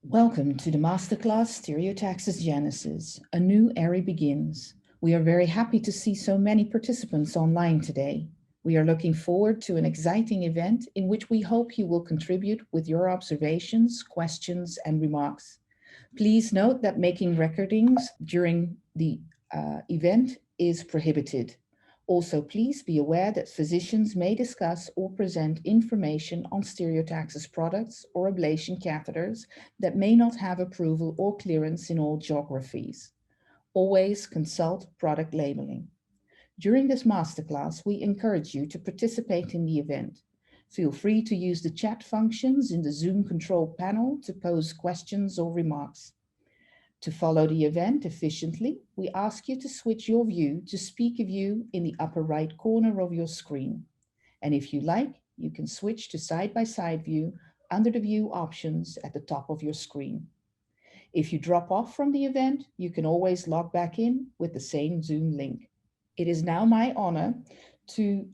Welcome to the Masterclass Stereotaxis Genesis. A new era begins. We are very happy to see so many participants online today. We are looking forward to an exciting event in which we hope you will contribute with your observations, questions, and remarks. Please note that making recordings during the event is prohibited. Also, please be aware that physicians may discuss or present information on stereotaxis products or ablation catheters that may not have approval or clearance in all geographies. Always consult product labeling. During this masterclass, we encourage you to participate in the event. Feel free to use the chat functions in the Zoom control panel to pose questions or remarks. To follow the event efficiently, we ask you to switch your view to speaker view in the upper right corner of your screen. And if you like, you can switch to side-by-side view under the view options at the top of your screen. If you drop off from the event, you can always log back in with the same Zoom link. It is now my honor to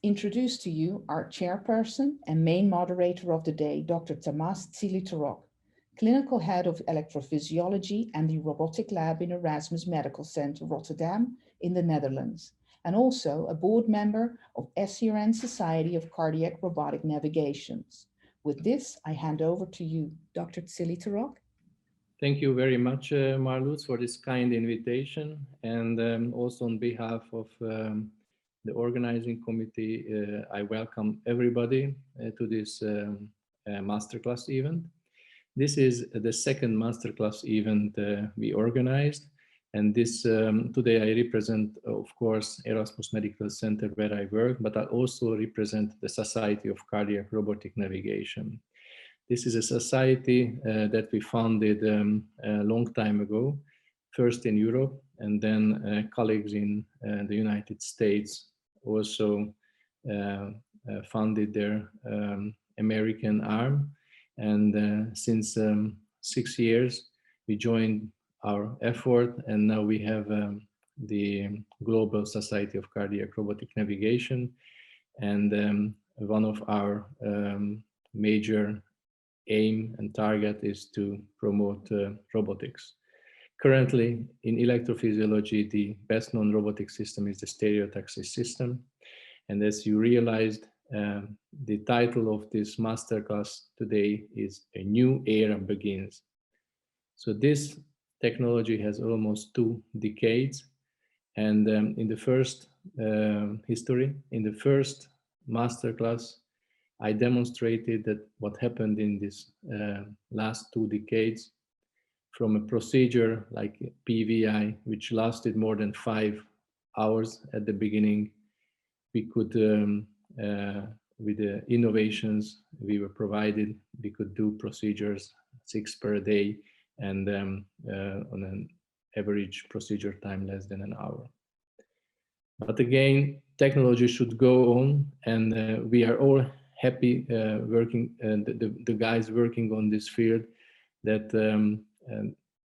introduce to you our chairperson and main moderator of the day, Dr. Tamas Szili-Torok, Clinical Head of Electrophysiology and the Robotic Lab in Erasmus Medical Center, Rotterdam, in the Netherlands, and also a board member of SRN Society of Cardiac Robotic Navigations. With this, I hand over to you, Dr. Szili-Torok. Thank you very much, Marluz, for this kind invitation. And also on behalf of the organizing committee, I welcome everybody to this masterclass event. This is the second masterclass event we organized. And this today I represent, of course, Erasmus Medical Center where I work, but I also represent the Society of Cardiac Robotic Navigation. This is a society that we founded a long time ago, first in Europe, and then colleagues in the United States also founded their American arm. And since 6 years, we joined our effort, and now we have the Global Society of Cardiac Robotic Navigation. And one of our major aim and target is to promote robotics. Currently, in electrophysiology, the best known robotic system is the Stereotaxis system. And as you realized, the title of this masterclass today is A New Era Begins. So this technology has almost 2 decades. And in the first history, in the first masterclass, I demonstrated that what happened in this last 2 decades, from a procedure like PVI, which lasted more than 5 hours at the beginning, we could with the innovations we were provided, we could do procedures 6 per day and on an average procedure time less than an hour. But again, technology should go on, and we are all happy working, the guys working on this field, that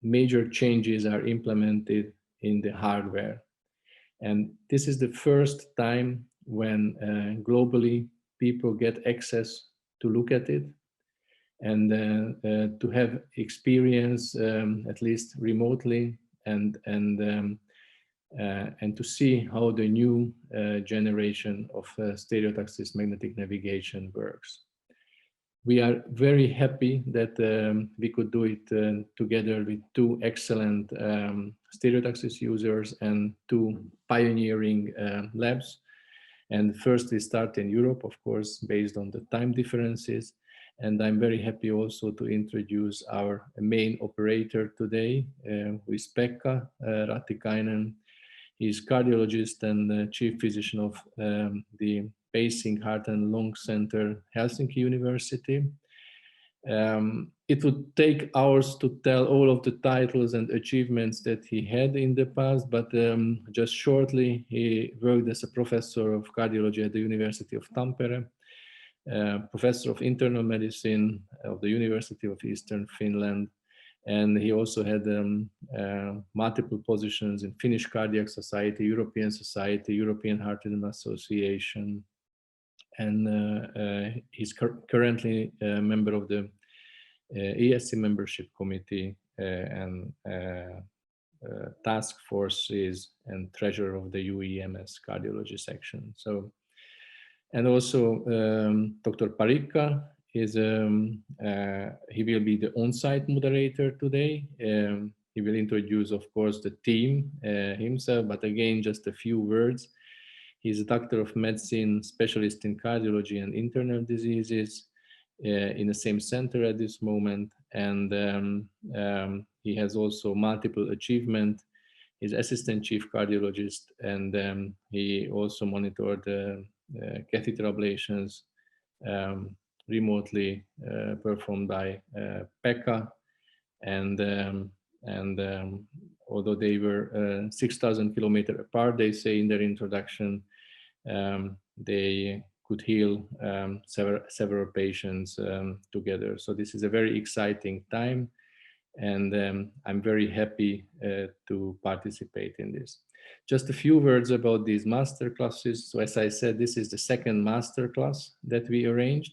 major changes are implemented in the hardware. And this is the first time when globally people get access to look at it and to have experience, at least remotely, and to see how the new generation of stereotaxis magnetic navigation works. We are very happy that we could do it together with 2 excellent stereotaxis users and 2 pioneering labs. And first we start in Europe, of course, based on the time differences. And I'm very happy also to introduce our main operator today, who is Pekka Raatikainen. He's cardiologist and chief physician of the Pacing Heart and Lung Center, Helsinki University. It would take hours to tell all of the titles and achievements that he had in the past, but just shortly, he worked as a professor of cardiology at the University of Tampere, professor of internal medicine of the University of Eastern Finland, and he also had multiple positions in Finnish Cardiac Society, European Society, European Heart Rhythm Association, and he's currently a member of the ESC membership committee, and task forces and treasurer of the UEMS cardiology section. So, and also Dr. Parikka is he will be the on-site moderator today. He will introduce, of course, the team himself, but again, just a few words. He's a doctor of medicine, specialist in cardiology and internal diseases in the same center at this moment. And he has also multiple achievements. He's assistant chief cardiologist, and he also monitored catheter ablations remotely performed by Pekka. And although they were 6,000 kilometers apart, they say in their introduction, they could heal several patients together. So this is a very exciting time, and I'm very happy to participate in this. Just a few words about these master classes. So as I said, this is the second master class that we arranged.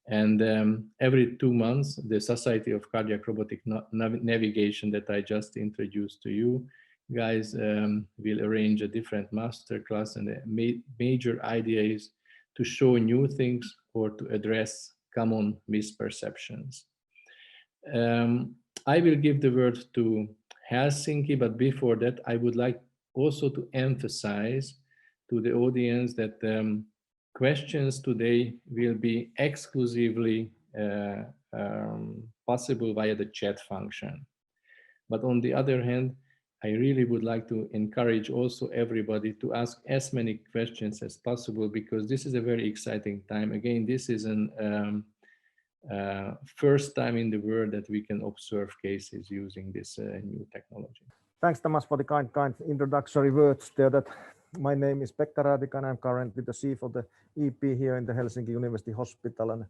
And every 2 months, the Society of Cardiac Robotic Navigation that I just introduced to you guys will arrange a different master class, and the major idea is to show new things or to address common misperceptions. I will give the word to Helsinki, but before that, I would like also to emphasize to the audience that questions today will be exclusively possible via the chat function. But on the other hand, I really would like to encourage also everybody to ask as many questions as possible, because this is a very exciting time. Again, this is an first time in the world that we can observe cases using this new technology. Thanks, Tamas, for the kind introductory words there. That my name is Pekka Raatikainen. I'm currently the chief of the EP here in the Helsinki University Hospital, and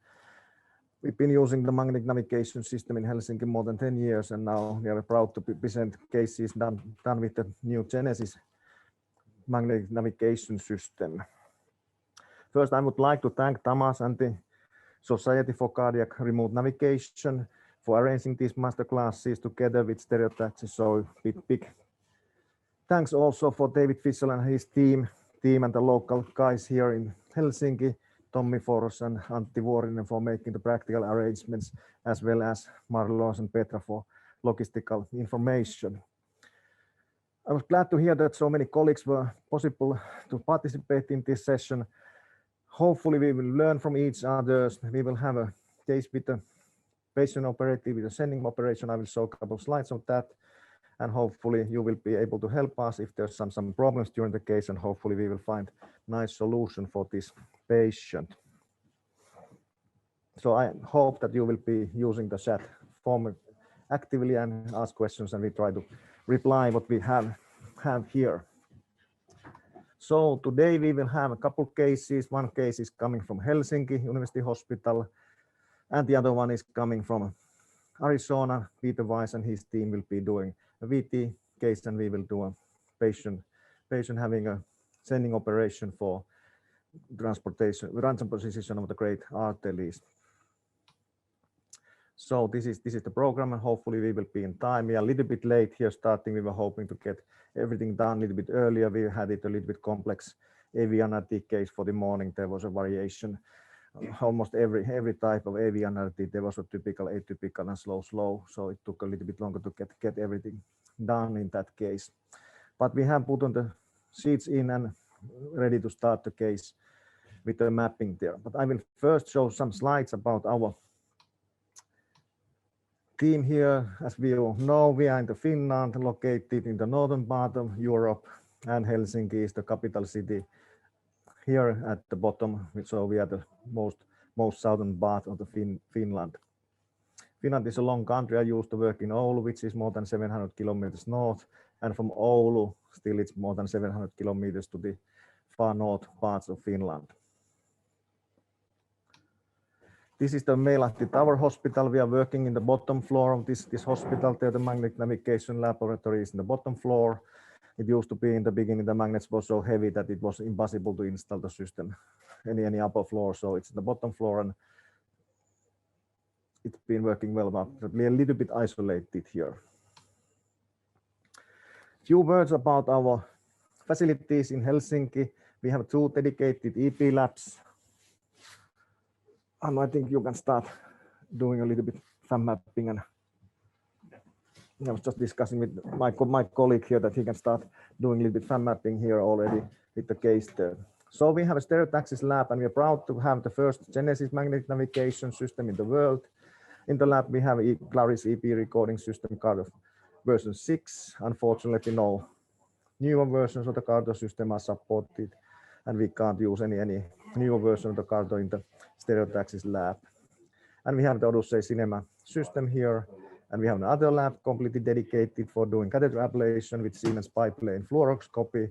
we've been using the magnetic navigation system in Helsinki more than 10 years, and now we are proud to present cases done with the new Genesis magnetic navigation system. First, I would like to thank Tamas and the Society for Cardiac Remote Navigation for arranging these master classes together with Stereotaxis. So big thanks also for David Fischel and his team and the local guys here in Helsinki, Tommi Fors and Antti Vuorinen for making the practical arrangements, as well as Marlos and Petra for logistical information. I was glad to hear that so many colleagues were possible to participate in this session. Hopefully we will learn from each other. We will have a case with the patient operative with a sending operation. I will show a couple of slides of that, and hopefully you will be able to help us if there's some problems during the case, and hopefully we will find a nice solution for this patient. So I hope that you will be using the chat form actively and ask questions, and we try to reply what we have here. So today we will have a couple cases. One case is coming from Helsinki University Hospital, and the other one is coming from Arizona. Peter Weiss and his team will be doing a VT case, and we will do a patient having a sending operation for transposition of the great arteries. So this is the program, and hopefully we will be in time. We are a little bit late here starting. We were hoping to get everything done a little bit earlier. We had it a little bit complex AV case for the morning. There was a variation. Almost every type of AV analytic, there was a typical, atypical, and slow. So it took a little bit longer to get everything done in that case. But we have put on the sheets in and ready to start the case with the mapping there. But I will first show some slides about our team here. As we all know, we are in the Finland, located in the northern part of Europe, and Helsinki is the capital city here at the bottom. So we are the most southern part of the Finland. Finland is a long country. I used to work in Oulu, which is more than 700 kilometers north, and from Oulu still it's more than 700 kilometers to the far north parts of Finland. This is the Meilahti Tower Hospital. We are working in the bottom floor of this hospital. There the magnetic navigation laboratory is in the bottom floor. It used to be in the beginning, the magnets were so heavy that it was impossible to install the system any upper floor. So it's the bottom floor, and it's been working well, but we're a little bit isolated here. Few words about our facilities in Helsinki. We have 2 dedicated EP labs. And I think you can start doing a little bit fan mapping. And I was just discussing with my colleague here that he can start doing a little bit fan mapping here already with the case there. So we have a Stereotaxis lab, and we are proud to have the first Genesis magnetic navigation system in the world. In the lab, we have a Claris EP recording system, Cardo version 6. Unfortunately, no newer versions of the Cardo system are supported, and we can't use any newer version of the Cardo in the Stereotaxis lab. And we have the Odyssey Cinema system here, and we have another lab completely dedicated for doing catheter ablation with Siemens pipeline fluoroscopy,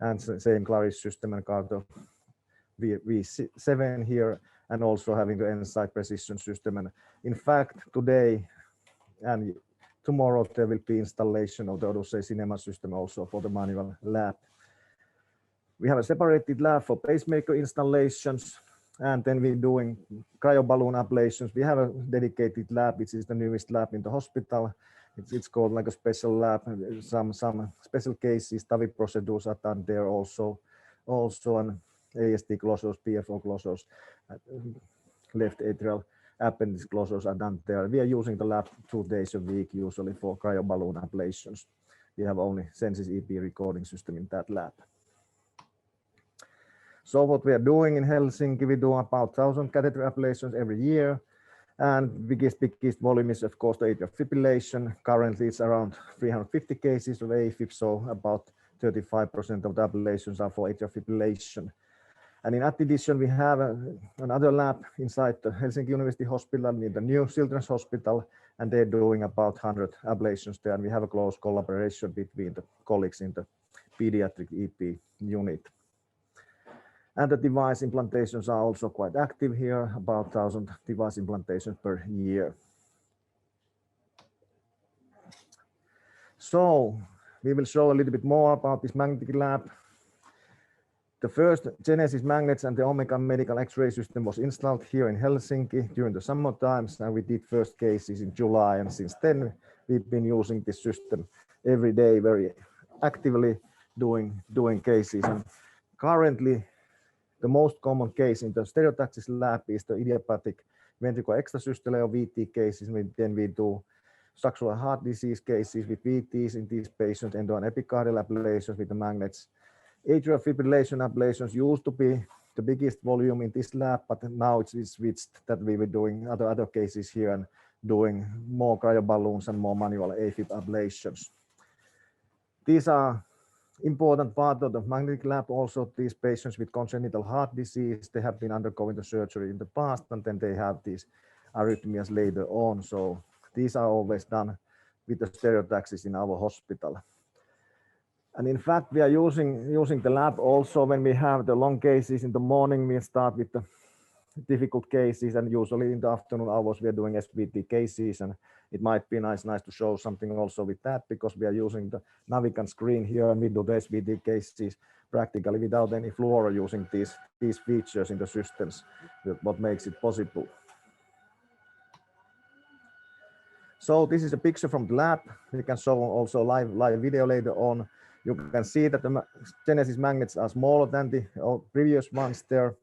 and same Claris system and Cardo V7 here, and also having the Insight precision system. And in fact, today and tomorrow there will be installation of the Odyssey Cinema system also for the manual lab. We have a separated lab for pacemaker installations, and then we're doing cryoballoon ablations. We have a dedicated lab, which is the newest lab in the hospital. It's called like a special lab. Some special cases, TAVI procedures are done there also an AST closures, PFO closures, left atrial appendix closures are done there. We are using the lab 2 days a week usually for cryoballoon ablations. We have only Genesis EP recording system in that lab. So what we are doing in Helsinki, we do about 1,000 catheter ablations every year. And biggest volume is of course the atrial fibrillation. Currently it's around 350 cases of AFib, so about 35% of the ablations are for atrial fibrillation. And in addition, we have another lab inside the Helsinki University Hospital near the new Children's Hospital, and they're doing about 100 ablations there. And we have a close collaboration between the colleagues in the pediatric EP unit. And the device implantations are also quite active here, about 1,000 device implantations per year. So we will show a little bit more about this magnetic lab. The first Genesis magnets and the Omega medical X-ray system was installed here in Helsinki during the summer times, and we did first cases in July, and since then we've been using this system every day very actively doing cases. And currently the most common case in the Stereotaxis lab is the idiopathic ventricular extrasystolia or VT cases. Then we do structural heart disease cases with VTs in these patients, and on epicardial ablations with the magnets. Atrial fibrillation ablations used to be the biggest volume in this lab, but now it's switched that we were doing other cases here and doing more cryoballoons and more manual AFib ablations. These are important part of the magnetic lab. Also, these patients with congenital heart disease, they have been undergoing the surgery in the past, and then they have these arrhythmias later on. So these are always done with the Stereotaxis in our hospital. And in fact, we are using the lab also when we have the long cases in the morning. We start with the difficult cases, and usually in the afternoon hours we are doing SVT cases, and it might be nice to show something also with that, because we are using the Navigant screen here, and we do the SVT cases practically without any fluoro, using these features in the systems, what makes it possible. So this is a picture from the lab. We can show also live video later on. You can see that the Genesis magnets are smaller than the previous ones there.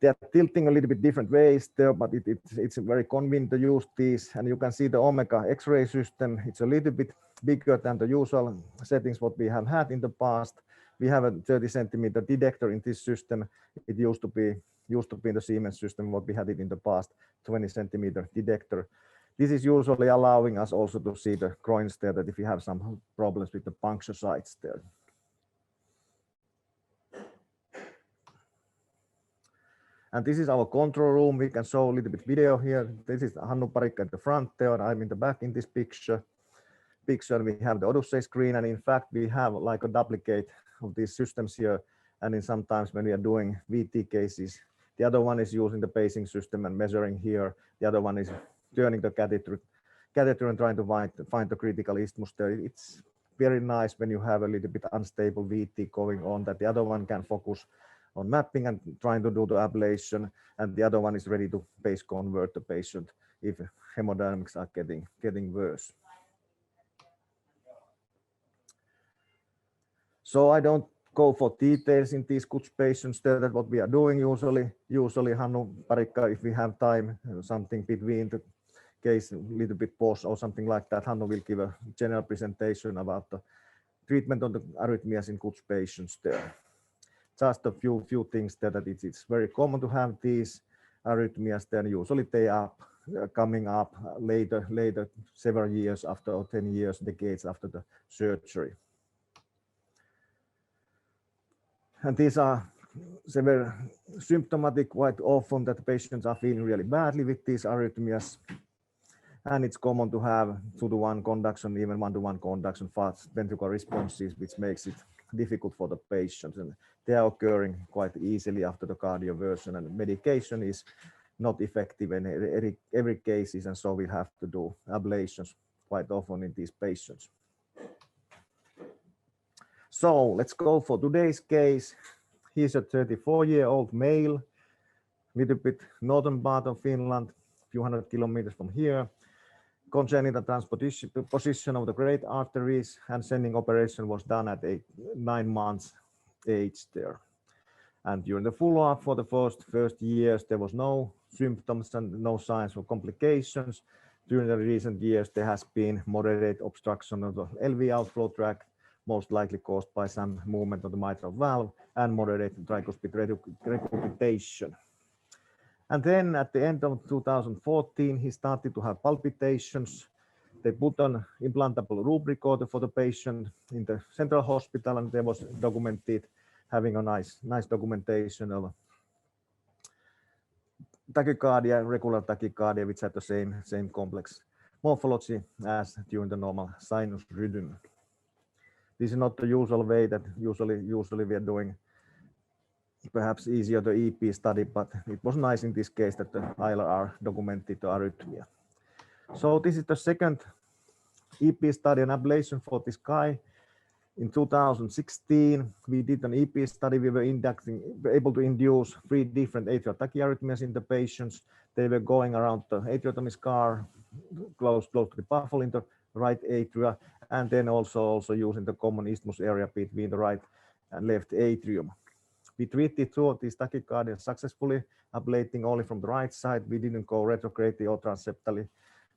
They are tilting a little bit different ways there, but it's very convenient to use these. And you can see the Omega X-ray system. It's a little bit bigger than the usual settings what we have had in the past. We have a 30-centimeter detector in this system. It used to be in the Siemens system what we had it in the past, 20-centimeter detector. This is usually allowing us also to see the groins there, that if you have some problems with the puncture sites there. And this is our control room. We can show a little bit video here. This is Hannu Parikka at the front there, and I'm in the back in this picture. We have the Odyssey screen, and in fact, we have like a duplicate of these systems here. And in sometimes when we are doing VT cases, the other one is using the pacing system and measuring here. The other one is turning the catheter and trying to find the critical isthmus there. It's very nice when you have a little bit unstable VT going on, that the other one can focus on mapping and trying to do the ablation, and the other one is ready to pace convert the patient if hemodynamics are getting worse. So I don't go for details in these GUCH patients. That's what we are doing usually. Hannu, Parikka, if we have time, something between the case, a little bit pause or something like that, Hannu will give a general presentation about the treatment of the arrhythmias in GUCH patients there. Just a few things there, that it's very common to have these arrhythmias. Then usually they are coming up later, several years after, or 10 years, decades after the surgery. And these are severe symptomatic quite often, that the patients are feeling really badly with these arrhythmias. And it's common to have 2-to-1 conduction, even 1-to-1 conduction, fast ventricular responses, which makes it difficult for the patients. And they are occurring quite easily after the cardioversion, and medication is not effective in every cases, and so we have to do ablations quite often in these patients. So let's go for today's case. He's a 34-year-old male, little bit northern part of Finland, few hundred kilometers from here. Congenital transposition of the great arteries, and sending operation was done at 9 months age there. And during the follow-up for the first years, there was no symptoms and no signs of complications. During the recent years, there has been moderate obstruction of the LV outflow tract, most likely caused by some movement of the mitral valve, and moderate tricuspid regurgitation. And then at the end of 2014, he started to have palpitations. They put an implantable loop recorder for the patient in the central hospital, and there was documented having a nice documentation of tachycardia, regular tachycardia, which had the same complex morphology as during the normal sinus rhythm. This is not the usual way that usually we are doing, perhaps easier the EP study, but it was nice in this case that the ILR documented the arrhythmia. So this is the second EP study and ablation for this guy. In 2016, we did an EP study. We were able to induce 3 different atrial tachyarrhythmias in the patients. They were going around the atriotomy scar, close to the baffle in the right atria, and then also using the common isthmus area between the right and left atrium. We treated 2 of these tachycardias successfully, ablating only from the right side. We didn't go retrogradely or transeptally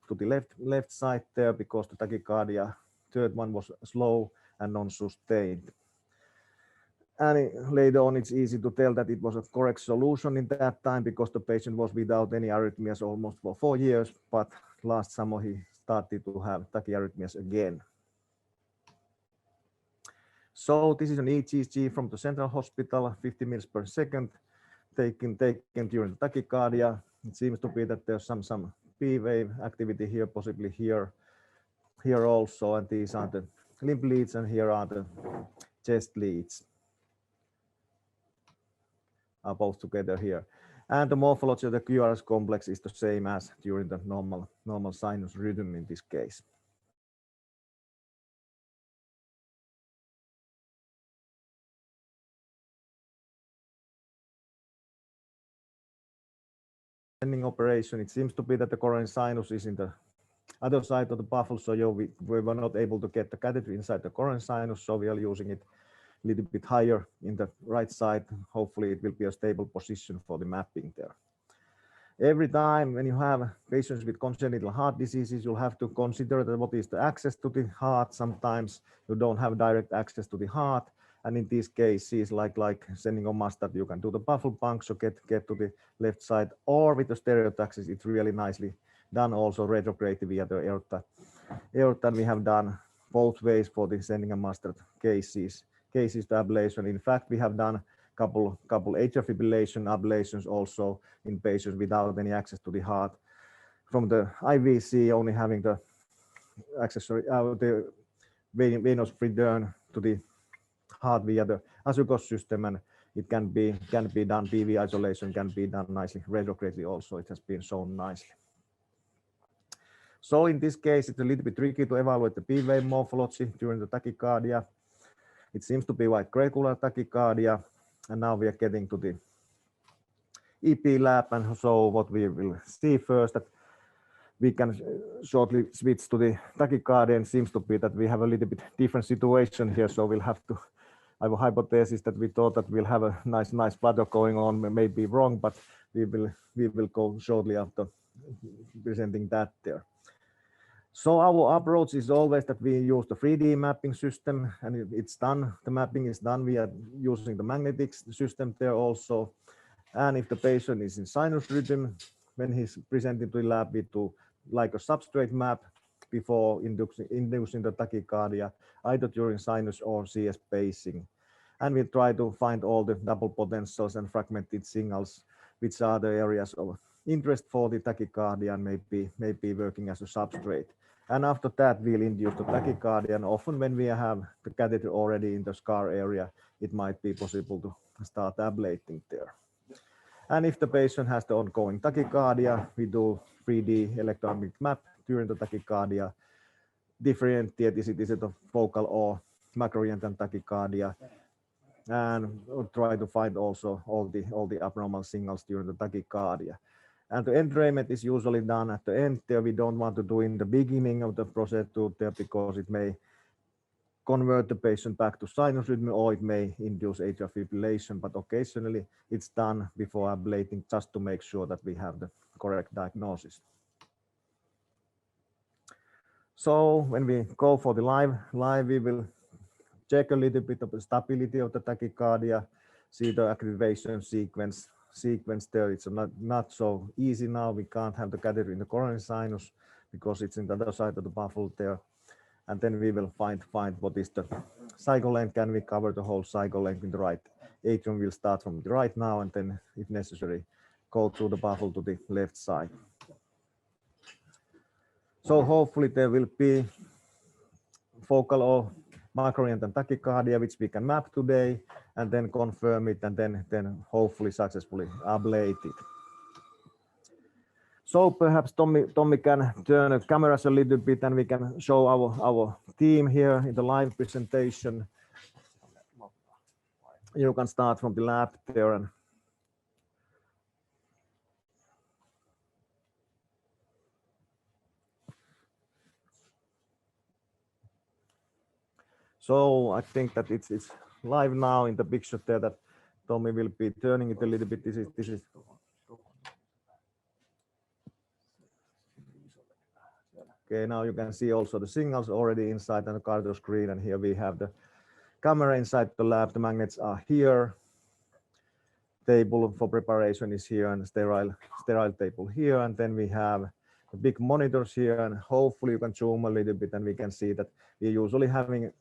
to the left side there, because the tachycardia, third one, was slow and non-sustained. And later on, it's easy to tell that it was a correct solution in that time, because the patient was without any arrhythmias almost for 4 years, but last summer he started to have tachyarrhythmias again. So this is an ECG from the central hospital, 50 meters per second, taken during the tachycardia. It seems to be that there's some P-wave activity here, possibly here also, and these are the lymph leads, and here are the chest leads, are both together here. And the morphology of the QRS complex is the same as during the normal sinus rhythm in this case. Operation, it seems to be that the coronary sinus is in the other side of the baffle, so we were not able to get the catheter inside the coronary sinus, so we are using it a little bit higher in the right side. Hopefully it will be a stable position for the mapping there. Every time when you have patients with congenital heart diseases, you'll have to consider that what is the access to the heart. Sometimes you don't have direct access to the heart, and in these cases, like sending a mustard, you can do the baffle puncture, get to the left side, or with the stereotaxis, it's really nicely done also retrograde via the aorta. And we have done both ways for the sending a mustard cases to ablation. In fact, we have done couple atrial fibrillation ablations also in patients without any access to the heart. From the IVC, only having the accessory, the venous return to the heart via the GUCH system, and it can be done. PV isolation can be done nicely retrogradely also. It has been shown nicely. So in this case, it's a little bit tricky to evaluate the P-wave morphology during the tachycardia. It seems to be white regular tachycardia, and now we are getting to the EP lab. And so what we will see first, that we can shortly switch to the tachycardia, and seems to be that we have a little bit different situation here. So we'll have to, I have a hypothesis that we thought that we'll have a nice flutter going on, may be wrong, but we will go shortly after presenting that there. So our approach is always that we use the 3D mapping system, and it's done. The mapping is done. We are using the magnetic system there also. And if the patient is in sinus rhythm, when he's presented to the lab, we do like a substrate map before inducing the tachycardia, either during sinus or CS pacing. And we try to find all the double potentials and fragmented signals, which are the areas of interest for the tachycardia and may be working as a substrate. And after that, we'll induce the tachycardia. And often when we have the catheter already in the scar area, it might be possible to start ablating there. And if the patient has the ongoing tachycardia, we do 3D electromagnetic map during the tachycardia, differentiate is it a focal or macrooriental tachycardia, and try to find also all the abnormal signals during the tachycardia. And the entrainment is usually done at the end there. We don't want to do in the beginning of the procedure there because it may convert the patient back to sinus rhythm, or it may induce atrial fibrillation, but occasionally it's done before ablating just to make sure that we have the correct diagnosis. So when we go for the live, we will check a little bit of the stability of the tachycardia, see the activation sequence there. It's not so easy now. We can't have the catheter in the coronary sinus because it's in the other side of the baffle there. And then we will find what is the cycle length. Can we cover the whole cycle length in the right atrium? Will start from the right now, and then if necessary, go through the baffle to the left side. So hopefully there will be focal or macrooriental tachycardia, which we can map today, and then confirm it, and then hopefully successfully ablate it. So perhaps Tommy can turn the cameras a little bit, and we can show our team here in the live presentation. You can start from the lab there. And so I think that it's live now in the picture there that Tommy will be turning it a little bit. This is okay. Now you can see also the signals already inside the cardio screen, and here we have the camera inside the lab. The magnets are here. Table for preparation is here, and sterile table here, and then we have the big monitors here, and hopefully you can zoom a little bit, and we can see that we're usually having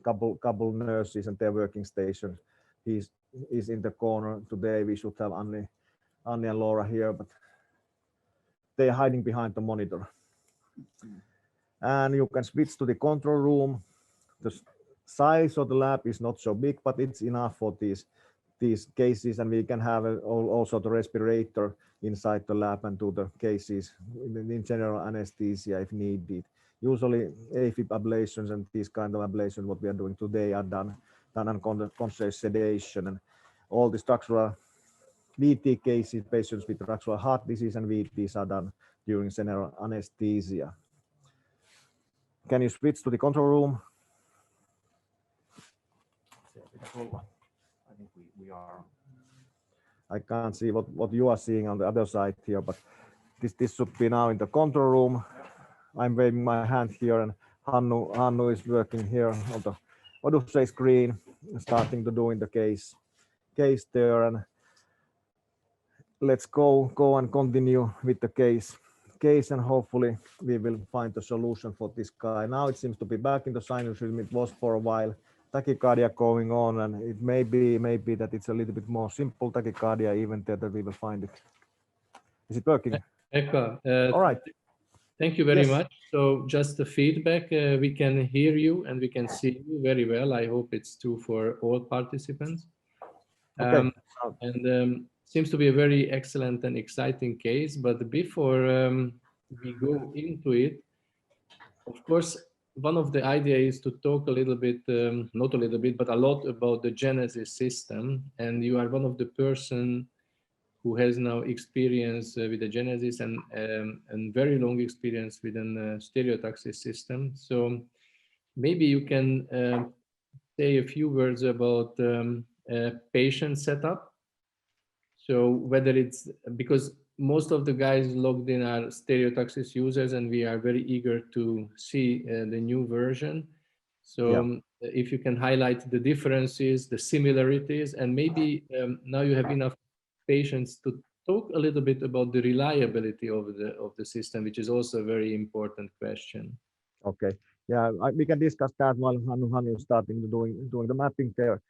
couple nurses and their working station is in the corner. Today we should have Annie and Laura here, but they are hiding behind the monitor. And you can switch to the control room. The size of the lab is not so big, but it's enough for these cases, and we can have also the respirator inside the lab and do the cases in general anesthesia if needed. Usually AFib ablations and these kind of ablations what we are doing today are done on conscious sedation, and all the structural VT cases, patients with structural heart disease and VTs are done during general anesthesia. Can you switch to the control room? I think we are. I can't see what you are seeing on the other side here, but this should be now in the control room. I'm waving my hand here, and Hannu is working here on the Odyssey screen, starting to doing the case there. And let's go and continue with the case, and hopefully we will find a solution for this guy. Now it seems to be back in the sinus rhythm. It was for a while. Tachycardia going on, and it may be that it's a little bit more simple tachycardia even there that we will find it. Is it working? Pekka, all right. Thank you very Yes. much. So just the feedback, we can hear you and we can see you very well. I hope it's true for all participants. Okay. Seems to be a very excellent and exciting case. But before we go into it, of course, one of the ideas is to talk a little bit, not a little bit, but a lot about the Genesis system. And you are one of the person who has now experience with the Genesis and very long experience with an stereotaxis system. So maybe you can say a few words about patient setup. So whether it's because most of the guys logged in are stereotaxis users, and we are very eager to see the new version. So if you can highlight the differences, the similarities, and maybe now you have enough patients to talk a little bit about the reliability of the system, which is also a very important question. Okay, yeah, we can discuss that while Hannu is starting doing the mapping there.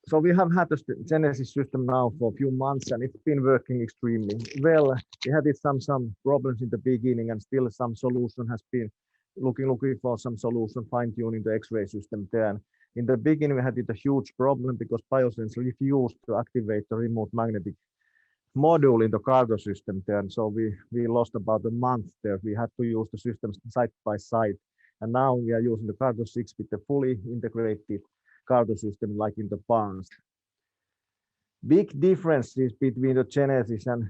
So we have had the Genesis system now for a few months, and it's been working extremely well. We had some problems in the beginning, and still some solution has been looking for some solution, fine-tuning the X-ray system there. And in the beginning, we had a huge problem because Biosense refused to activate the remote magnetic module in the cardio system there. And so we lost about a month there. We had to use the systems side by side. And now we are using the cardio 6 with the fully integrated cardio system like in the past. Big differences between the Genesis and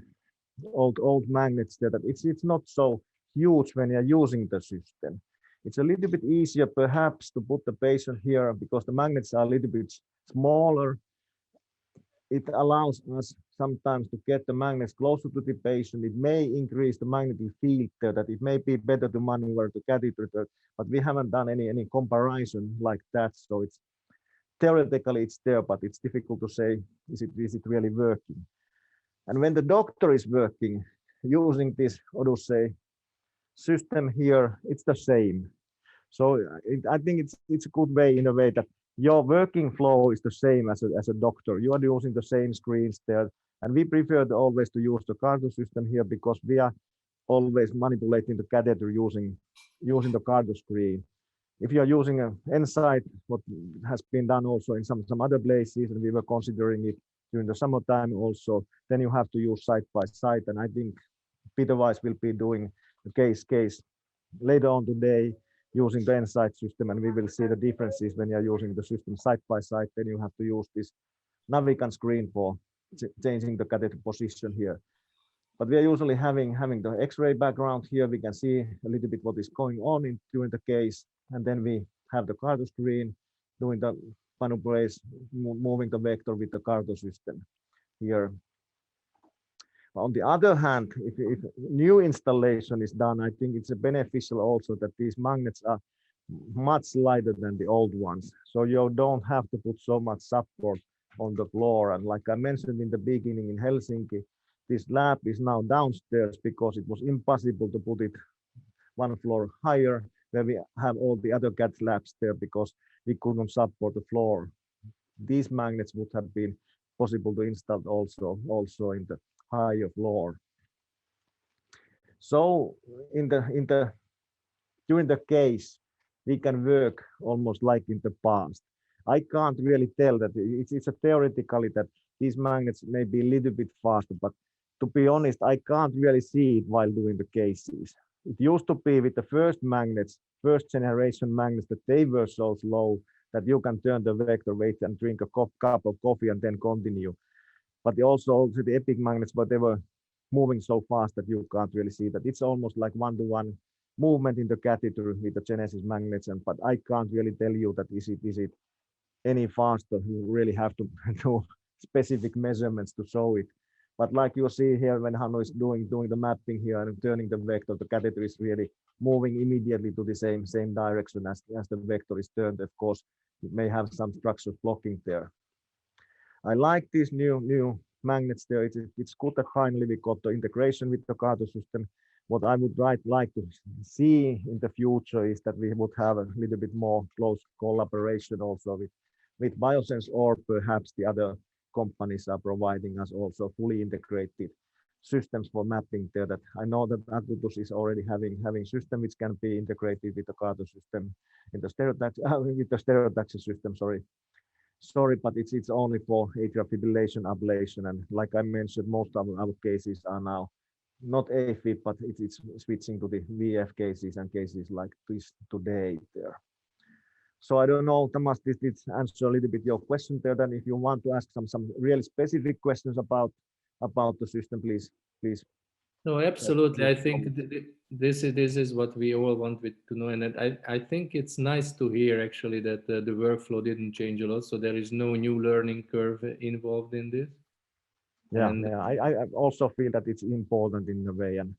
old magnets there, that it's not so huge when you're using the system. It's a little bit easier perhaps to put the patient here because the magnets are a little bit smaller. It allows us sometimes to get the magnets closer to the patient. It may increase the magnetic field there, that it may be better to maneuver the catheter there, but we haven't done any comparison like that. So it's theoretically it's there, but it's difficult to say, is it really working? And when the doctor is working using this Odyssey system here, it's the same. So I think it's a good way in a way that your working flow is the same as a doctor. You are using the same screens there. And we prefer always to use the cardio system here because we are always manipulating the catheter using the cardio screen. If you are using an N-site, what has been done also in some other places, and we were considering it during the summertime also, then you have to use side by side. And I think Peter-Weiss will be doing the case later on today using the N-site system, and we will see the differences when you are using the system side by side. Then you have to use this Navican screen for changing the catheter position here. But we are usually having the X-ray background here. We can see a little bit what is going on during the case. And then we have the cardio screen doing the maneuvers, moving the vector with the cardio system here. On the other hand, if new installation is done, I think it's beneficial also that these magnets are much lighter than the old ones. So you don't have to put so much support on the floor. And like I mentioned in the beginning in Helsinki, this lab is now downstairs because it was impossible to put it one floor higher where we have all the other CAD labs there because we couldn't support the floor. These magnets would have been possible to install also in the higher floor. So during the case, we can work almost like in the past. I can't really tell that it's a theoretically that these magnets may be a little bit faster, but to be honest, I can't really see it while doing the cases. It used to be with the first generation magnets, that they were so slow that you can turn the vector, wait and drink a cup of coffee and then continue. But also the Epic magnets, but they were moving so fast that you can't really see that. It's almost like one-to-one movement in the catheter with the Genesis magnets, but I can't really tell you that is it any faster. You really have to do specific measurements to show it. But like you see here, when Hannu is doing the mapping here and turning the vector, the catheter is really moving immediately to the same direction as the vector is turned. Of course, it may have some structures blocking there. I like these new magnets there. It's good that finally we got the integration with the cardio system. What I would like to see in the future is that we would have a little bit more close collaboration also with Biosense, or perhaps the other companies are providing us also fully integrated systems for mapping there. That I know that Atrial is already having system which can be integrated with the cardio system in the stereotaxis system. Sorry, but it's only for atrial fibrillation ablation, and like I mentioned, most of our cases are now not AFib, but it's switching to the VF cases and cases like this today there. So I don't know, Tamas, did answer a little bit your question there. Then if you want to ask some really specific questions about about the system, please. No, absolutely. I think this is what we all want to know, and I think it's nice to hear actually that the workflow didn't change a lot, so there is no new learning curve involved in this. Yeah, I also feel that it's important in a way, and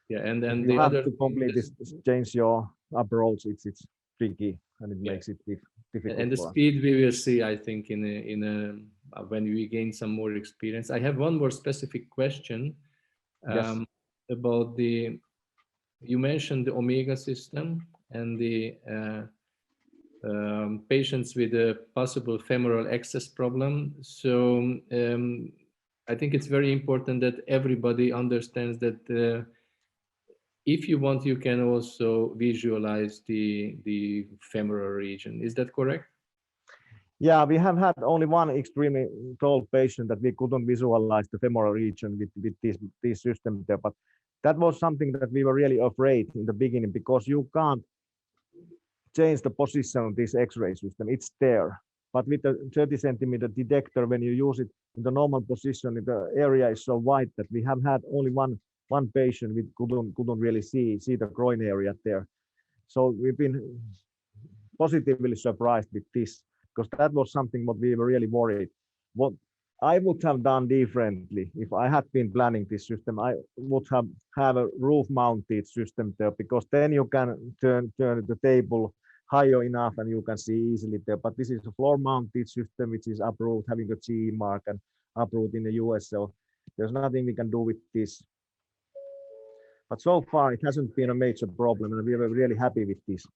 yeah, and if the you have other to completely change your approach, it's tricky and it makes it difficult. And the speed we will see, I think, when we gain some more experience. I have one more specific question about you mentioned the Omega system and the patients with a possible femoral access problem. So I think it's very important that everybody understands that if you want, you can also visualize the femoral region. Is that correct? Yeah, we have had only one extremely tall patient that we couldn't visualize the femoral region with this system there, but that was something that we were really afraid in the beginning, because you can't change the position of this X-ray system. It's there, but with the 30 centimeter detector, when you use it in the normal position, the area is so wide that we have had only one patient we couldn't really see the groin area there. So we've been positively surprised with this, because that was something what we were really worried. What I would have done differently if I had been planning this system, I would have a roof mounted system there, because then you can turn the table higher enough and you can see easily there. But this is a floor mounted system which is approved, having a CE mark and approved in the US. So there's nothing we can do with this. But so far it hasn't been a major problem, and we were really happy with this.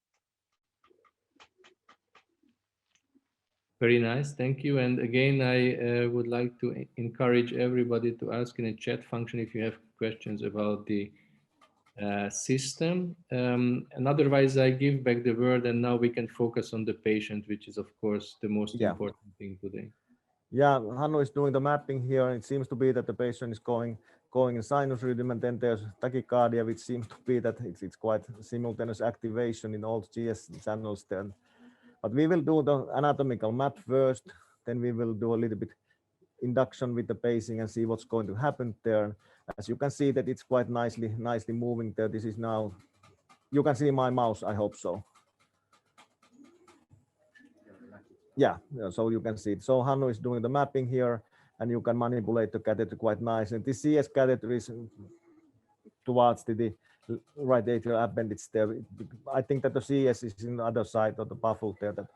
Very nice, thank you. And again, I would like to encourage everybody to ask in the chat function if you have questions about the system. And otherwise, I give back the word, and now we can focus on the patient, which is, of course, the most important thing today. Yeah, Hannu is doing the mapping here, and it seems to be that the patient is going in sinus rhythm, and then there's tachycardia, which seems to be that it's quite simultaneous activation in all GS channels there. But we will do the anatomical map first, then we will do a little bit induction with the pacing and see what's going to happen there. As you can see that it's quite nicely moving there. This is now, you can see my mouse, I hope so. Yeah, so you can see it. So Hannu is doing the mapping here, and you can manipulate the catheter quite nice. And this CS catheter is towards the right atrial appendage there. I think that the CS is in the other side of the baffle there. That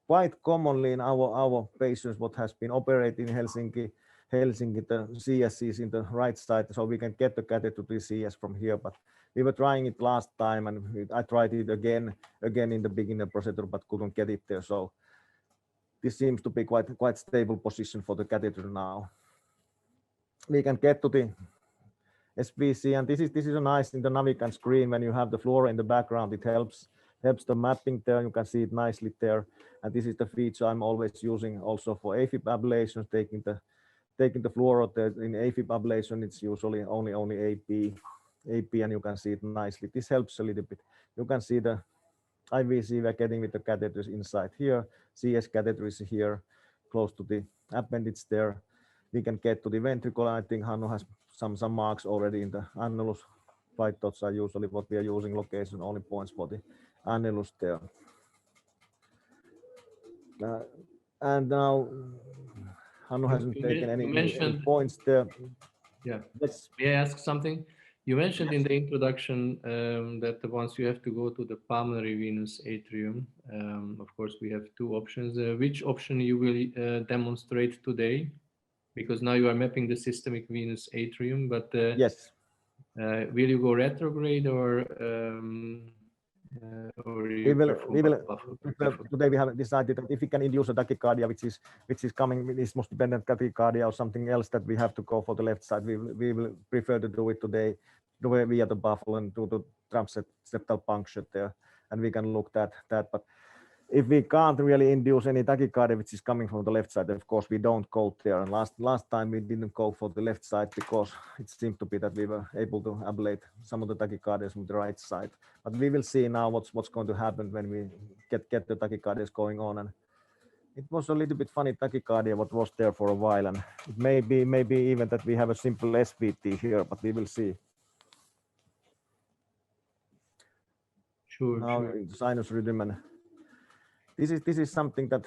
quite commonly in our patients, what has been operated in Helsinki, the CS is in the right side, so we can get the catheter to the CS from here. But we were trying it last time, and I tried it again in the beginner procedure, but couldn't get it there. So this seems to be quite stable position for the catheter now. We can get to the SVC, and this is a nice in the Navican screen. When you have the fluoro in the background, it helps the mapping there. You can see it nicely there, and this is the feature I'm always using also for AFib ablations, taking the fluoro there. In AFib ablation, it's usually only AP, and you can see it nicely. This helps a little bit. You can see the IVC we're getting with the catheters inside here. CS catheter is here, close to the appendage there. We can get to the ventricle. I think Hannu has some marks already in the annulus. 5 dots are usually what we are using, location only points for the annulus there. And now Hannu hasn't taken any points there. Yeah. May I ask something? You mentioned in the introduction that once you have to go to the pulmonary venous atrium, of course, we have 2 options. Which option you will demonstrate today? Because now you are mapping the systemic venous atrium, but yes, will you go retrograde or we will today we have decided that if we can induce a tachycardia, which is coming with isthmus dependent tachycardia or something else that we have to go for the left side, we will prefer to do it today via the baffle and do the transeptal puncture there, and we can look at that. But if we can't really induce any tachycardia which is coming from the left side, of course we don't go there. And last time we didn't go for the left side because it seemed to be that we were able to ablate some of the tachycardias from the right side. But we will see now what's going to happen when we get the tachycardias going on. And It was a little bit funny tachycardia what was there for a while, and it may be even that we have a simple SVT here, but we will see. Sure, Now sure. sinus rhythm, and this is something that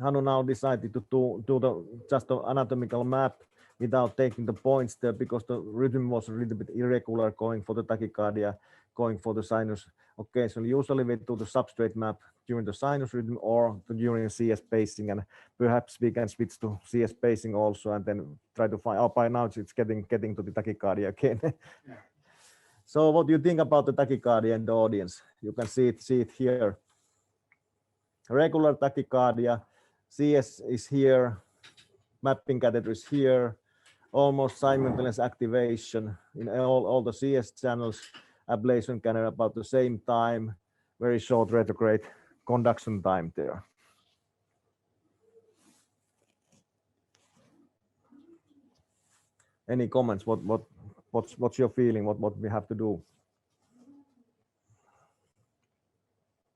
Hannu now decided to do just the anatomical map without taking the points there, because the rhythm was a little bit irregular going for the tachycardia, going for the sinus. Occasionally, usually we do the substrate map during the sinus rhythm or during CS pacing, and perhaps we can switch to CS pacing also and then try to find, oh, by now it's getting to the tachycardia again. Yeah. So what do you think about the tachycardia in the audience? You can see it here. Regular tachycardia, CS is here, mapping catheter is here, almost simultaneous activation in all the CS channels, ablation can about the same time, very short retrograde conduction time there. Any comments? What's your feeling? What we have to do?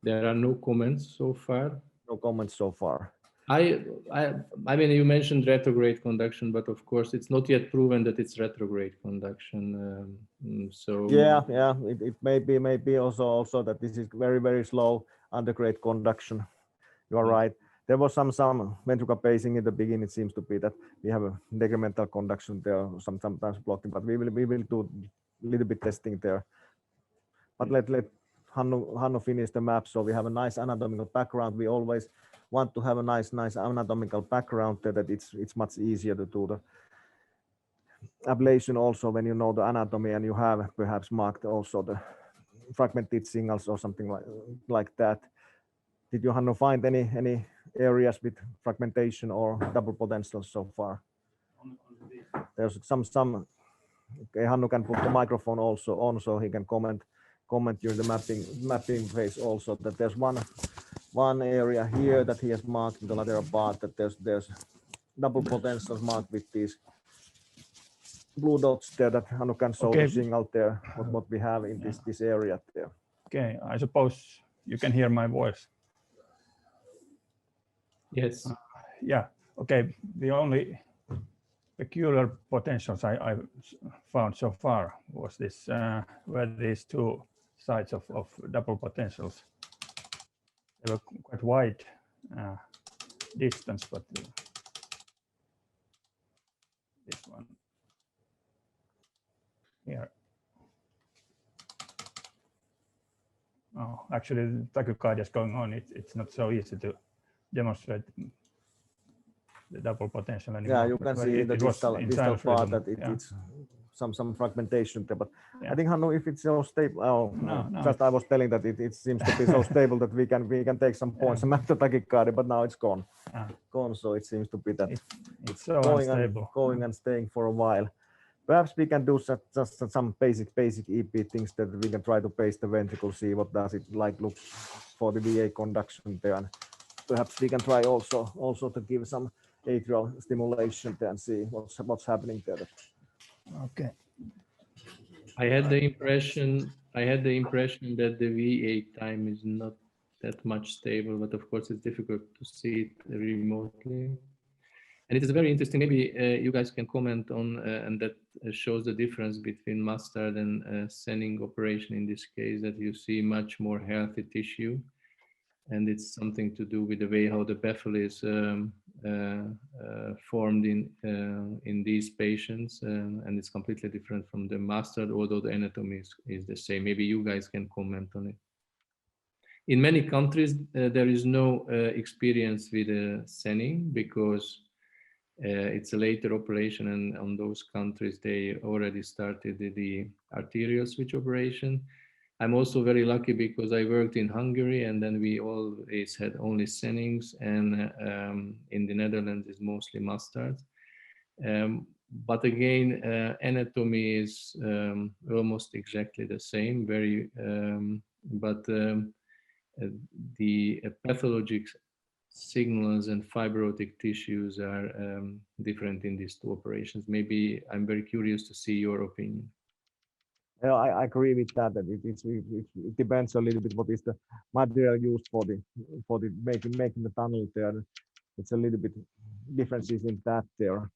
There are no comments so far. No comments so far. I mean, you mentioned retrograde conduction, but of course, it's not yet proven that it's retrograde conduction. So yeah, it may be also that this is very slow undergrade conduction. You are right. There was some ventricular pacing in the beginning. It seems to be that we have a decremental conduction there, sometimes blocking, but we will do a little bit testing there. But let Hannu finish the map, so we have a nice anatomical background. We always want to have a nice anatomical background there, that it's much easier to do the ablation also when you know the anatomy and you have perhaps marked also the fragmented signals or something like that. Did you, Hannu, find any areas with fragmentation or double potential so far? There's some. Okay, Hannu can put the microphone also on, so he can comment during the mapping phase also. That there's one area here that he has marked in the lateral part, that there's double potentials marked with these blue dots there, that Hannu can show the signal there, what we have in this area there. Okay, I suppose you can hear my voice. yes. Yeah, okay. The only peculiar potentials I found so far was this, where these two sides of double potentials, they were quite wide distance, but this one here. Oh, actually, the tachycardia is going on. It's not so easy to demonstrate the double potential anymore. Yeah, you can see in the distal part that it's some fragmentation there, but I think, Hannu, if it's so stable, I was telling that it seems to be so stable that we can take some points and map the tachycardia, but now it's gone. So it seems to be that it's so going and staying for a while. Perhaps we can do just some basic EP things, that we can try to pace the ventricle, see what does it look for the VA conduction there, and perhaps we can try also to give some atrial stimulation there and see what's happening there. Okay. I had the impression that the VA time is not that much stable, but of course it's difficult to see it remotely. And it is very interesting. Maybe you guys can comment on, and that shows the difference between mustard and Senning operation in this case, that you see much more healthy tissue. And it's something to do with the way how the baffle is formed in these patients, and it's completely different from the mustard, although the anatomy is the same. Maybe you guys can comment on it. In many countries, there is no experience with Senning, because it's a later operation, and on those countries they already started the arterial switch operation. I'm also very lucky because I worked in Hungary, and then we always had only Sennings, and in the Netherlands it's mostly mustard. But again, anatomy is almost exactly the same, but the pathologic signals and fibrotic tissues are different in these two operations. Maybe I'm very curious to see your opinion. Yeah, I agree with that. That it depends a little bit what is the material used for the making the tunnel there. It's a little bit differences in that there.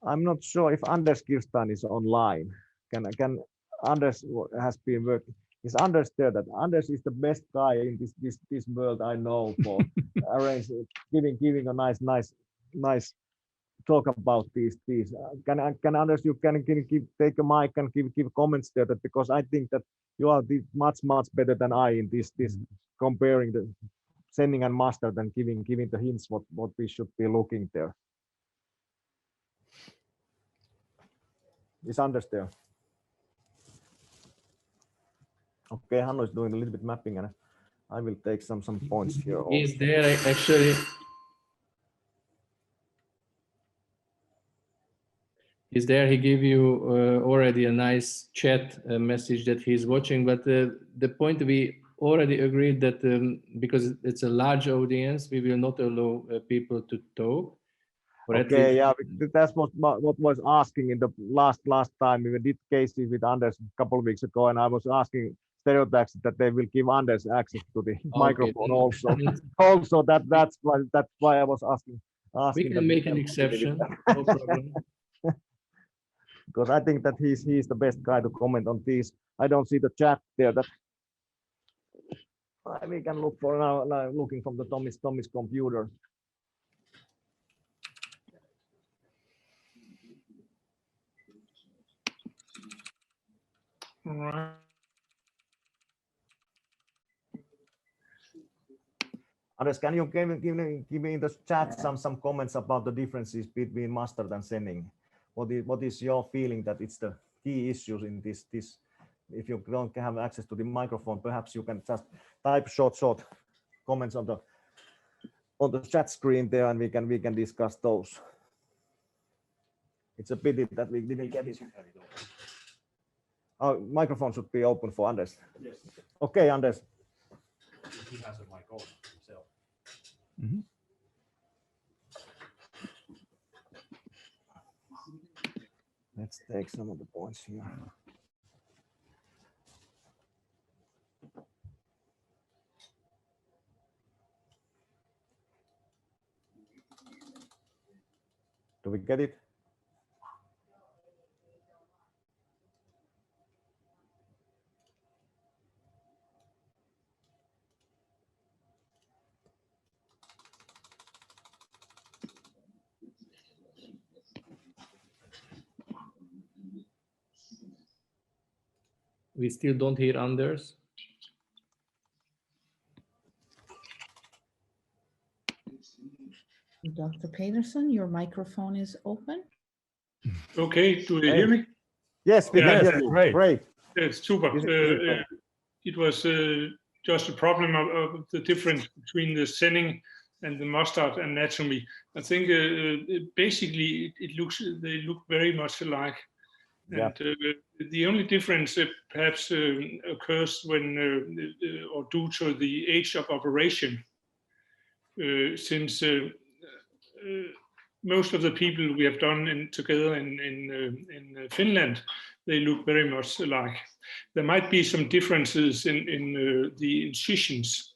I'm not sure if Anders Kirstein is online. Can Anders has been working? Is Anders there? That Anders is the best guy in this world I know for giving a nice talk about these. Can Anders, you can take a mic and give comments there, that because I think that you are much better than I in this comparing the sending and master than giving the hints what we should be looking there. Is Anders there? Okay, Hanno is doing a little bit mapping, and I will take some points here. He's there actually. He's there. He gave you already a nice chat message that he's watching. But the point we already agreed that because it's a large audience, we will not allow people to talk. Okay, yeah, that's what was asking in the last time we did cases with Anders a couple of weeks ago, and I was asking Stereotaxis that they will give Anders access to the microphone also. Also, that's why I was asking. We can make an exception. No problem. Because I think that he's the best guy to comment on this. I don't see the chat there. That we can look for now. Looking from the Tommy's computer. All right. Anders, can you give me in the chat some comments about the differences between mastered and sending? What is your feeling that it's the key issues in this? If you don't have access to the microphone, perhaps you can just type short comments on the chat screen there, and we can discuss those. It's a pity that we didn't get it. Our microphone should be open for Anders. Yes. Okay, Anders. He has a mic on himself. Mm-hmm. Let's take some of the points here. Do we get it? We still don't hear Anders. Dr. Pedersen, your microphone is open. Okay, do you hear me? Yes, we can hear you. Great. Yes, super. It was just a problem of the difference between the sending and the mustard anatomy. I think basically they look very much alike. Yeah. And the only difference perhaps occurs when or due to the age of operation, since most of the people we have done together in Finland, they look very much alike. There might be some differences in the incisions.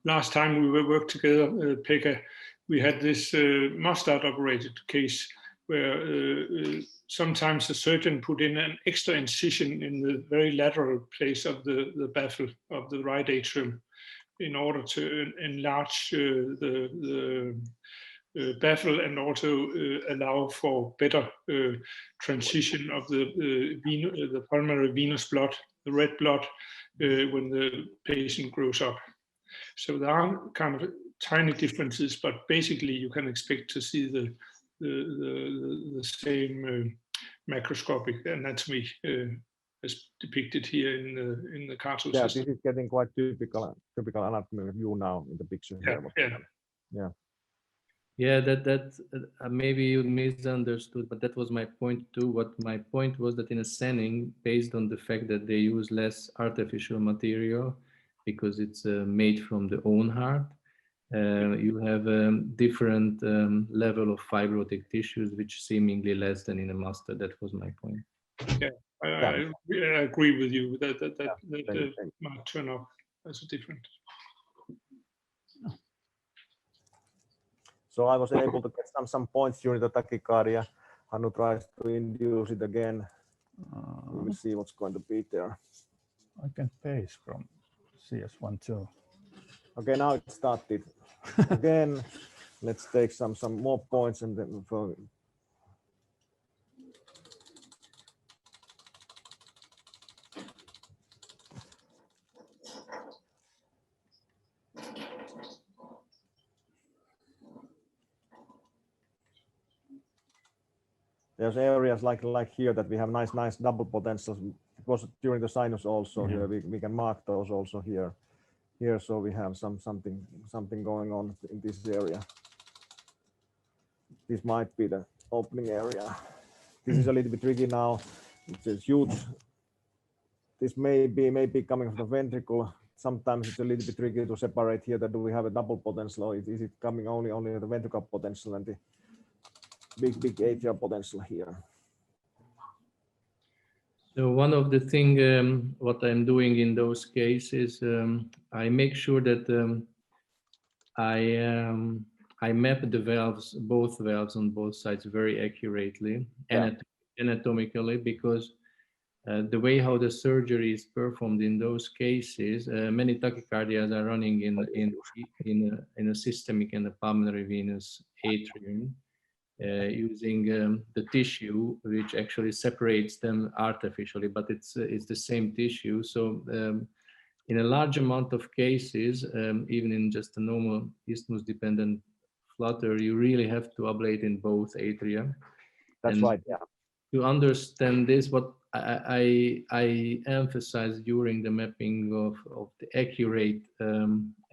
Last time we worked together, Pekka, we had this mustard operated case where sometimes the surgeon put in an extra incision in the very lateral place of the baffle of the right atrium in order to enlarge the baffle and also allow for better transition of the pulmonary venous blood, the red blood, when the patient grows up. So there are kind of tiny differences, but basically you can expect to see the same macroscopic anatomy as depicted here in the cartoon system. This is getting quite typical anatomy view now in the picture here. Yeah, that maybe you misunderstood, but that was my point too. What my point was that in a sending, based on the fact that they use less artificial material because it's made from the own heart, you have a different level of fibrotic tissues, which seemingly less than in a master. That was my point. Yeah, I agree with you that might turn up as a different. So I was able to get some points during the tachycardia. Hannu tries to induce it again. We will see what's going to be there. I can paste from CS1 too. Okay, now it started again. Let's take some more points and then for. There's areas like here that we have nice double potentials. It was during the sinus also. Here we can mark those also here. So we have something going on in this area. This might be the opening area. This is a little bit tricky now. It's huge. This may be coming from the ventricle. Sometimes it's a little bit tricky to separate here that do we have a double potential or is it coming only the ventricle potential and the big atrial potential here. So one of the things what I'm doing in those cases, I make sure that I map the valves, both valves on both sides very accurately, anatomically, because the way how the surgery is performed in those cases, many tachycardias are running in a systemic and a pulmonary venous atrium. Using the tissue, which actually separates them artificially, but it's the same tissue. So in a large amount of cases, even in just a normal isthmus-dependent flutter, you really have to ablate in both atria. That's right. Yeah. To understand this, what I emphasize during the mapping of the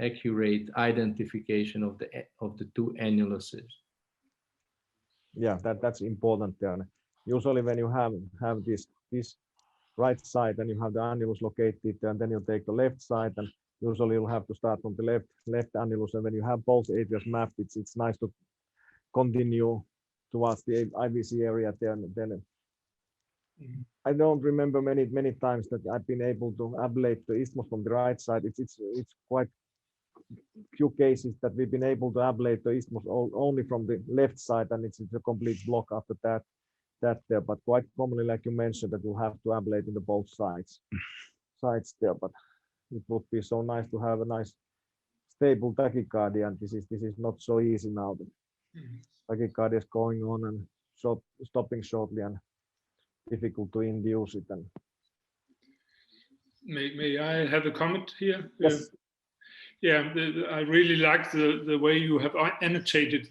accurate identification of the two annuluses. Yeah, that's important there. Usually when you have this right side and you have the annulus located there, and then you take the left side, and usually you'll have to start from the left annulus, and when you have both areas mapped, it's nice to continue towards the IVC area there. And then I don't remember many times that I've been able to ablate the isthmus from the right side. It's quite few cases that we've been able to ablate the isthmus only from the left side, and it's a complete block after that there. But quite commonly, like you mentioned, that you have to ablate in the both sides there. But it would be so nice to have a nice stable tachycardia, and this is not so easy now. The tachycardia is going on and stopping shortly, and difficult to induce it. And may I have a comment here? Yes. Yeah, I really like the way you have annotated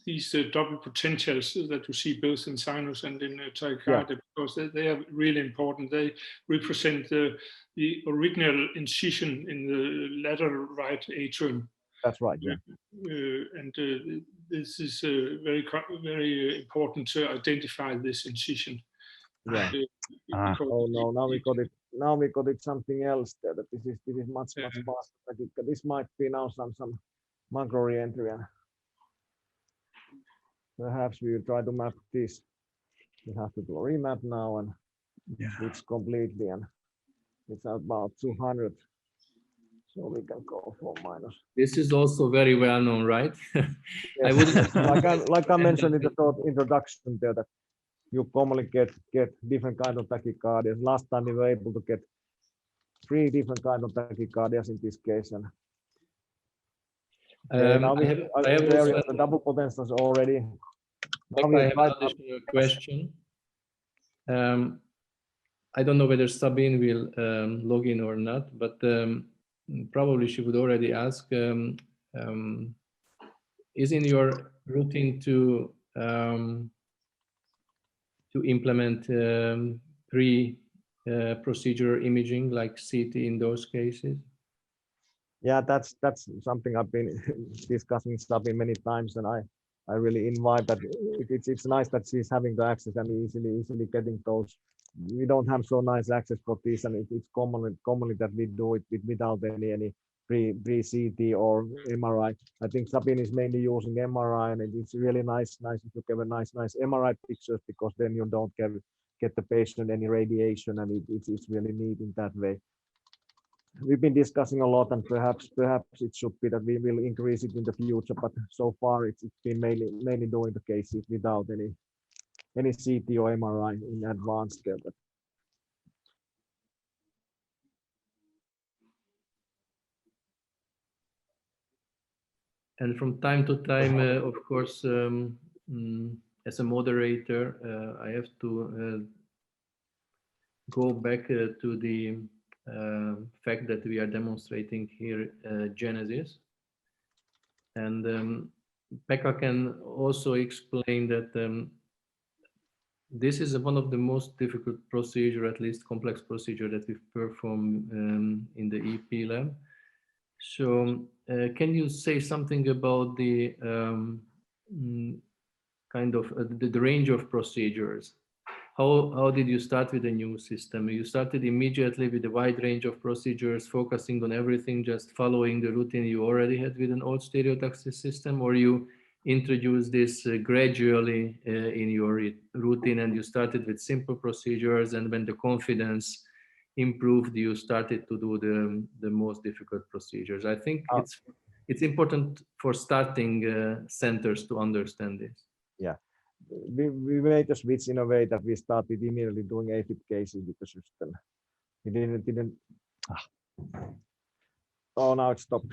these double potentials that you see both in sinus and in tachycardia, because they are really important. They represent the original incision in the lateral right atrium. That's right. Yeah. And this is very important to identify this incision. Yeah. Oh no! Now we got it. Now we got it something else there. That this is much faster. This might be now some macro re-entry, and perhaps we will try to map this. We have to do a remap now and switch completely, and it's about 200. So we can go for minus. This is also very well known, right? Yes. I would like I mentioned in the short introduction there, that you commonly get different kind of tachycardias. Last time we were able to get 3 different kind of tachycardias in this case, and now we have the double potentials already. Now I have an additional question. I don't know whether Sabine will log in or not, but probably she would already ask, is in your routine to implement pre-procedure imaging like CT in those cases? Yeah, that's something I've been discussing with Sabine many times, and I really invite that. It's nice that she's having the access and easily getting those. We don't have so nice access for this, and it's commonly that we do it without any pre-CT or MRI. I think Sabine is mainly using MRI, and it's really nice if you get a nice MRI pictures, because then you don't get the patient any radiation, and it's really neat in that way. We've been discussing a lot, and perhaps it should be that we will increase it in the future, but so far it's been mainly doing the cases without any CT or MRI in advance there. But and from time to time, of course, as a moderator, I have to go back to the fact that we are demonstrating here Genesis. And Pekka can also explain that this is one of the most difficult procedure, at least complex procedure, that we perform in the EP lab. So can you say something about the kind of the range of procedures? How did you start with the new system? You started immediately with a wide range of procedures, focusing on everything, just following the routine you already had with an old stereotaxis system, or you introduced this gradually in your routine, and you started with simple procedures, and when the confidence improved, you started to do the most difficult procedures. I think it's important for starting centers to understand this. Yeah. We made a switch in a way that we started immediately doing AFib cases with the system. We didn't. Oh, now it stopped.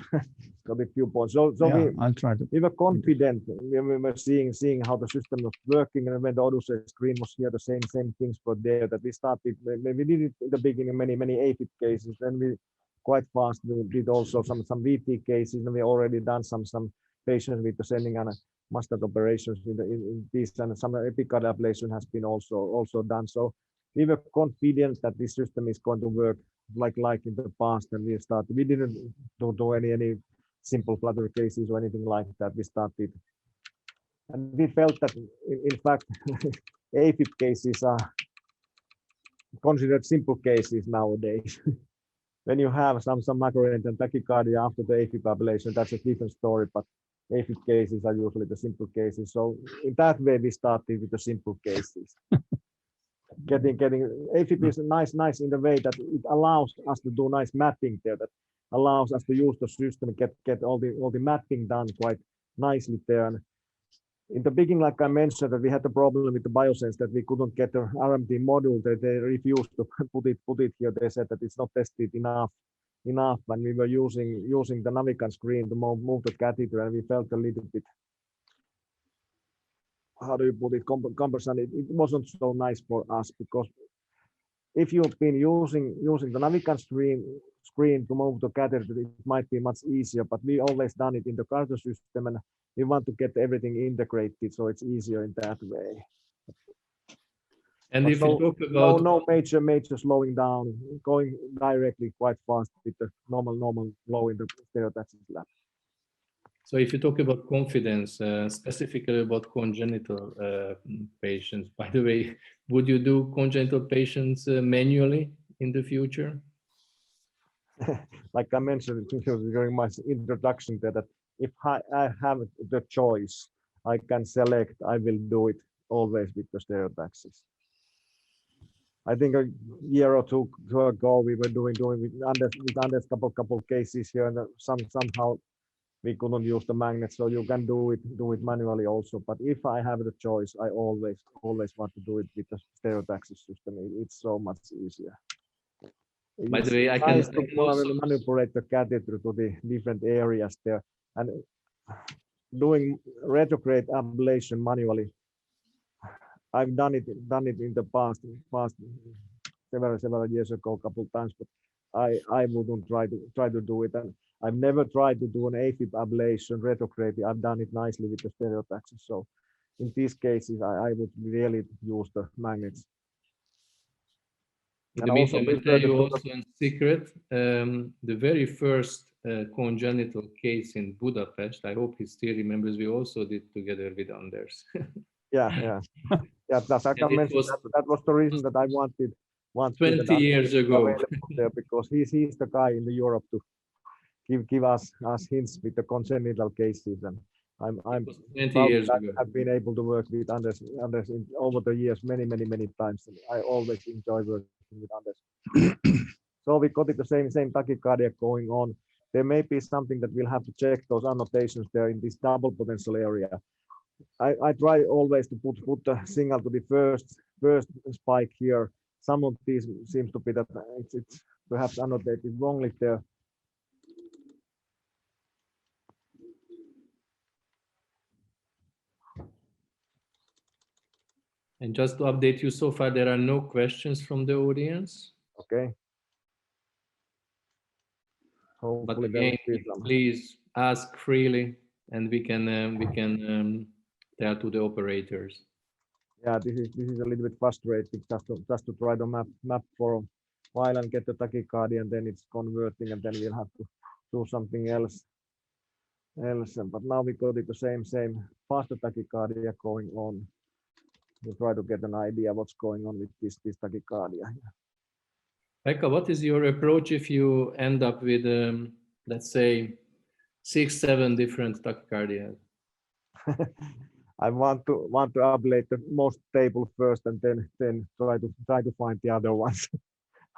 Got a few points. So yeah, I'll try to. We were confident. We were seeing how the system was working, and when the Odyssey screen was here, the same things were there. That we started. We did it in the beginning, many AFib cases. Then we quite fast we did also some VT cases, and we already done some patients with the sending and mustard operations in this, and some epicardial ablation has been also done. So we were confident that this system is going to work like in the past, and we started. We didn't do any simple flutter cases or anything like that. We started, and we felt that in fact AFib cases are considered simple cases nowadays. When you have some macrorenal and tachycardia after the AFib ablation, that's a different story. But AFib cases are usually the simple cases. So in that way, we started with the simple cases. Getting AFib is nice in the way that it allows us to do nice mapping there. That allows us to use the system, get all the mapping done quite nicely there. And in the beginning, like I mentioned, that we had the problem with the biosense that we couldn't get the RMT module. That they refused to put it here. They said that it's not tested enough. When we were using the Navican screen to move the catheter, and we felt a little bit, how do you put it, cumbersome. It wasn't so nice for us, because if you've been using the Navican screen to move the catheter, it might be much easier, but we always done it in the cardio system, and we want to get everything integrated, so it's easier in that way. And but if you talk about no major slowing down, going directly quite fast with the normal flow in the stereotaxis lab. So if you talk about confidence, specifically about congenital patients, by the way, would you do congenital patients manually in the future? Like I mentioned during my introduction, that if I have the choice, I can select, I will do it always with the stereotaxis. I think a year or two ago we were doing with Anders couple cases here, and somehow we couldn't use the magnet, so you can do it manually also. But if I have the choice, I always want to do it with the stereotaxis system. It's so much easier. By the way, I can also manipulate the catheter to the different areas there, and doing retrograde ablation manually. I've done it in the past several years ago, a couple of times, but I wouldn't try to do it. And I've never tried to do an AFib ablation retrograde. I've done it nicely with the stereotaxis. So in these cases, I would really use the magnets. And I will tell you also in secret, the very first congenital case in Budapest, I hope he still remembers, we also did together with Anders. Yeah. That was the reason that I wanted 20 years ago. There, because he's the guy in the Europe to give us hints with the congenital cases, and I'm 20 proud years that ago. I have been able to work with Anders over the years many times. I always enjoy working with Anders. So we got the same tachycardia going on. There may be something that we'll have to check those annotations there in this double potential area. I try always to put the signal to the first spike here. Some of these seems to be that it's perhaps annotated wrongly there. And just to update you, so far there are no questions from the audience. Okay. But again, please ask freely, and we can tell to the operators. Yeah, this is a little bit frustrating just to try to map for a while and get the tachycardia, and then it's converting, and then we'll have to do something else. But now we got it the same faster tachycardia going on. We try to get an idea what's going on with this tachycardia. Pekka, what is your approach if you end up with, let's say, 6-7 different tachycardia? I want to ablate the most stable first, and then try to find the other ones.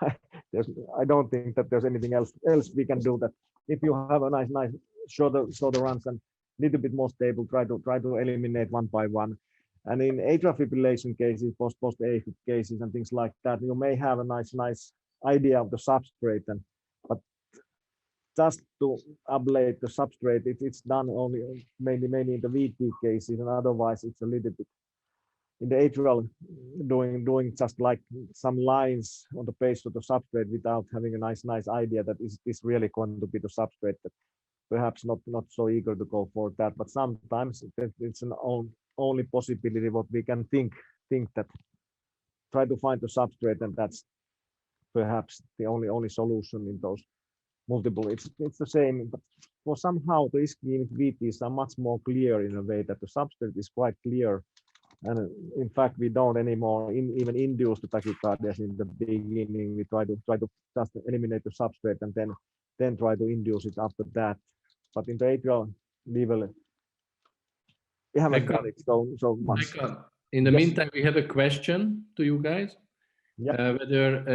I don't think that there's anything else we can do. That if you have a nice shorter runs and little bit more stable, try to eliminate one by one. And in atrial fibrillation cases, post AFib cases, and things like that, you may have a nice idea of the substrate, but just to ablate the substrate, it's done only mainly in the VT cases, and otherwise it's a little bit in the atrial doing just like some lines on the base of the substrate without having a nice idea that is this really going to be the substrate. That perhaps not so eager to go for that, but sometimes it's an only possibility what we can think that try to find the substrate, and that's perhaps the only solution in those multiple. It's the same, but for somehow the ischemic VTs are much more clear in a way that the substrate is quite clear, and in fact we don't anymore even induce the tachycardias in the beginning. We try to just eliminate the substrate and then try to induce it after that. But in the atrial level, we haven't done it so much. Pekka, in the meantime, we have a question to you guys. Yeah. Whether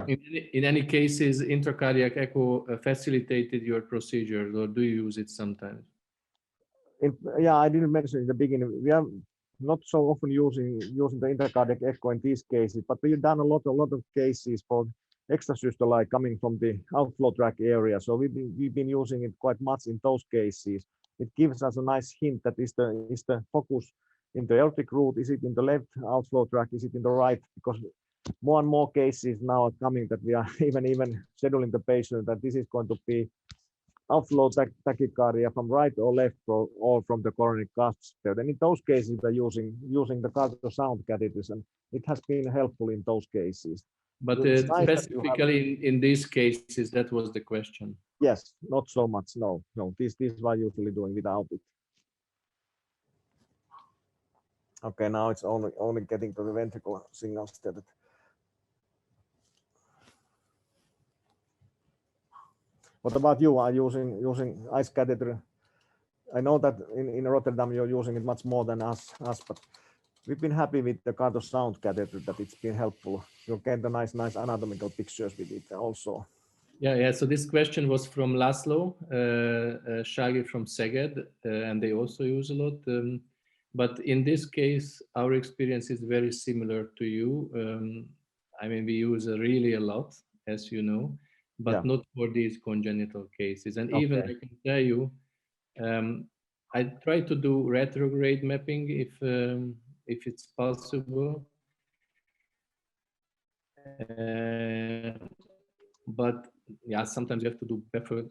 in any cases intracardiac echo facilitated your procedures, or do you use it sometimes? Yeah, I didn't mention in the beginning. We are not so often using the intracardiac echo in these cases, but we've done a lot of cases for extrasystole coming from the outflow tract area. So we've been using it quite much in those cases. It gives us a nice hint that is the focus in the aortic root. Is it in the left outflow tract? Is it in the right? Because more and more cases now are coming that we are even scheduling the patient that this is going to be outflow tachycardia from right or left or from the coronary cusps. Then in those cases we're using the cardio sound catheters, and it has been helpful in those cases. But specifically in these cases, that was the question. Yes, not so much. No. This we're usually doing without it. Okay, now it's only getting to the ventricular signals that. What about you? Are using ICE catheter? I know that in Rotterdam you're using it much more than us, but we've been happy with the cardio sound catheter, that it's been helpful. You get the nice anatomical pictures with it also. Yeah. So this question was from Laszlo Shagi from Szeged, and they also use a lot. But in this case, our experience is very similar to you. I mean, we use really a lot, as you know, but not for these congenital cases. And even I can tell you, I try to do retrograde mapping if it's possible. But yeah, sometimes you have to do baffle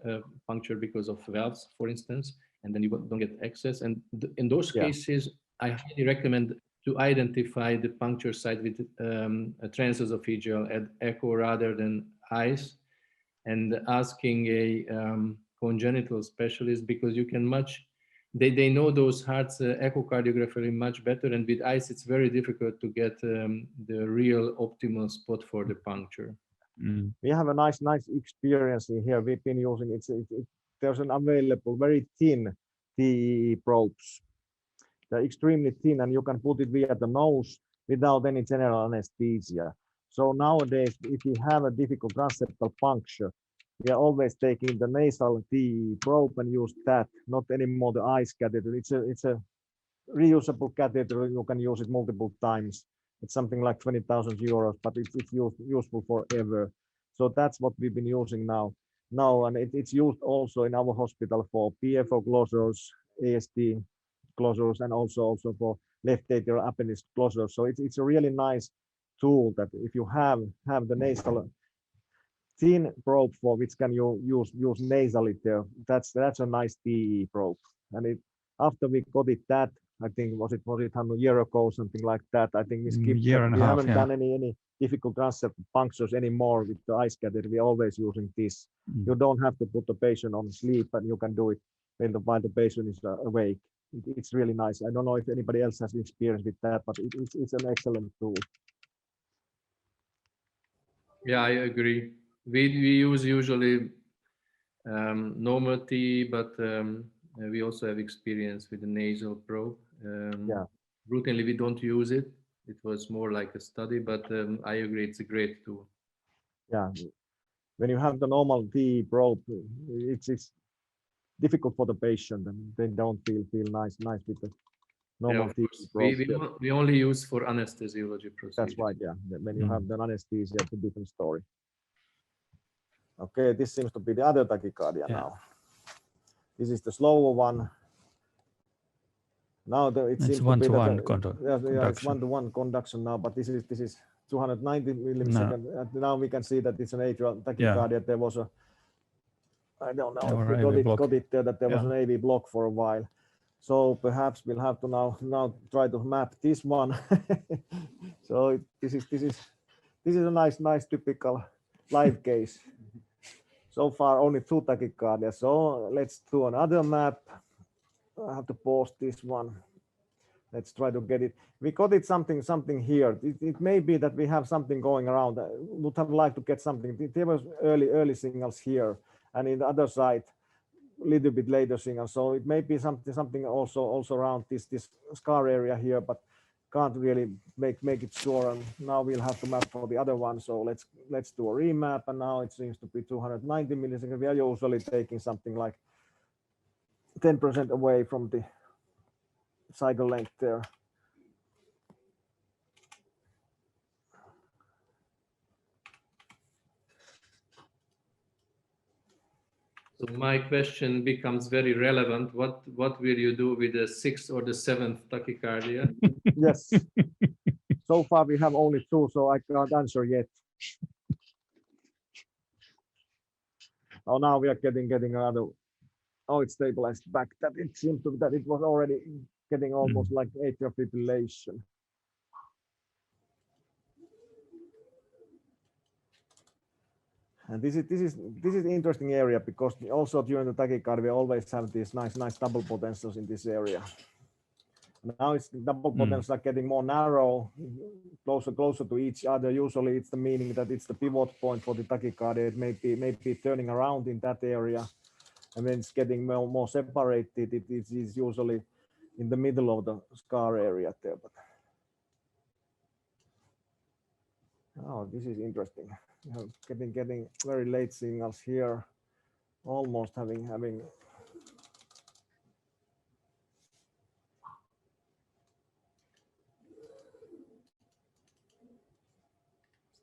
puncture because of valves, for instance, and then you don't get access. And in those cases, I highly recommend to identify the puncture site with a transesophageal echo rather than ICE, and asking a congenital specialist, because you can they know those hearts echocardiographically much better, and with ICE it's very difficult to get the real optimal spot for the puncture. We have a nice experience in here. We've been using it. There's an available very thin TEE probes. They're extremely thin, and you can put it via the nose without any general anesthesia. So nowadays, if you have a difficult transseptal puncture, we are always taking the nasal TEE probe and use that, not anymore the eyes catheter. It's a reusable catheter. You can use it multiple times. It's something like 20,000 euros, but it's useful forever. So that's what we've been using now. And it's used also in our hospital for PFO closures, ASD closures, and also for left atrial appendage closures. So it's a really nice tool that if you have the nasal thin probe for which can you use nasally there, that's a nice TEE probe. And after we got it that, I think was it a year ago, something like that. I think we skipped year and a we half, haven't done any difficult transseptal punctures anymore with the ice catheter. We're always using this. You don't have to put the patient on sleep, and you can do it while the patient is awake. It's really nice. I don't know if anybody else has experience with that, but it's an excellent tool. Yeah, I agree. We use usually normal TEE, but we also have experience with the nasal probe. Yeah. Routinely, we don't use it. It was more like a study, but I agree, it's a great tool. Yeah, when you have the normal TEE probe, it's difficult for the patient, and they don't feel nice with the normal TEE probe. We only use for anesthesiology procedures. That's right. Yeah, when you have the anesthesia, it's a different story. Okay, this seems to be the other tachycardia now. This is the slower one. Now it seems to be it's one-to-one conduction now, but this is 290 milliseconds. And now we can see that it's an atrial tachycardia. There was I don't know if we got it there, that there was an AV block for a while. So perhaps we'll have to now try to map this one. So this is a nice typical live case. So far only 2 tachycardia. So let's do another map. I have to pause this one. Let's try to get it. We got it something here. It may be that we have something going around. I would have liked to get something. There was early signals here, and in the other side, a little bit later signals. So it may be something also around this scar area here, but can't really make it sure. And now we'll have to map for the other one. So let's do a remap. And now it seems to be 290 milliseconds. We are usually taking something like 10% away from the cycle length there. So my question becomes very relevant. What will you do with the 6th or the 7th tachycardia? Yes. So far we have only 2, so I can't answer yet. Oh, now we are getting another. Oh, it's stabilized back. That it seems to that it was already getting almost like atrial fibrillation. And this is interesting area because also during the tachycardia we always have these nice double potentials in this area. Now it's double potentials are getting more narrow, closer to each other. Usually it's the meaning that it's the pivot point for the tachycardia. It may be turning around in that area, and when it's getting more separated, it is usually in the middle of the scar area there. But oh, this is interesting. Getting very late signals here, almost having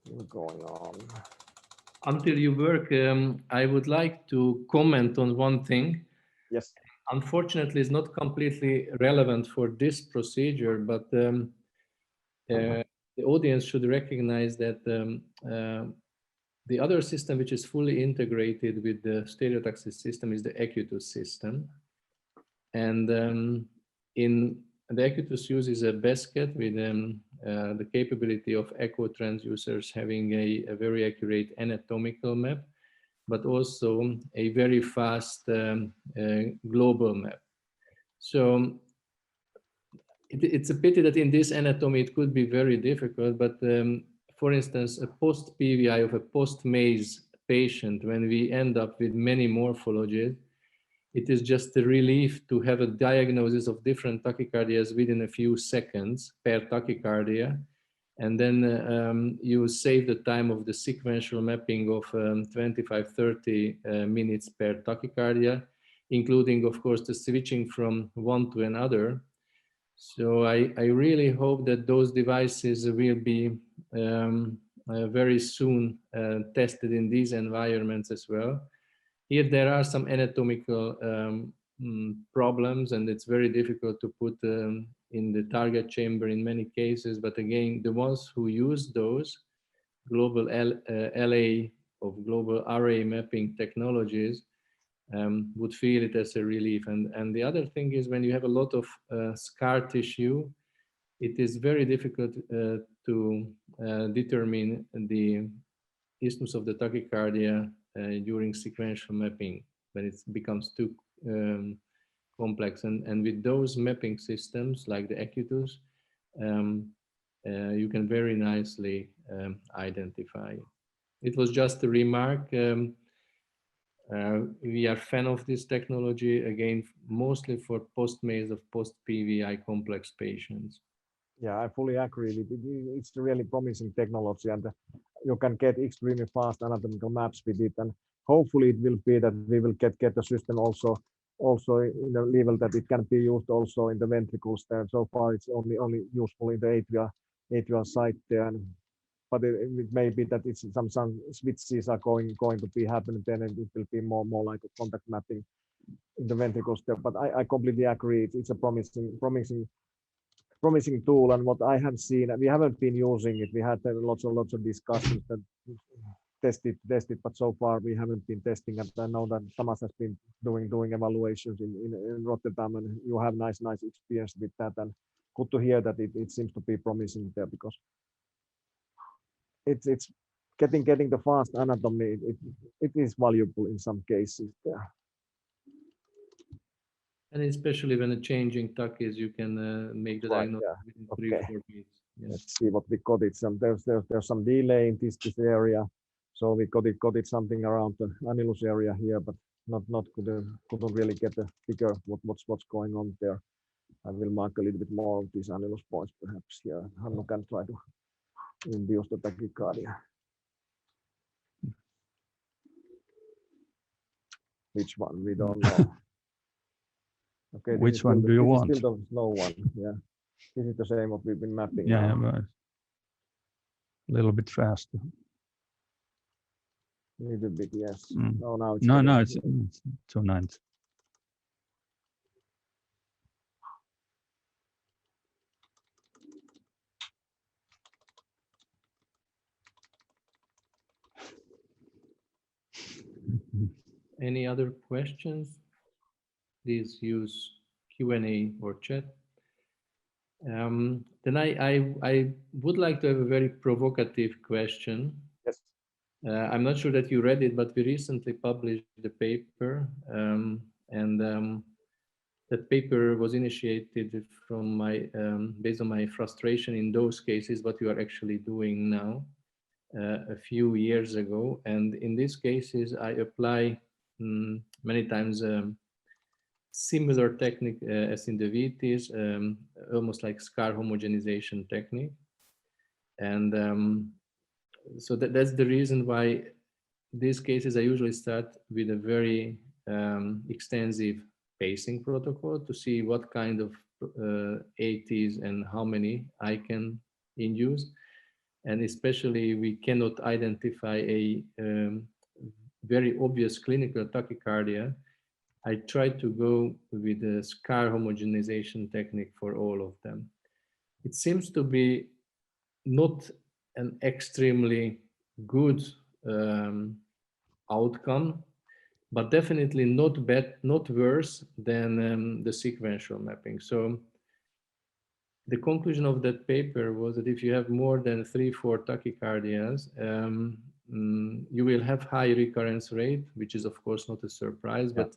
still going on. Until you work, I would like to comment on one thing. Yes. Unfortunately, it's not completely relevant for this procedure, but the audience should recognize that the other system which is fully integrated with the stereotaxis system is the Acutus system. And in the Acutus uses a basket with the capability of echo transducers having a very accurate anatomical map, but also a very fast global map. So it's a pity that in this anatomy it could be very difficult, but for instance, a post-PVI of a post-MAZE patient, when we end up with many morphologies, it is just a relief to have a diagnosis of different tachycardias within a few seconds per tachycardia. And then you save the time of the sequential mapping of 25-30 minutes per tachycardia, including, of course, the switching from one to another. So I really hope that those devices will be very soon tested in these environments as well. Here there are some anatomical problems, and it's very difficult to put in the target chamber in many cases. But again, the ones who use those global LA of global array mapping technologies would feel it as a relief. And the other thing is, when you have a lot of scar tissue, it is very difficult to determine the isthmus of the tachycardia during sequential mapping when it becomes too complex. And with those mapping systems like the Acutus, you can very nicely identify. It was just a remark. We are fan of this technology, again, mostly for post-MACE of post-PVI complex patients. Yeah, I fully agree. It's a really promising technology, and you can get extremely fast anatomical maps with it. And hopefully it will be that we will get the system also in a level that it can be used also in the ventricles there. So far it's only useful in the atrial site there. But it may be that it's some switches are going to be happening then, and it will be more like a contact mapping in the ventricles there. But I completely agree. It's a promising tool, and what I have seen, we haven't been using it. We had lots of discussions that tested, but so far we haven't been testing. And I know that Tamas has been doing evaluations in Rotterdam, and you have nice experience with that. And good to hear that it seems to be promising there, because it's getting the fast anatomy. It is valuable in some cases there. And especially when a changing tuck is, you can make the diagnosis within 3 or 4 weeks. Yes. Let's see what we got it. There's some delay in this area, so we got it something around the annulus area here, but couldn't really get a figure what's going on there. I will mark a little bit more of these annulus points perhaps here. Hannu can try to induce the tachycardia. Which one? We don't know. Okay, which one do you want? Still the slow one. Yeah, this is the same what we've been mapping. Yeah, now. but a little bit faster. A little bit, yes. Mm. No, now it's no, it's 290. Any other questions? Please use Q&A or chat. Then I would like to have a very provocative question. Yes. I'm not sure that you read it, but we recently published the paper, that paper was initiated from based on my frustration in those cases, what you are actually doing now, a few years ago. And in these cases, I apply many times similar technique as in the VTs, almost like scar homogenization technique. And so that's the reason why these cases I usually start with a very extensive pacing protocol to see what kind of ATs and how many I can induce. And especially we cannot identify a very obvious clinical tachycardia. I try to go with the scar homogenization technique for all of them. It seems to be not an extremely good outcome, but definitely not bad, not worse than the sequential mapping. So the conclusion of that paper was that if you have more than 3-4 tachycardias, you will have high recurrence rate, which is of course not a surprise, but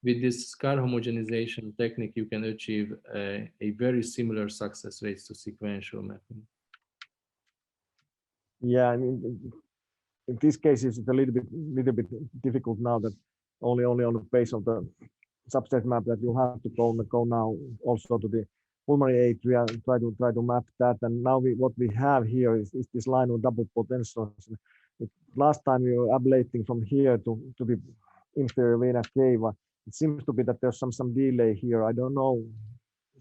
with this scar homogenization technique, you can achieve a very similar success rates to sequential mapping. Yeah, I mean, in these cases, it's a little bit difficult now that only on the base of the substrate map that you have to go now also to the pulmonary atria and try to map that. And now what we have here is this line of double potentials. Last time we were ablating from here to the inferior vena cava. It seems to be that there's some delay here. I don't know.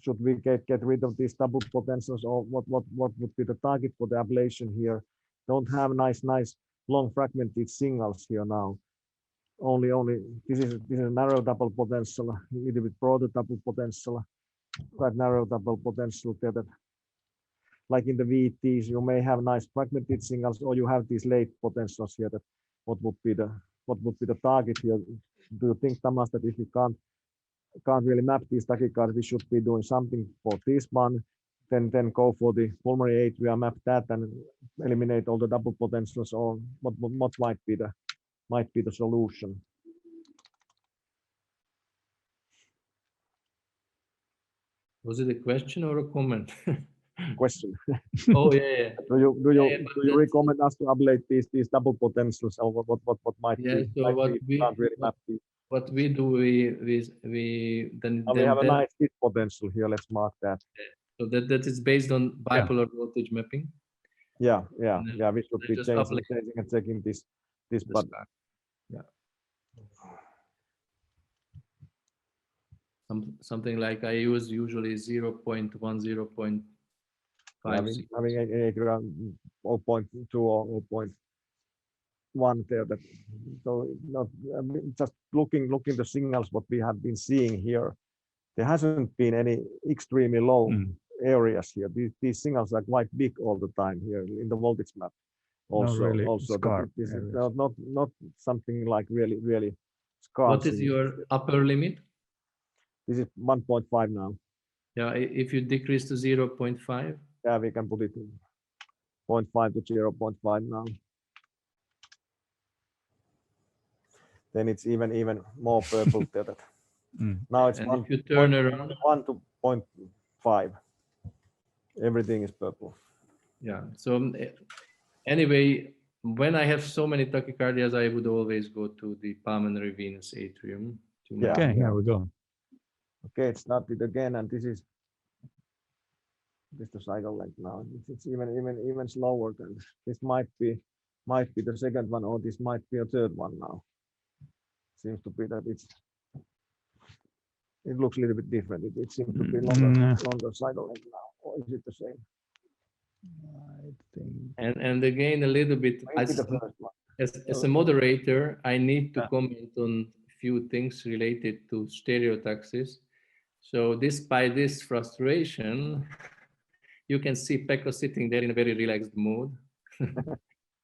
Should we get rid of these double potentials, or what would be the target for the ablation here? Don't have nice long fragmented signals here now. Only this is a narrow double potential, a little bit broader double potential, quite narrow double potential there. That, like in the VTs, you may have nice fragmented signals, or you have these late potentials here. That what would be the target here? Do you think, Tamas, that if we can't really map these tachycards, we should be doing something for this one, then go for the pulmonary atria, map that, and eliminate all the double potentials, or what might be the solution? Was it a question or a comment? Question. Oh yeah. Do you recommend us to ablate these double potentials, or what might yeah, be? So what we can't really map these. What we do, we have a nice hit potential here. Let's mark that. So that is based on bipolar voltage mapping. Yeah. We should be changing and checking this but yeah. Something like I use usually 0.1, 0.5. Having a 0.2 or 0.1 there. That so not just looking the signals what we have been seeing here. There hasn't been any extremely low areas here. These signals are quite big all the time here in the voltage map. Also, this is not something like really scarce. What is your upper limit? This is 1.5 now. Yeah, if you decrease to 0.5. Yeah, we can put it 0.5 to 0.5 now. Then it's even more purple there. Now it's if you turn around 1 to 0.5. Everything is purple. Yeah. So anyway, when I have so many tachycardias, I would always go to the pulmonary venous atrium. Okay, here we go. Okay, it started again, and this is the cycle length now. It's even slower than this. Might be the second one, or this might be a third one now. Seems to be that it looks a little bit different. It seems to be longer cycle length now, or is it the same? I think. And again, a little bit as a moderator, I need to comment on a few things related to stereotaxis. So despite this frustration, you can see Pekka sitting there in a very relaxed mood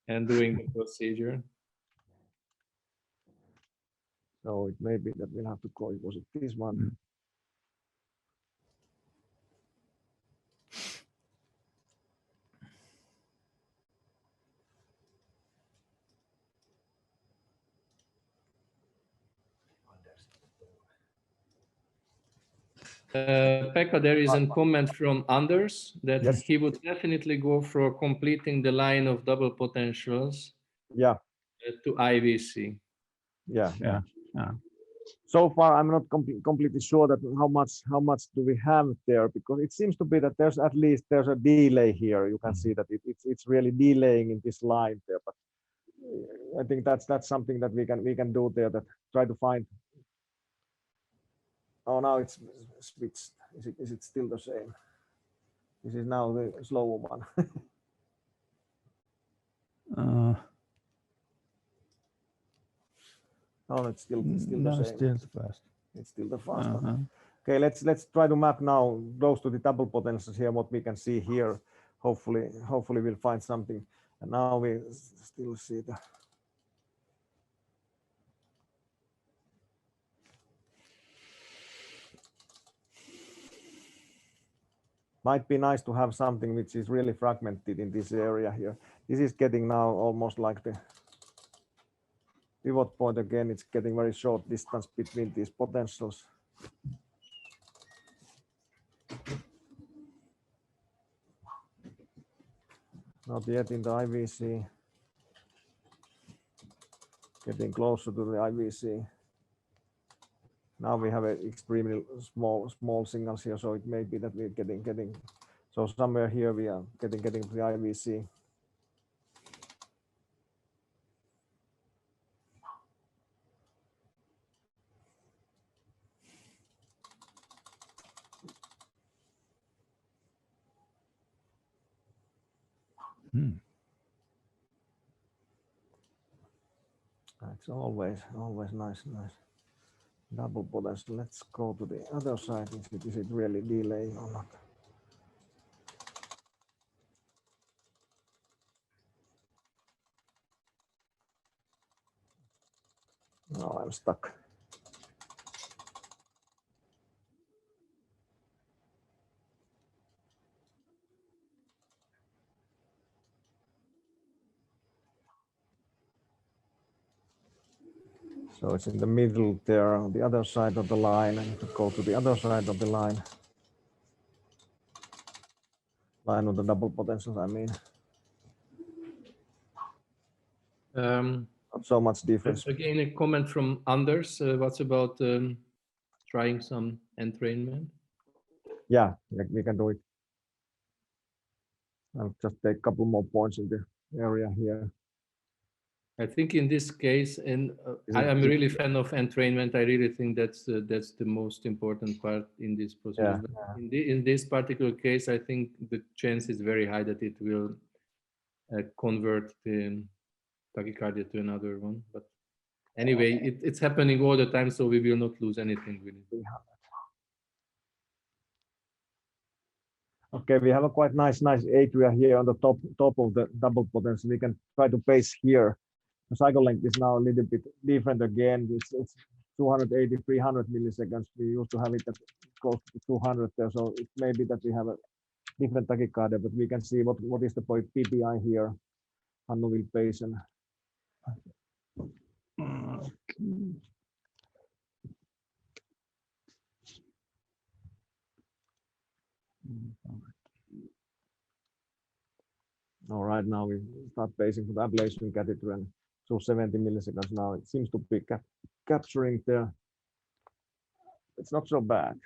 and doing the procedure. So it may be that we'll have to call it. Was it this one? Pekka, there is a comment from Anders that he would definitely go for completing the line of double potentials. Yeah. To IVC. Yeah. So far, I'm not completely sure that how much do we have there, because it seems to be that there's a delay here. You can see that it's really delaying in this line there, but I think that's something that we can do there. That try to find. Oh, now it's switched. Is it still the same? This is now the slower one. No, it's still the same. Still fast. It's still the fast one. Okay, let's try to map now those to the double potentials here. What we can see here. Hopefully we'll find something. And now we still see the. Might be nice to have something which is really fragmented in this area here. This is getting now almost like the pivot point again. It's getting very short distance between these potentials. Not yet in the IVC. Getting closer to the IVC. Now we have a extremely small signals here, so it may be that we're getting. So somewhere here we are getting the IVC. It's always nice double potential. Let's go to the other side. Is it really delaying or not? No, I'm stuck. So it's in the middle there on the other side of the line. I need to go to the other side of the line. Line of the double potentials, I mean. Not so much difference. Again, a comment from Anders. What's about trying some entrainment? Yeah, we can do it. I'll just take a couple more points in the area here. I think in this case, and I am really fan of entrainment. I really think that's the most important part in this procedure. Yeah. In this particular case, I think the chance is very high that it will convert the tachycardia to another one. But anyway, it's happening all the time, so we will not lose anything with it. Okay, we have a quite nice atria here on the top of the double potential. We can try to pace here. The cycle length is now a little bit different again. It's 280, 300 milliseconds. We used to have it at close to 200 there, so it may be that we have a different tachycardia, but we can see what is the PPI here. Hannu will pace and all right, now we start pacing for the ablation catheter and so 70 milliseconds now. It seems to be capturing there. It's not so bad.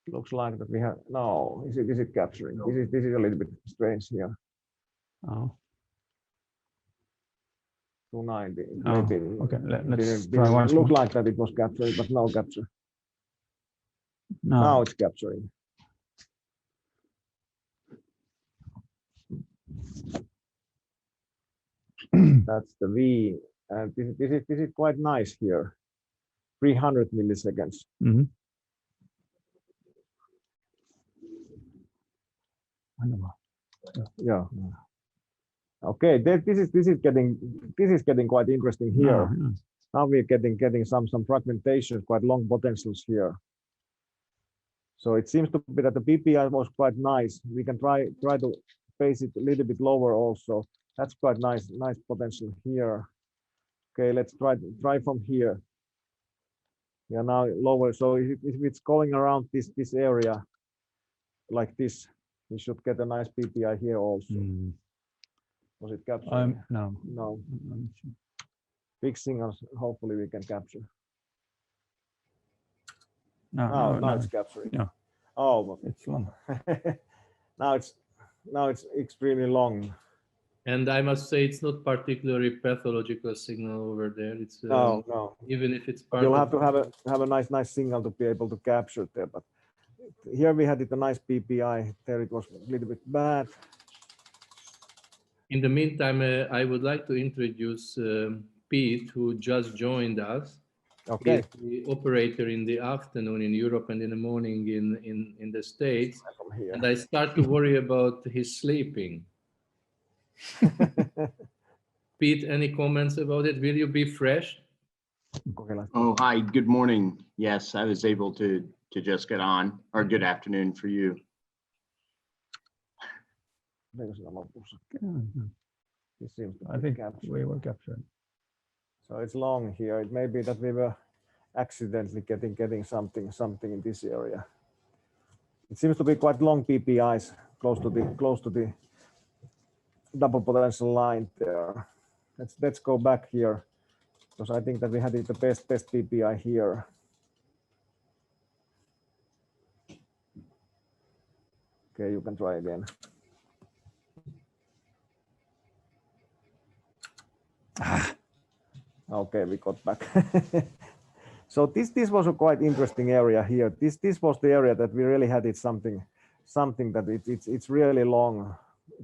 Looks like that we have no. Is it capturing? This is a little bit strange here. Oh. 290. Oh, maybe. Okay, let's try once. Look like that it was capturing, but no capture. No. Now it's capturing. That's the V, and this is quite nice here. 300 milliseconds. Mm-hmm. Yeah. Okay, this is getting quite interesting here. Yeah. Now we're getting some fragmentation, quite long potentials here. So it seems to be that the PPI was quite nice. We can try to pace it a little bit lower also. That's quite nice potential here. Okay, let's try from here. Yeah, now lower. So if it's going around this area like this, we should get a nice PPI here also. Was it capturing? No. No. Big signals, hopefully we can capture. No, it's capturing. Yeah. Oh, it's long. now it's extremely long. And I must say, it's not particularly pathological signal over there. It's no. Even if it's part. You'll have to have a nice signal to be able to capture there. But here we had it a nice PPI. There it was a little bit bad. In the meantime, I would like to introduce Pete, who just joined us. Okay. He's the operator in the afternoon in Europe and in the morning in the States. And I start to worry about his sleeping. Pete, any comments about it? Will you be fresh? Oh, hi, good morning. Yes, I was able to just get on, or good afternoon for you. I think we were capturing. So it's long here. It may be that we were accidentally getting something in this area. It seems to be quite long PPIs close to the double potential line there. Let's go back here. because I think that we had it the best PPI here. Okay, you can try again. Okay, we got back. So this was a quite interesting area here. This was the area that we really had it something that it's really long.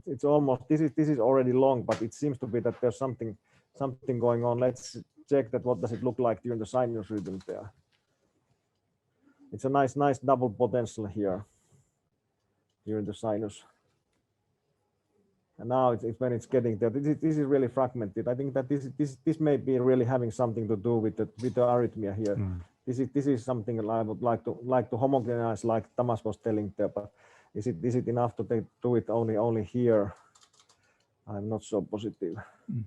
It's almost this is already long, but it seems to be that there's something going on. Let's check that. What does it look like during the sinus rhythm there? It's a nice double potential here during the sinus. And now it's when it's getting there. This is really fragmented. I think that this may be really having something to do with the arrhythmia here. Mm. This is something I would like to homogenize, like Tamas was telling there. But is it enough to do it only here? I'm not so positive. Mm.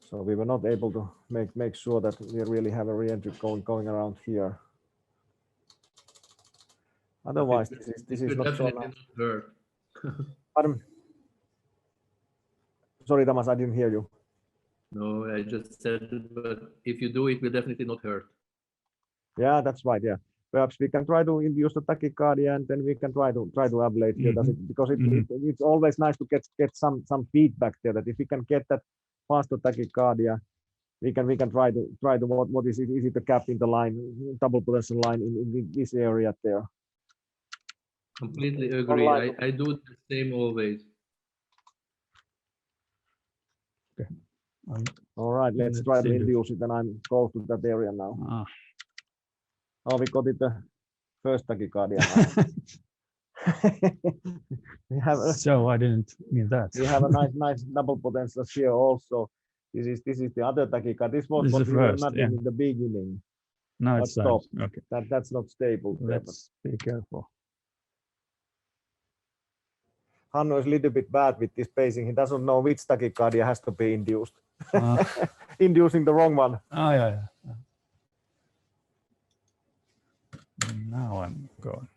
So we were not able to make sure that we really have a reentry going around here. Otherwise, this is not so nice. Pardon? Sorry, Tamas, I didn't hear you. No, I just said, but if you do, it will definitely not hurt. Yeah, that's right. Yeah, perhaps we can try to induce the tachycardia, and then we can try to ablate here. Does it, because it's always nice to get some feedback there. That if we can get that faster tachycardia, we can try to what is it? Is it a gap in the line, double potential line in this area there? Completely agree. I do the same always. Okay. All right, let's try to induce it, and I'm go to that area now. Oh, we got it the first tachycardia now. So I didn't mean that. We have a nice double potential here also. This is the other tachycardia. This was what we were not in the beginning. No, it's stop. Okay. That's not stable. Let's be careful. Hanno is a little bit bad with this pacing. He doesn't know which tachycardia has to be induced. Inducing the wrong one. Oh, yeah. Now I'm going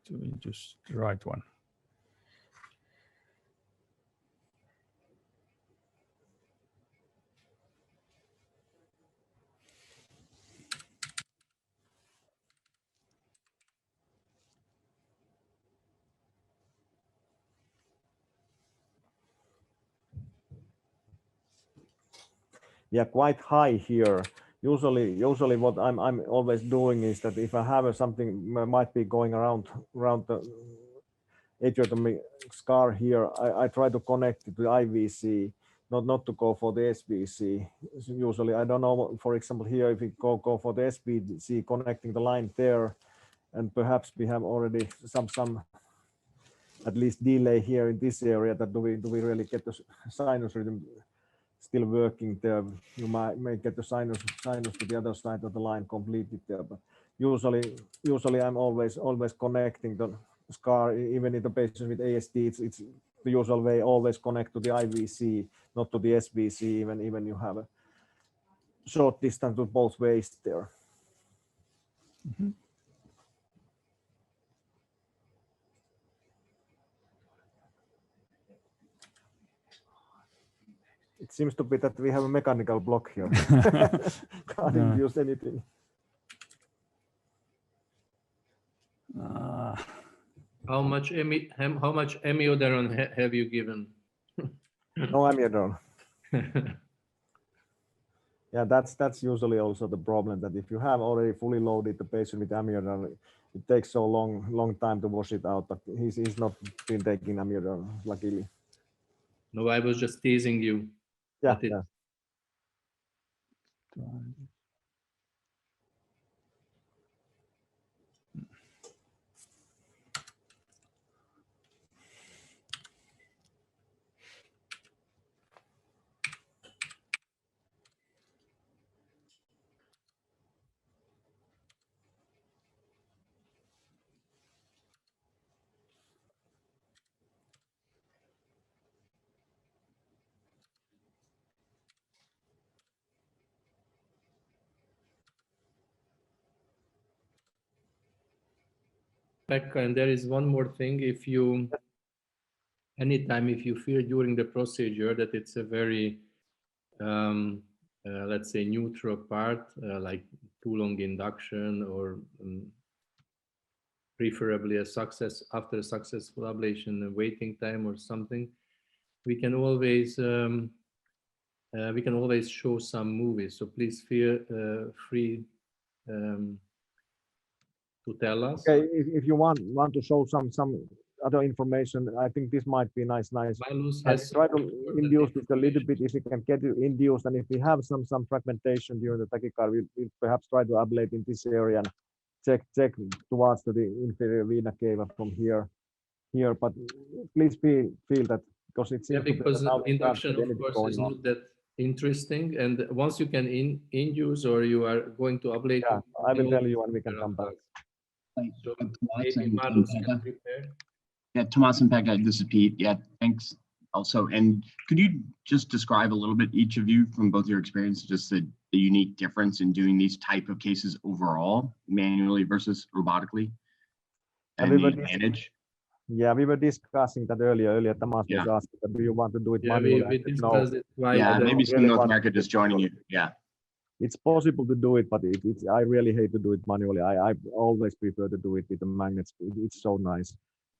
to induce the right one. We are quite high here. Usually what I'm always doing is that if I have something might be going around the atriotomy scar here, I try to connect it to IVC, not to go for the SVC. Usually, I don't know, for example, here, if we go for the SVC, connecting the line there, and perhaps we have already some at least delay here in this area, that do we really get the sinus rhythm still working there? You may get the sinus to the other side of the line completed there, but usually I'm always connecting the scar, even in the patient with ASD. It's the usual way, always connect to the IVC, not to the SVC, even you have a short distance to both ways there. Mm-hmm. It seems to be that we have a mechanical block here. Can't induce anything. How much amiodarone have you given? No amiodarone. Yeah, that's usually also the problem, that if you have already fully loaded the patient with amiodarone, it takes so long time to wash it out. But he's not been taking amiodarone, luckily. No, I was just teasing you. Yeah. Pekka, and there is one more thing. If you anytime if you feel during the procedure that it's a very, let's say, neutral part, like too long induction or preferably after a successful ablation, a waiting time or something, we can always show some movies. So please feel free to tell us. Okay, if you want to show some other information, I think this might be nice. Try to induce this a little bit if we can get it induced, and if we have some fragmentation during the tachycardia, we'll perhaps try to ablate in this area and check towards the inferior vena cava from here. But please feel that, because it seems because to be induction of course is not that interesting, and once you can induce or you are going to ablate, yeah, I will tell you when we can come back. So maybe Marlus can prepare. Yeah, Tamas and Pekka, this is Pete. Yeah, thanks also. And could you just describe a little bit, each of you, from both your experience, just the unique difference in doing these type of cases overall, manually versus robotically, and the advantage? Yeah, we were discussing that earlier. Tamas was asking, do you want to do it manually? We discussed it. Yeah, maybe some North America just joining you. Yeah. It's possible to do it, but I really hate to do it manually. I always prefer to do it with the magnets. It's so nice.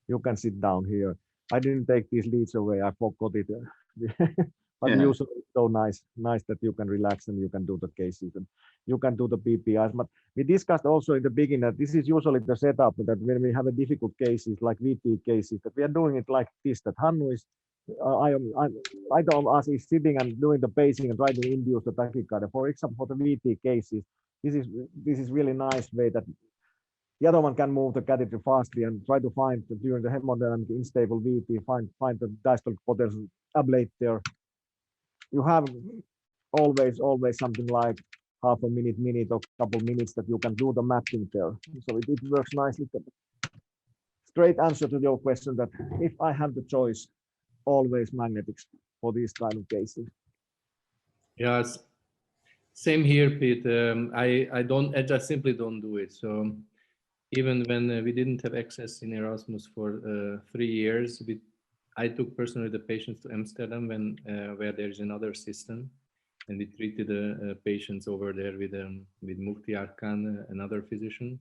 You can sit down here. I didn't take these leads away. I forgot it. But usually it's so nice that you can relax and you can do the cases and you can do the PPIs. But we discussed also in the beginning that this is usually the setup, that when we have a difficult cases like VT cases, that we are doing it like this, that Hannu is either of us is sitting and doing the pacing and trying to induce the tachycardia. For example, for the VT cases, this is really nice way that the other one can move the catheter fastly and try to find during the hemodynamic unstable VT, find the diastolic potential, ablate there. You have always something like half a minute or couple minutes that you can do the mapping there. So it works nicely. Straight answer to your question that if I have the choice, always magnetics for these kind of cases. Yes, same here, Pete. I just simply don't do it. So even when we didn't have access in Erasmus for 3 years, I took personally the patients to Amsterdam where there is another system, and we treated the patients over there with Mukti Arkan, another physician.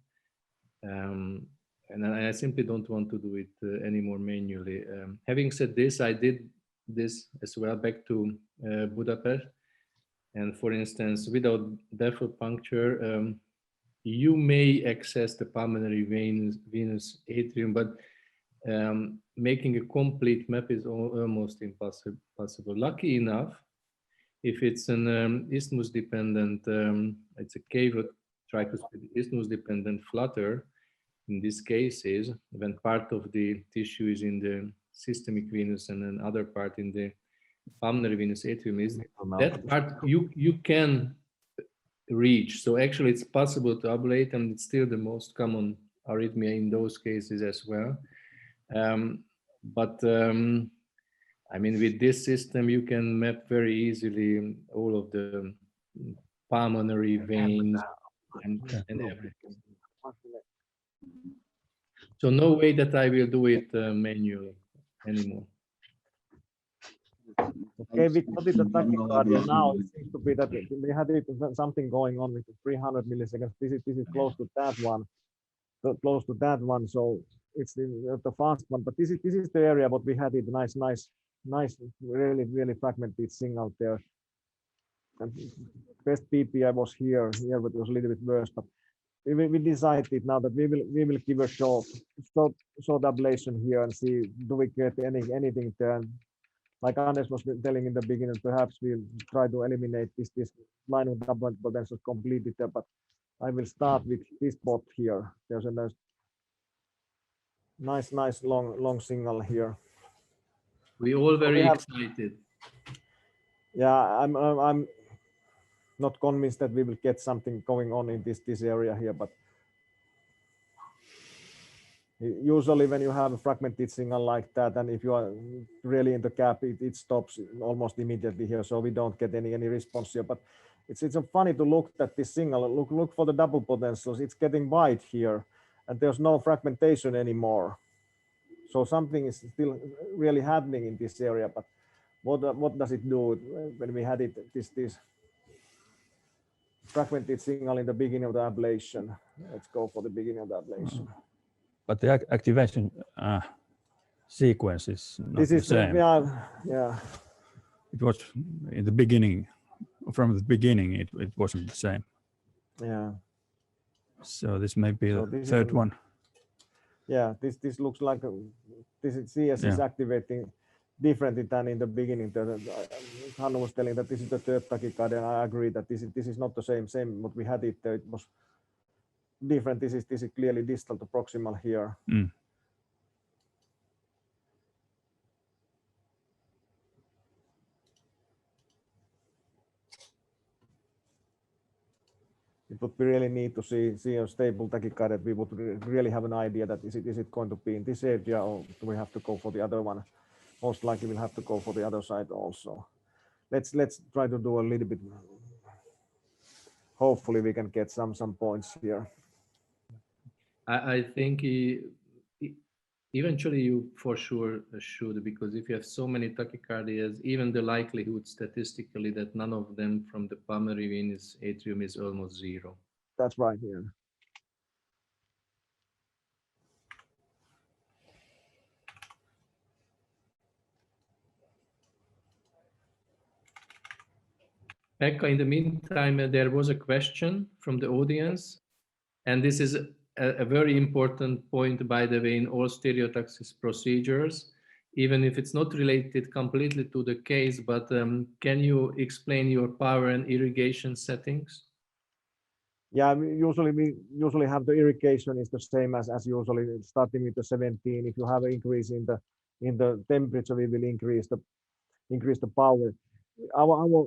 And I simply don't want to do it anymore manually. Having said this, I did this as well back to Budapest. And for instance, without baffle puncture, you may access the pulmonary venous atrium, but making a complete map is almost impossible. Lucky enough, if it's an isthmus-dependent, it's a cave tricuspid isthmus-dependent flutter. In these cases, when part of the tissue is in the systemic venous and another part in the pulmonary venous atrium, is that part you can reach. So actually it's possible to ablate, and it's still the most common arrhythmia in those cases as well. I mean, with this system, you can map very easily all of the pulmonary veins and everything. So no way that I will do it manually anymore. Okay, we got it the tachycardia now. It seems to be that we had something going on with 300 milliseconds. This is close to that one. So it's the fast one. But this is the area what we had it nice, really fragmented thing out there. And best PPI was here, but it was a little bit worse. But we decided now that we will give a short ablation here and see do we get anything there. And like Anders was telling in the beginning, perhaps we'll try to eliminate this line of double potential completely there. But I will start with this spot here. There's a nice long signal here. We all very excited. Yeah, I'm not convinced that we will get something going on in this area here, but usually when you have a fragmented signal like that, and if you are really in the gap, it stops almost immediately here, so we don't get any response here. But it's funny to look at this signal. Look for the double potentials. It's getting wide here, and there's no fragmentation anymore. So something is still really happening in this area, but what does it do when we had this fragmented signal in the beginning of the ablation? Let's go for the beginning of the ablation. But the activation sequence is not This the is same. Yeah. It was in the beginning. From the beginning, it wasn't the same. Yeah. So this may be the third one. Yeah, this looks like this CS is activating differently than in the beginning. Hannu was telling that this is the third tachycardia, and I agree that this is not the same what we had it. It was different. This is clearly distal to proximal here. Mm. It would be really neat to see a stable tachycardia. We would really have an idea that is it going to be in this area, or do we have to go for the other one? Most likely we'll have to go for the other side also. Let's try to do a little bit. Hopefully we can get some points here. I think eventually you for sure should, because if you have so many tachycardias, even the likelihood statistically that none of them from the pulmonary venous atrium is almost zero. That's right here. Pekka, in the meantime, there was a question from the audience, and this is a very important point, by the way, in all stereotaxis procedures, even if it's not related completely to the case, but can you explain your power and irrigation settings? Yeah, we usually have the irrigation is the same as usually, starting with the 17. If you have an increase in the temperature, we will increase the power. Our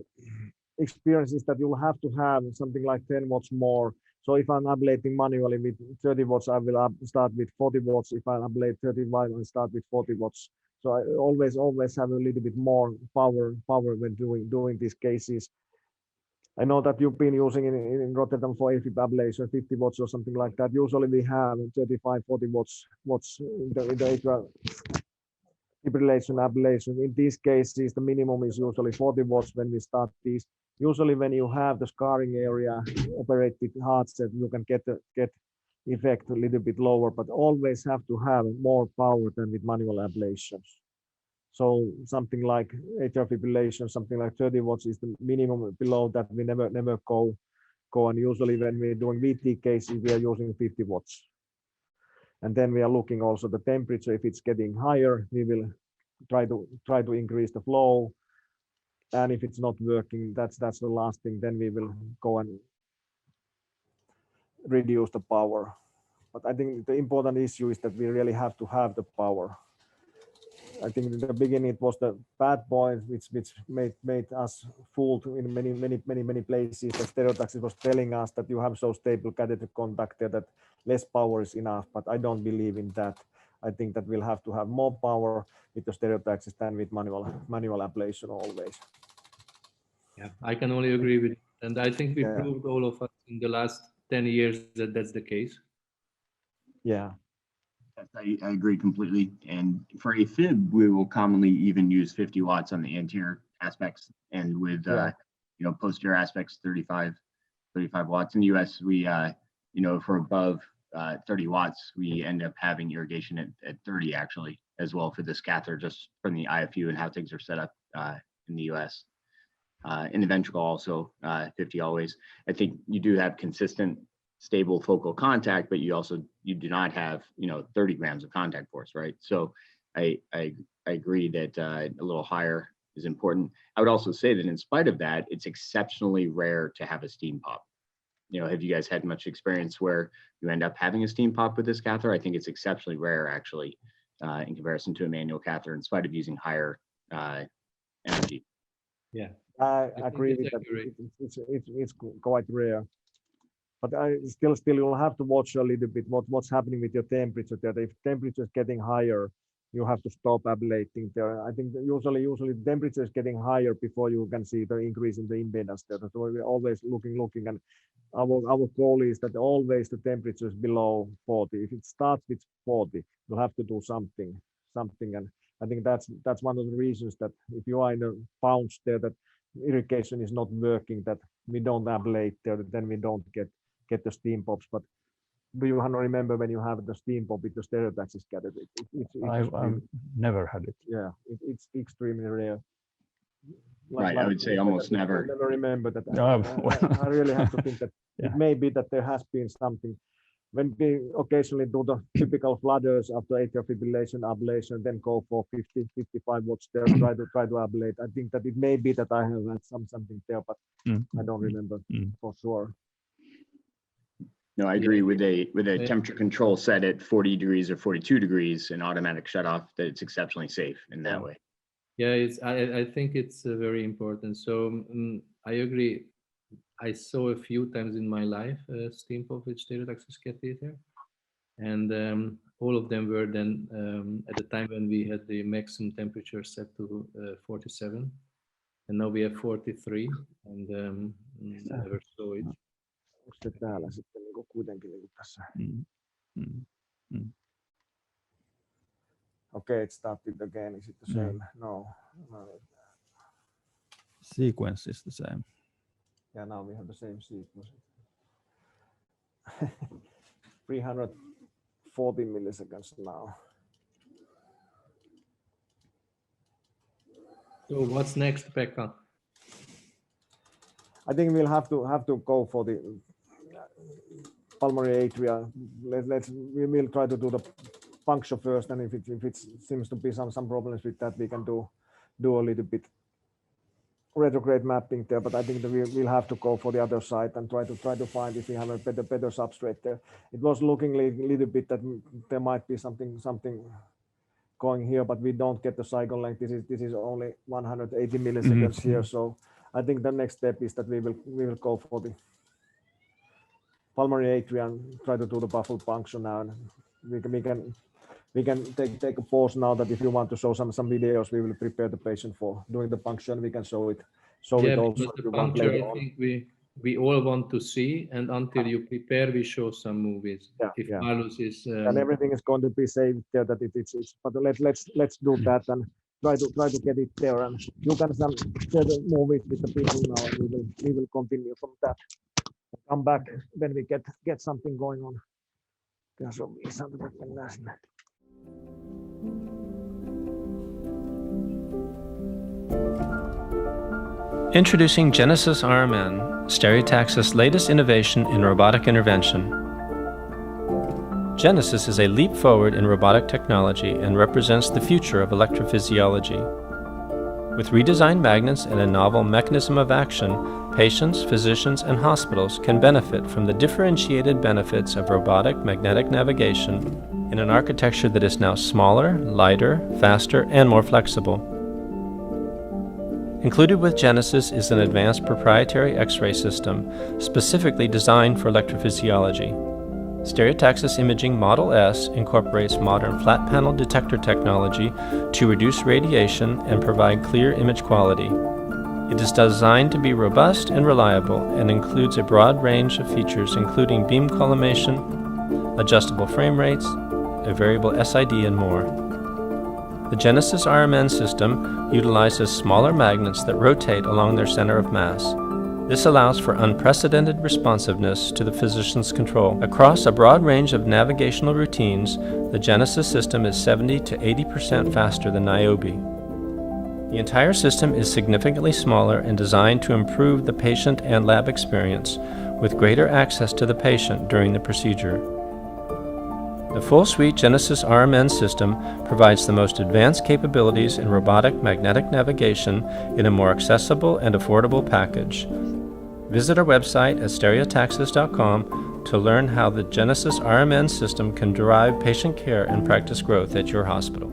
experience is that you'll have to have something like 10 watts more. So if I'm ablating manually with 30 watts, I will start with 40 watts. If I ablate 35, I'll start with 40 watts. So I always have a little bit more power when doing these cases. I know that you've been using in Rotterdam for AFib ablation, 50 watts or something like that. Usually we have 35, 40 watts in the atrial fibrillation ablation. In these cases, the minimum is usually 40 watts when we start these. Usually when you have the scarring area operated heart set, you can get effect a little bit lower, but always have to have more power than with manual ablations. So something like atrial fibrillation, something like 30 watts is the minimum. Below that, we never go. And usually when we're doing VT cases, we are using 50 watts. And then we are looking also the temperature. If it's getting higher, we will try to increase the flow. And if it's not working, that's the last thing. Then we will go and reduce the power. But I think the important issue is that we really have to have the power. I think in the beginning it was the bad point which made us fooled in many places. The stereotaxis was telling us that you have so stable catheter contact there that less power is enough, but I don't believe in that. I think that we'll have to have more power with the stereotaxis than with manual ablation always. Yeah, I can only agree with you. And I think we proved, all of us, in the last 10 years that that's the case. Yeah. I agree completely. And for AFib, we will commonly even use 50 watts on the anterior aspects, and with posterior aspects 35 watts. In the US, we for above 30 watts, we end up having irrigation at 30 actually as well for this catheter, just from the IFU and how things are set up in the US. In the ventricle also 50 always. I think you do have consistent stable focal contact, but you do not have 30 grams of contact force, right? So I agree that a little higher is important. I would also say that in spite of that, it's exceptionally rare to have a steam pop. Have you guys had much experience where you end up having a steam pop with this catheter? I think it's exceptionally rare actually in comparison to a manual catheter, in spite of using higher energy. Yeah, I agree with that. It's quite rare. But I still you'll have to watch a little bit what's happening with your temperature there. If temperature is getting higher, you have to stop ablating there. I think that usually the temperature is getting higher before you can see the increase in the impedance there. So we're always looking, and our goal is that always the temperature is below 40. If it starts with 40, you'll have to do something. something. And I think that's one of the reasons that if you are in a pouch there that irrigation is not working, that we don't ablate there, then we don't get the steam pops. But do you remember when you have the steam pop with the stereotaxis catheter? I've never had it. Yeah, it's extremely rare. Right, I would say almost never. I never remember that. No, I really have to think that Yeah. it may be that there has been something. When we occasionally do the typical flutters after atrial fibrillation, ablation, then go for 50, 55 watts there, try to ablate. I think that it may be that I have had something there, but I don't remember for sure. No, I agree with a temperature control set at 40 degrees or 42 degrees and automatic shutoff, that it's exceptionally safe in that way. Yeah, I think it's very important. So I agree. I saw a few times in my life steam pump with stereotaxis catheter, and all of them were then at the time when we had the maximum temperature set to 47, and now we have 43, and never saw it. Onko se täällä sitten niinku kuitenkin niinku tässä? Okay, it started again. Is it the same? No. Sequence is the same. Yeah, now we have the same sequence. 340 milliseconds now. So what's next, Pekka? I think we'll have to go for the pulmonary atria. We will try to do the puncture first, and if it seems to be some problems with that, we can do a little bit retrograde mapping there. But I think that we'll have to go for the other side and try to find if we have a better substrate there. It was looking a little bit that there might be something going here, but we don't get the cycle length. This is only 180 milliseconds here, so I think the next step is that we will go for the pulmonary atria and try to do the baffle puncture now. And we can take a pause now, that if you want to show some videos, we will prepare the patient for doing the puncture, and we can show it also. The puncture, I think we all want to see, and until you prepare, we show some movies. If Marlus is and everything is going to be saved there, that it's but let's do that and try to get it there, and you can share the movies with the people now, and we will continue from that. Come back when we get something going on. Introducing Genesis RMN, Stereotaxis' latest innovation in robotic intervention. Genesis is a leap forward in robotic technology and represents the future of electrophysiology. With redesigned magnets and a novel mechanism of action, patients, physicians, and hospitals can benefit from the differentiated benefits of robotic magnetic navigation in an architecture that is now smaller, lighter, faster, and more flexible. Included with Genesis is an advanced proprietary X-ray system specifically designed for electrophysiology. Stereotaxis Imaging Model S incorporates modern flat panel detector technology to reduce radiation and provide clear image quality. It is designed to be robust and reliable and includes a broad range of features including beam collimation, adjustable frame rates, a variable SID, and more. The Genesis RMN system utilizes smaller magnets that rotate along their center of mass. This allows for unprecedented responsiveness to the physician's control. Across a broad range of navigational routines, the Genesis system is 70 to 80% faster than Niobe. The entire system is significantly smaller and designed to improve the patient and lab experience, with greater access to the patient during the procedure. The full-suite Genesis RMN system provides the most advanced capabilities in robotic magnetic navigation in a more accessible and affordable package. Visit our website at stereotaxis.com to learn how the Genesis RMN system can drive patient care and practice growth at your hospital.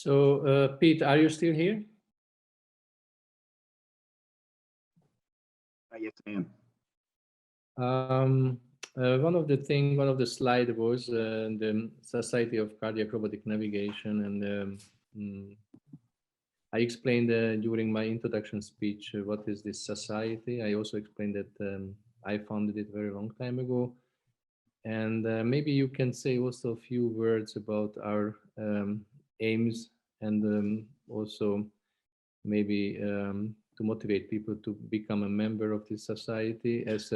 So, Pete, are you still here? Yes, I am. One of the slides was the Society of Cardiac Robotic Navigation, and I explained during my introduction speech what is this society. I also explained that I founded it a very long time ago, and maybe you can say also a few words about our aims, and also maybe to motivate people to become a member of this society. As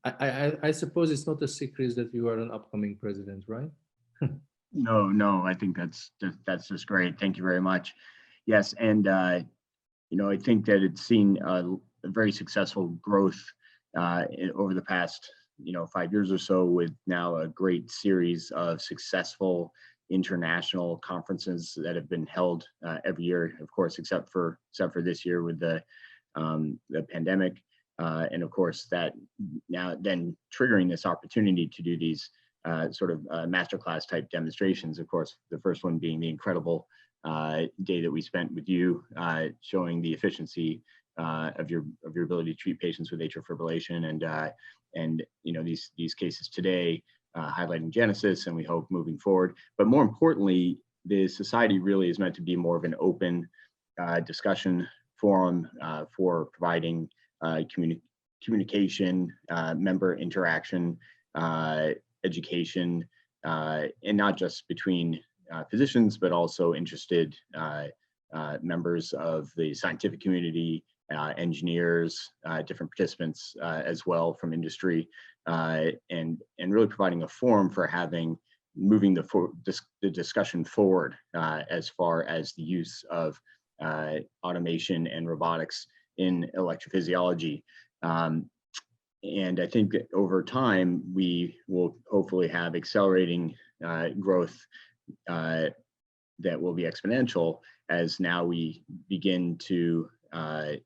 I suppose it's not a secret that you are an upcoming president, right? No, I think that's just great. Thank you very much. Yes, and you know, I think that it's seen a very successful growth over the past 5 years or so, with now a great series of successful international conferences that have been held every year, of course, except for this year with the pandemic, and of course that now then triggering this opportunity to do these sort of masterclass type demonstrations. Of course, the first one being the incredible day that we spent with you, showing the efficiency of your ability to treat patients with atrial fibrillation, and these cases today, highlighting Genesis, and we hope moving forward. But more importantly, the society really is meant to be more of an open discussion forum for providing communication, member interaction, education, and not just between physicians, but also interested members of the scientific community, engineers, different participants as well from industry, and really providing a forum for moving the discussion forward as far as the use of automation and robotics in electrophysiology. And I think that over time, we will hopefully have accelerating growth that will be exponential, as now we begin to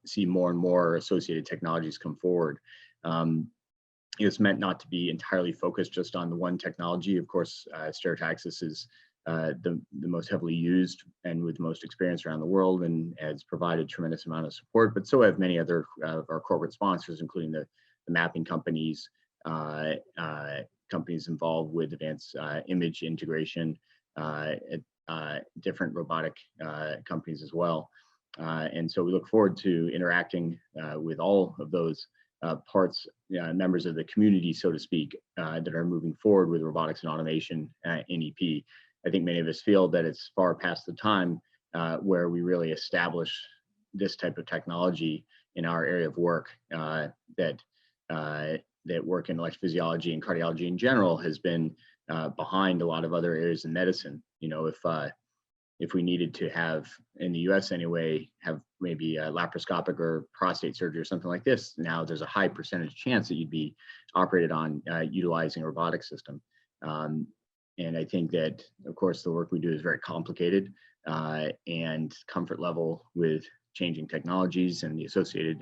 see more and more associated technologies come forward. It's meant not to be entirely focused just on the one technology. Of course, Stereotaxis is the most heavily used and with the most experience around the world, and has provided tremendous amount of support, but so have many other of our corporate sponsors, including the mapping companies, companies involved with advanced image integration, different robotic companies as well. And so we look forward to interacting with all of those parts, members of the community, so to speak, that are moving forward with robotics and automation in EP. I think many of us feel that it's far past the time where we really establish this type of technology in our area of work, that work in electrophysiology and cardiology in general has been behind a lot of other areas in medicine. If we needed to have, in the US anyway, have maybe a laparoscopic or prostate surgery or something like this, now there's a high percentage chance that you'd be operated on utilizing a robotic system. And I think that, of course, the work we do is very complicated, and comfort level with changing technologies and the associated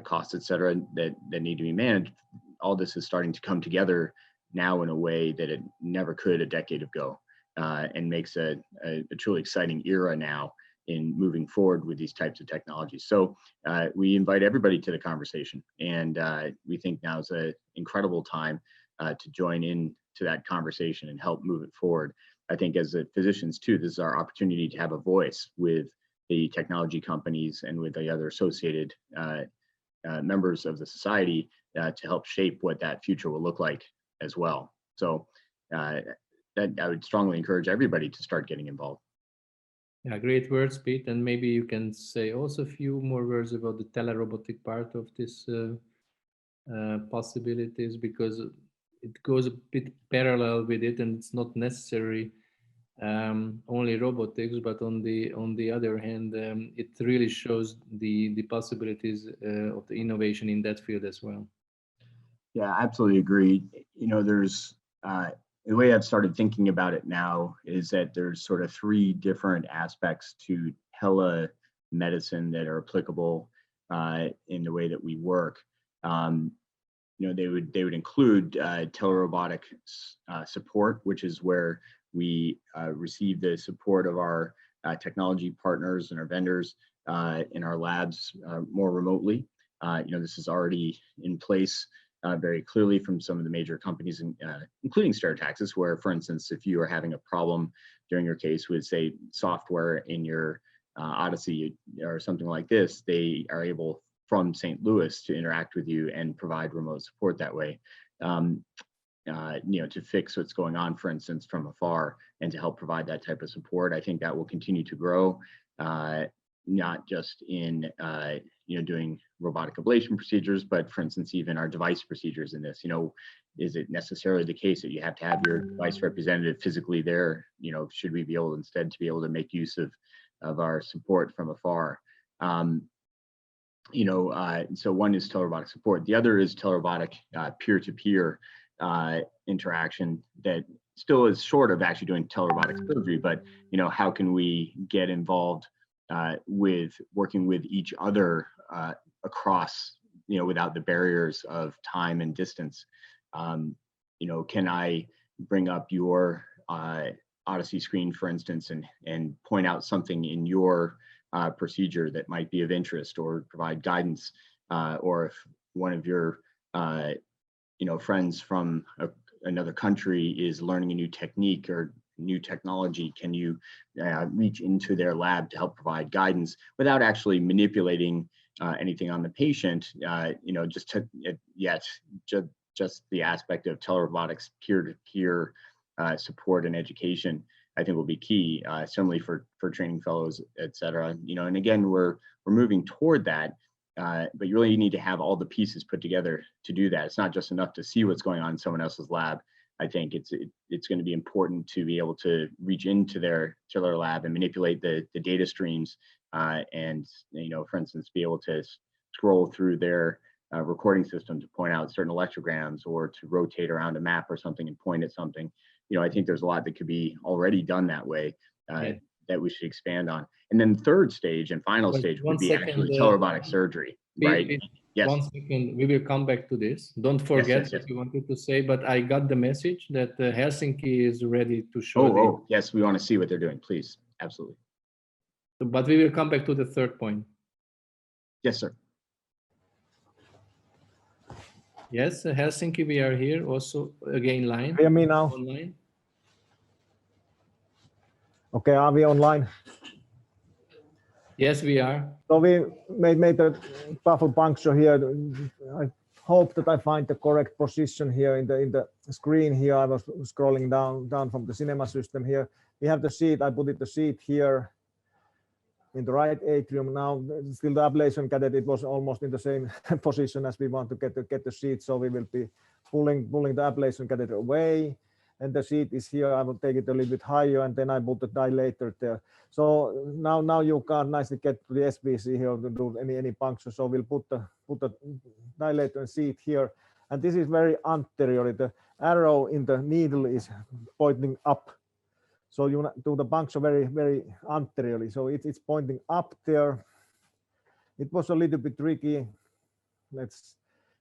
costs, et cetera, that need to be managed. All this is starting to come together now in a way that it never could a decade ago, and makes a truly exciting era now in moving forward with these types of technologies. So we invite everybody to the conversation, and we think now is an incredible time to join in to that conversation and help move it forward. I think as physicians too, this is our opportunity to have a voice with the technology companies and with the other associated members of the society to help shape what that future will look like as well. So that I would strongly encourage everybody to start getting involved. Yeah, great words, Pete. And maybe you can say also a few more words about the telerobotic part of this possibilities, because it goes a bit parallel with it, and it's not necessary only robotics, but on the other hand, it really shows the possibilities of the innovation in that field as well. Yeah, absolutely agree. There's the way I've started thinking about it now is that there's sort of three different aspects to telemedicine that are applicable in the way that we work. They would include telerobotic support, which is where we receive the support of our technology partners and our vendors in our labs more remotely. This is already in place very clearly from some of the major companies, including Stereotaxis, where, for instance, if you are having a problem during your case with, say, software in your Odyssey or something like this, they are able from St. Louis to interact with you and provide remote support that way. To fix what's going on, for instance, from afar, and to help provide that type of support. I think that will continue to grow, not just in doing robotic ablation procedures, but for instance, even our device procedures in this. Is it necessarily the case that you have to have your device representative physically there? Should we be able instead to be able to make use of our support from afar? So one is telerobotic support. The other is telerobotic peer-to-peer interaction that still is short of actually doing telerobotic surgery, but how can we get involved with working with each other across, without the barriers of time and distance? Can I bring up your Odyssey screen, for instance, and point out something in your procedure that might be of interest, or provide guidance, or if one of your friends from another country is learning a new technique or new technology, can you reach into their lab to help provide guidance without actually manipulating anything on the patient? Just the aspect of telerobotics peer-to-peer support and education, I think, will be key, certainly for training fellows, et cetera. And again, we're moving toward that, but you really need to have all the pieces put together to do that. It's not just enough to see what's going on in someone else's lab. I think it's going to be important to be able to reach into their lab and manipulate the data streams, and for instance, be able to scroll through their recording system to point out certain electrograms, or to rotate around a map or something and point at something. I think there's a lot that could be already done that way, that we should expand on. And then third stage and final stage would be actually telerobotic surgery, right? Yes. 1 second, we will come back to this. Don't forget what you wanted to say, but I got the message that Helsinki is ready to show. Yes, we want to see what they're doing, please. Absolutely. But we will come back to the third point. Yes, sir. Yes, Helsinki, we are here also again line. Hear me now? Online. Okay, are we online? Yes, we are. So we made a baffle puncture here. I hope that I find the correct position here in the screen here. I was scrolling down from the cinema system here. We have the seat. I put the seat here in the right atrium. Now still the ablation catheter, it was almost in the same position as we want to get the seat. So we will be pulling the ablation catheter away. And the seat is here. I will take it a little bit higher, and then I put the dilator there. So now you can nicely get to the SBC here to do any puncture. So we'll put the dilator and seat here, and this is very anteriorly. The arrow in the needle is pointing up. So you do the puncture very, very anteriorly. So it's pointing up there. It was a little bit tricky. Let's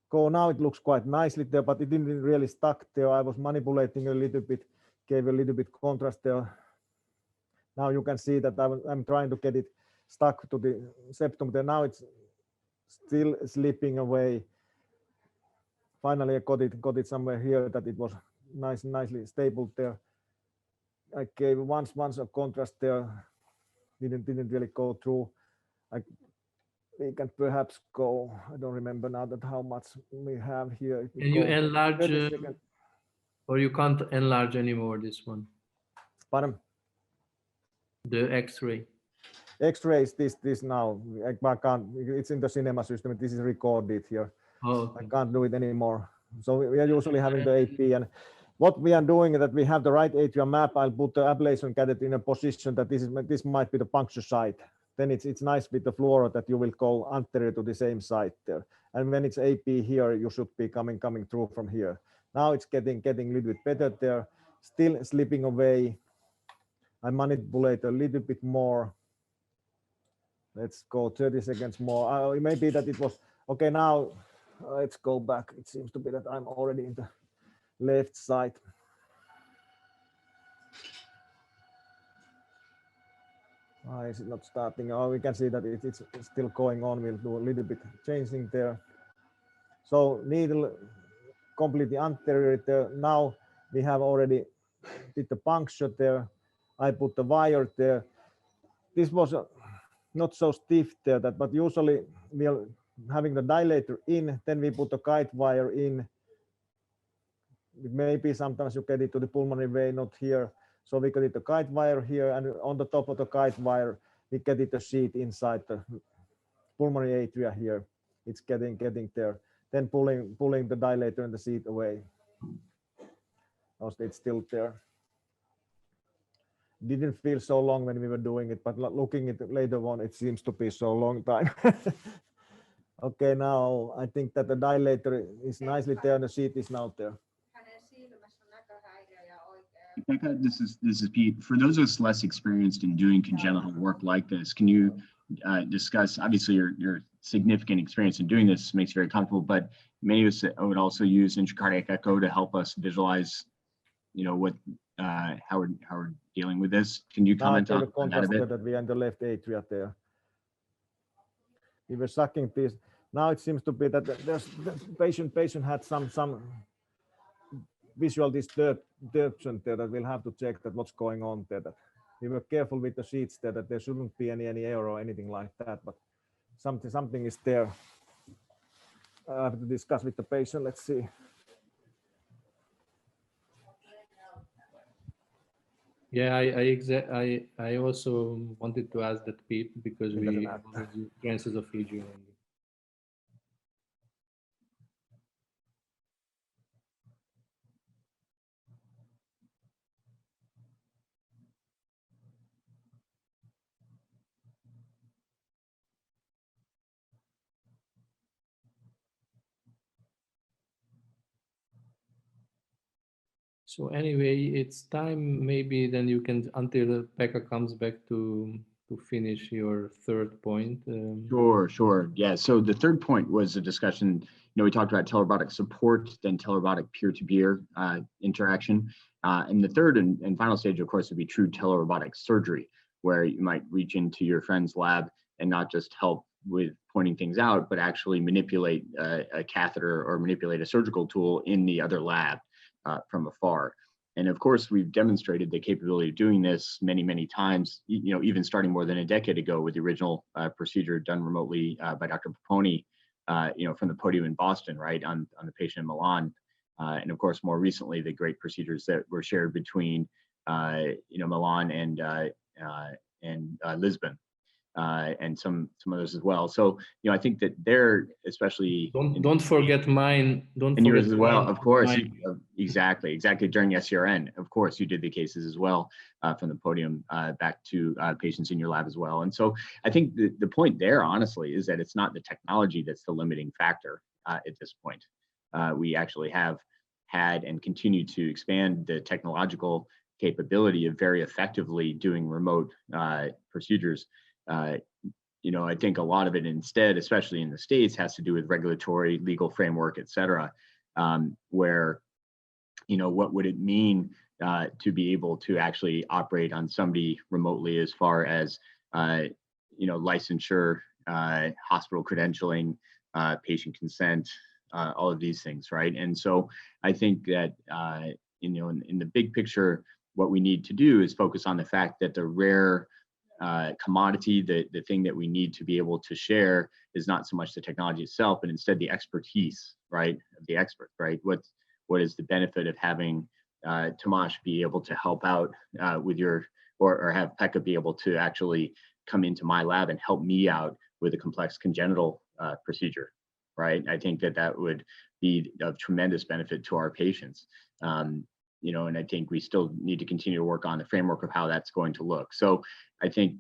go now. It looks quite nicely there, but it didn't really stuck there. I was manipulating a little bit, gave a little bit contrast there. Now you can see that I'm trying to get it stuck to the septum there. Now it's still slipping away. Finally, I got it somewhere here that it was nicely stable there. I gave once a contrast there. Didn't really go through. We can perhaps go. I don't remember now that how much we have here. Can you enlarge, or you can't enlarge anymore this one? Pardon? The X-ray. X-ray is this now. I can't. It's in the cinema system. This is recorded here. Oh, okay. I can't do it anymore. So we are usually having the AP, and what we are doing is that we have the right atrium map. I'll put the ablation catheter in a position that this might be the puncture site. Then it's nice with the fluoro that you will go anterior to the same site there. And when it's AP here, you should be coming through from here. Now it's getting a little bit better there. Still slipping away. I manipulate a little bit more. Let's go 30 seconds more. Maybe that it was okay. Now let's go back. It seems to be that I'm already in the left side. Is it not starting? Oh, we can see that it's still going on. We'll do a little bit changing there. So needle completely anterior there. Now we have already did the puncture there. I put the wire there. This was not so stiff there, but usually we are having the dilator in, then we put the guide wire in. Maybe sometimes you get it to the pulmonary vein, not here. So we get it the guide wire here, and on the top of the guide wire, we get it the sheet inside the pulmonary atria here. It's getting there. Then pulling the dilator and the sheet away. Also, it's still there. Didn't feel so long when we were doing it, but looking at it later on, it seems to be so long time. Okay, now I think that the dilator is nicely there and the sheet is now there. Pekka, this is Pete. For those of us less experienced in doing congenital work like this, can you discuss, obviously your significant experience in doing this makes you very comfortable, but many of us would also use intracardiac echo to help us visualize, you know, what how we're dealing with this. Can you comment on that a bit? That we are in the left atria there. We were sucking this. Now it seems to be that the patient had some visual disturbance there that we'll have to check that what's going on there. That we were careful with the sheets there that there shouldn't be any error or anything like that, but something is there. I have to discuss with the patient. Let's see. Yeah, I also wanted to ask that, Pete, because we use Genesis of Atrial. So anyway, it's time maybe then you can, until Pekka comes back to finish your third point. Sure. Yeah, so the third point was a discussion, you know, we talked about telerobotic support, then telerobotic peer-to-peer interaction. And the third and final stage, of course, would be true telerobotic surgery, where you might reach into your friend's lab and not just help with pointing things out, but actually manipulate a catheter or manipulate a surgical tool in the other lab from afar. And of course, we've demonstrated the capability of doing this many times, you know, even starting more than a decade ago with the original procedure done remotely by Dr. Poponi, you know, from the podium in Boston, right, on the patient in Milan. And of course, more recently, the great procedures that were shared between, you know, Milan and Lisbon. And some others as well. So, you know, I think that they're especially don't forget mine. Don't and forget yours as well, of course. Exactly during SCRN. Of course, you did the cases as well from the podium back to patients in your lab as well. And so, I think the point there, honestly, is that it's not the technology that's the limiting factor at this point. We actually have had and continue to expand the technological capability of very effectively doing remote procedures. You know, I think a lot of it instead, especially in the States, has to do with regulatory, legal framework, et cetera, where, you know, what would it mean to be able to actually operate on somebody remotely as far as, you know, licensure, hospital credentialing, patient consent, all of these things, right? And so I think that, you know, in the big picture, what we need to do is focus on the fact that the rare commodity, the thing that we need to be able to share is not so much the technology itself, but instead the expertise, right, of the expert, right? What is the benefit of having Tamas be able to help out with your, or have Pekka be able to actually come into my lab and help me out with a complex congenital procedure, right? I think that would be of tremendous benefit to our patients. You know, and I think we still need to continue to work on the framework of how that's going to look. So I think,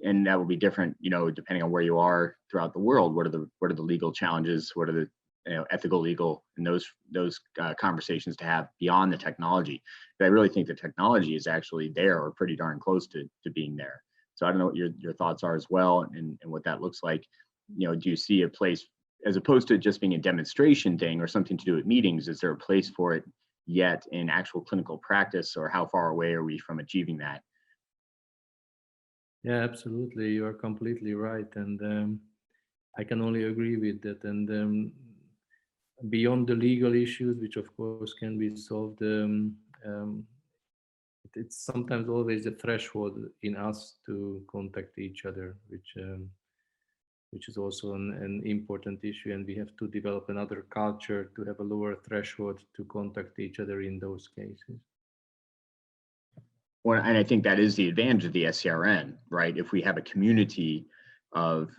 and that will be different, you know, depending on where you are throughout the world. What are the legal challenges? What are the, you know, ethical, legal, and those conversations to have beyond the technology? But I really think the technology is actually there, or pretty darn close to being there. So I don't know what your thoughts are as well, and what that looks like. You know, do you see a place, as opposed to just being a demonstration thing or something to do at meetings, is there a place for it yet in actual clinical practice, or how far away are we from achieving that? Yeah, absolutely. You are completely right. And I can only agree with that. And beyond the legal issues, which of course can be solved, it's sometimes always the threshold in us to contact each other, which is also an important issue. And we have to develop another culture to have a lower threshold to contact each other in those cases. Well, and I think that is the advantage of the SCRN, right? If we have a community of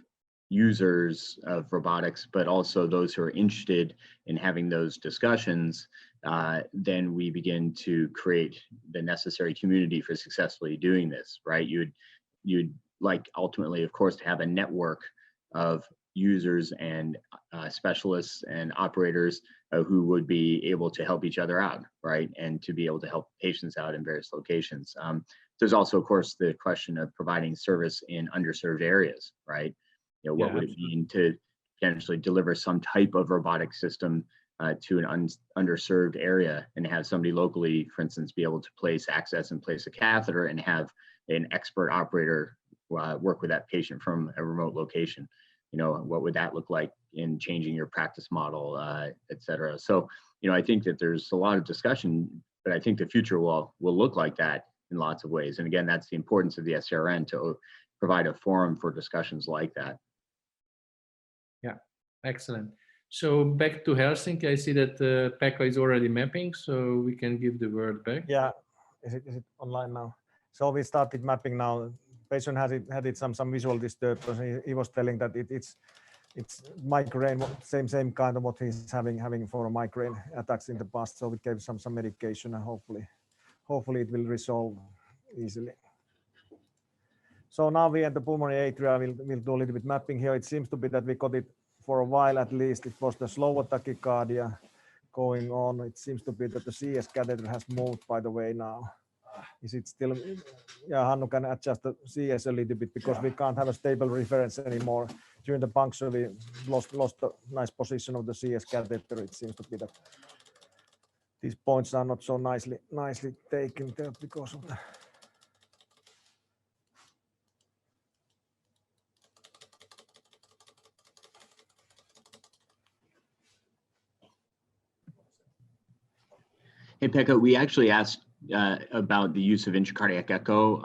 users of robotics, but also those who are interested in having those discussions, then we begin to create the necessary community for successfully doing this, right? You'd like ultimately, of course, to have a network of users and specialists and operators who would be able to help each other out, right? And to be able to help patients out in various locations. There's also, of course, the question of providing service in underserved areas, right? You know, what would it mean to potentially deliver some type of robotic system to an underserved area and have somebody locally, for instance, be able to access and place a catheter and have an expert operator work with that patient from a remote location? You know, what would that look like in changing your practice model, et cetera? So, you know, I think that there's a lot of discussion, but I think the future will look like that in lots of ways. And again, that's the importance of the SCRN, to provide a forum for discussions like that. Yeah, excellent. So back to Helsinki, I see that Pekka is already mapping, so we can give the word back. Yeah, is it online now? So we started mapping now. Patient had some visual disturbance. He was telling that it's migraine, same kind of what he's having for a migraine attacks in the past. So we gave some medication, and hopefully it will resolve easily. So now we at the pulmonary atria will do a little bit mapping here. It seems to be that we got it for a while at least. It was the slower tachycardia going on. It seems to be that the CS catheter has moved, by the way, now. Is it still? Yeah, Hannu can adjust the CS a little bit because we can't have a stable reference anymore. During the puncture, we lost the nice position of the CS catheter. It seems to be that these points are not so nicely taken there because of the. Hey, Pekka, we actually asked about the use of intracardiac echo.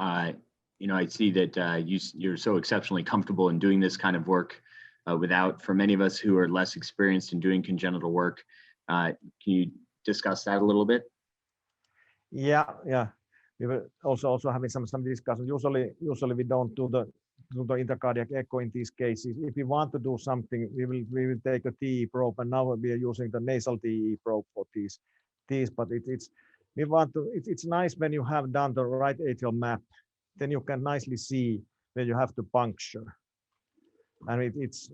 You know, I see that you're so exceptionally comfortable in doing this kind of work for many of us who are less experienced in doing congenital work. Can you discuss that a little bit? Yeah. We were also having some discussion. Usually we don't do the intracardiac echo in these cases. If we want to do something, we will take a TE probe, and now we are using the nasal TE probe for these. But it's nice when you have done the right atrial map, then you can nicely see where you have to puncture. And it's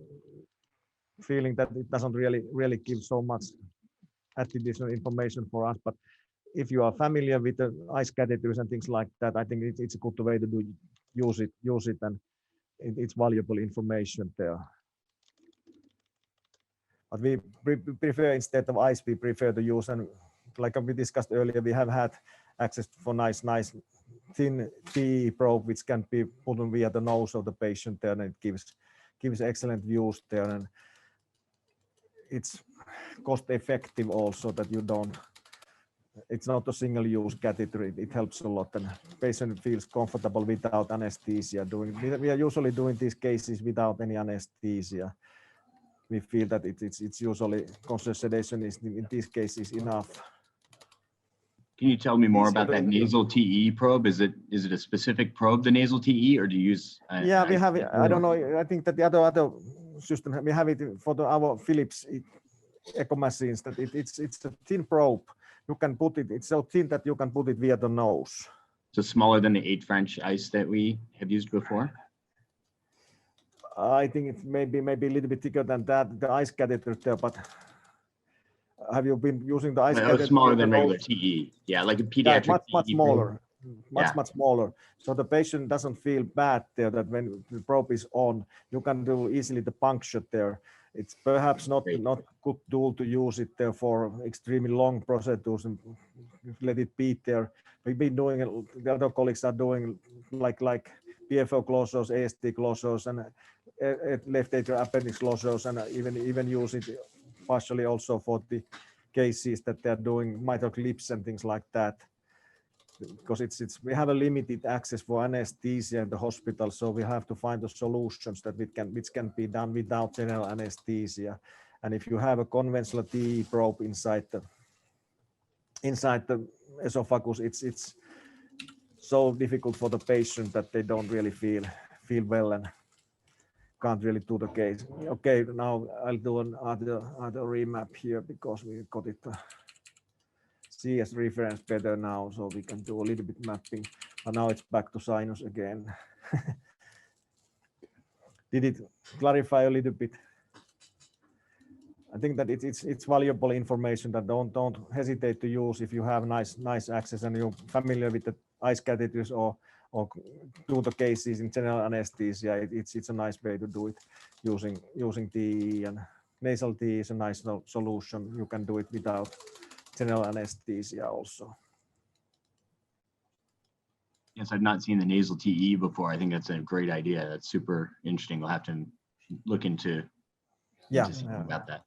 feeling that it doesn't really give so much additional information for us. But if you are familiar with the ice catheters and things like that, I think it's a good way to use it, and it's valuable information there. But we prefer, instead of ice, we prefer to use, and like we discussed earlier, we have had access for nice thin TE probe, which can be put on via the nose of the patient there, and it gives excellent views there, and it's cost effective also, that it's not a single use catheter. It helps a lot, and patient feels comfortable without anesthesia. We are usually doing these cases without any anesthesia. We feel that it's usually conscious sedation is in these cases enough. Can you tell me more about that nasal TE probe? Is it a specific probe, the nasal TE, or do you use? Yeah, we have it. I don't know. I think that the other system, we have it for our Philips echo machines. That it's a thin probe. You can put it. It's so thin that you can put it via the nose. So smaller than the 8 French ice that we have used before. I think it's maybe a little bit thicker than that. The ice catheter there, but. Have you been using the ice catheter? Smaller than regular TE. Yeah, like a pediatric. Yeah, much smaller. Much smaller. So the patient doesn't feel bad there, that when the probe is on, you can do easily the puncture there. It's perhaps not good tool to use it there for extremely long procedures, and let it be there. We've been doing it, the other colleagues are doing like PFO closures, AST closures, and left atrial appendix closures, and even use it partially also for the cases that they're doing mitral clips and things like that. Because we have a limited access for anesthesia in the hospital, so we have to find the solutions that which can be done without general anesthesia. And if you have a conventional TE probe inside the esophagus, it's so difficult for the patient that they don't really feel well and can't really do the case. Okay, now I'll do another remap here because we got it see as reference better now, so we can do a little bit mapping. But now it's back to sinus again. Did it clarify a little bit? I think that it's valuable information that don't hesitate to use if you have nice access and you're familiar with the ice catheters or do the cases in general anesthesia. It's a nice way to do it using TE, and nasal TE is a nice solution. You can do it without general anesthesia also. Yes, I've not seen the nasal TE before. I think that's a great idea. That's super interesting. We'll have to look into about that.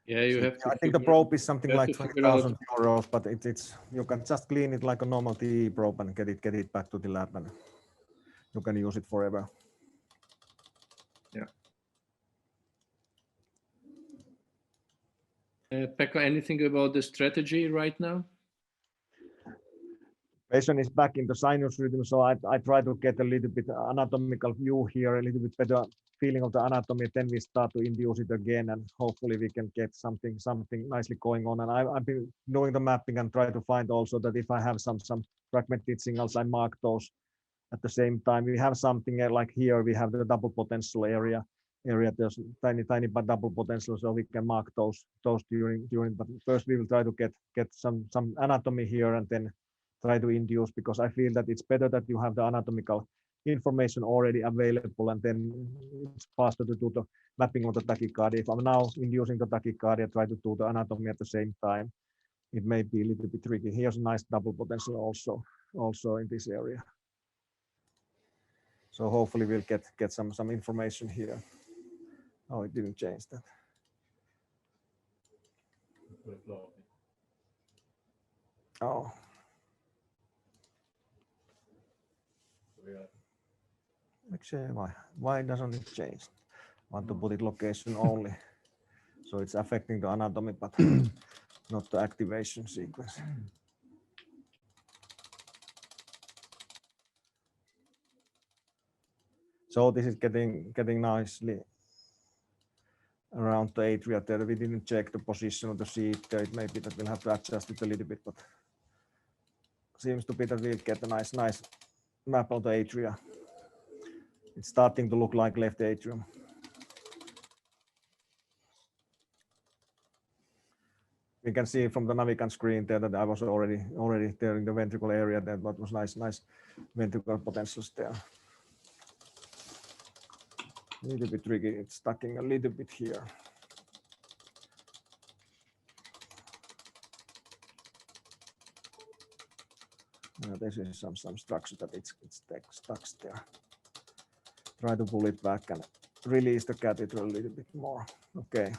Yeah, you have to. I think the probe is something like €20,000, but it's you can just clean it like a normal TE probe and get it back to the lab, and you can use it forever. Yeah. Pekka, anything about the strategy right now? Patient is back in the sinus rhythm, so I try to get a little bit anatomical view here, a little bit better feeling of the anatomy. Then we start to induce it again, and hopefully we can get something nicely going on. And I've been doing the mapping and try to find also that if I have some fragmented signals, I mark those at the same time. We have something like here, we have the double potential area. There's tiny but double potential, so we can mark those during. But first we will try to get some anatomy here and then try to induce, because I feel that it's better that you have the anatomical information already available, and then it's faster to do the mapping of the tachycardia. If I'm now inducing the tachycardia, try to do the anatomy at the same time. It may be a little bit tricky. Here's a nice double potential also in this area. So hopefully we'll get some information here. Oh, it didn't change that. Oh. Actually, why doesn't it change? I want to put it location only. So it's affecting the anatomy, but not the activation sequence. So this is getting nicely around the atria there. We didn't check the position of the seat there. It may be that we'll have to adjust it a little bit, but seems to be that we'll get a nice map of the atria. It's starting to look like left atrium. We can see from the Navigant screen there that I was already there in the ventricle area. That was nice ventricular potentials there. A little bit tricky. It's stucking a little bit here. This is some structure that it's stuck there. Try to pull it back and release the catheter a little bit more. Okay.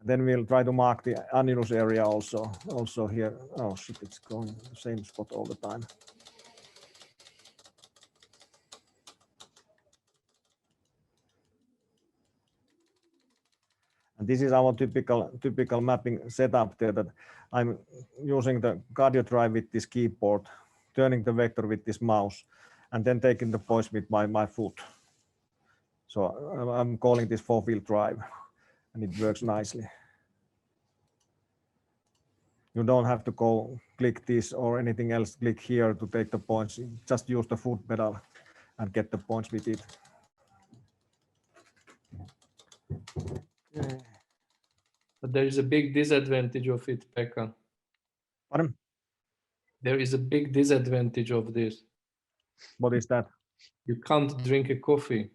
Then we'll try to mark the annulus area also here. Oh shit, it's going the same spot all the time. And this is our typical mapping setup there, that I'm using the cardio drive with this keyboard, turning the vector with this mouse, and then taking the points with my foot. So I'm calling this 4-field drive, and it works nicely. You don't have to go click this or anything else, click here to take the points. Just use the foot pedal and get the points with it. But there is a big disadvantage of it, Pekka. Pardon? There is a big disadvantage of this. What is that? You can't drink a coffee.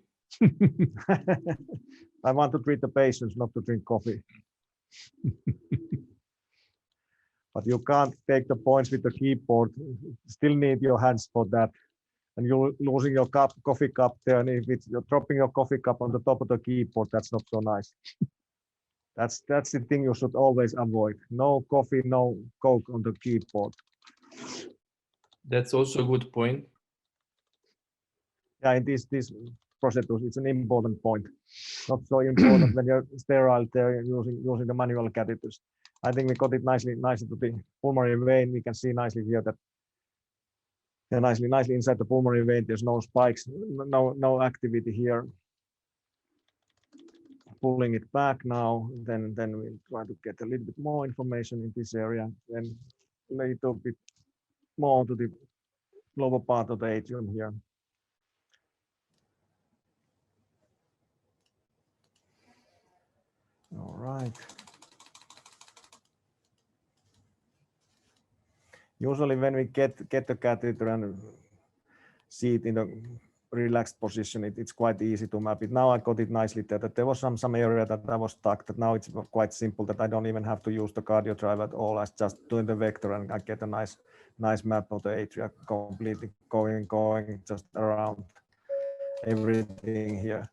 I want to treat the patients, not to drink coffee. but you can't take the points with the keyboard. Still need your hands for that. And you're losing your coffee cup there, and if you're dropping your coffee cup on the top of the keyboard, that's not so nice. That's the thing you should always avoid. No coffee, no Coke on the keyboard. That's also a good point. Yeah, in this procedures, it's an important point. Not so important when you're sterile there using the manual catheters. I think we got it nicely to the pulmonary vein. We can see nicely here that nicely inside the pulmonary vein. There's no spikes, no activity here. Pulling it back now, then we try to get a little bit more information in this area, then a little bit more to the lower part of the atrium here. All right. Usually when we get the catheter and see it in a relaxed position, it's quite easy to map it. Now I got it nicely there. That there was some area that I was stuck, that now it's quite simple, that I don't even have to use the cardio drive at all. I just doing the vector and I get a nice map of the atria completely going just around everything here.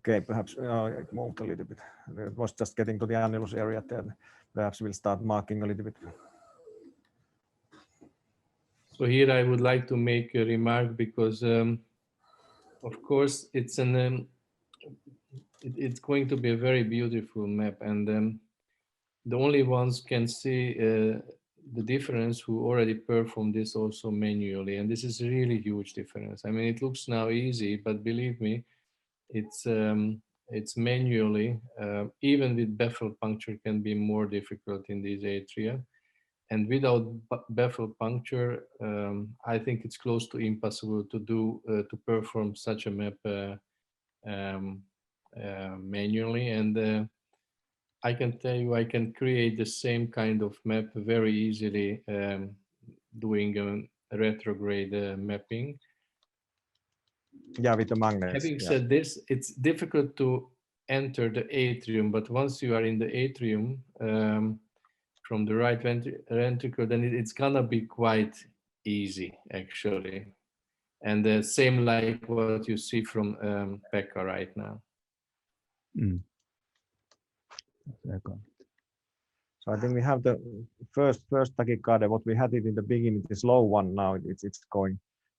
Okay, perhaps it moved a little bit. It was just getting to the annulus area there. Perhaps we'll start marking a little bit. So here I would like to make a remark because, of course, it's going to be a very beautiful map, and the only ones can see the difference who already performed this also manually, and this is a really huge difference. I mean, it looks now easy, but believe me, it's manually, even with baffle puncture, can be more difficult in these atria. And without baffle puncture, I think it's close to impossible to perform such a map manually. And I can tell you, I can create the same kind of map very easily doing a retrograde mapping. Yeah, with the magnets. Having said this, it's difficult to enter the atrium, but once you are in the atrium, from the right ventricle, then it's gonna be quite easy, actually. And the same like what you see from Pekka right now. So I think we have the first tachycardia. What we had it in the beginning, the slow one. Now it's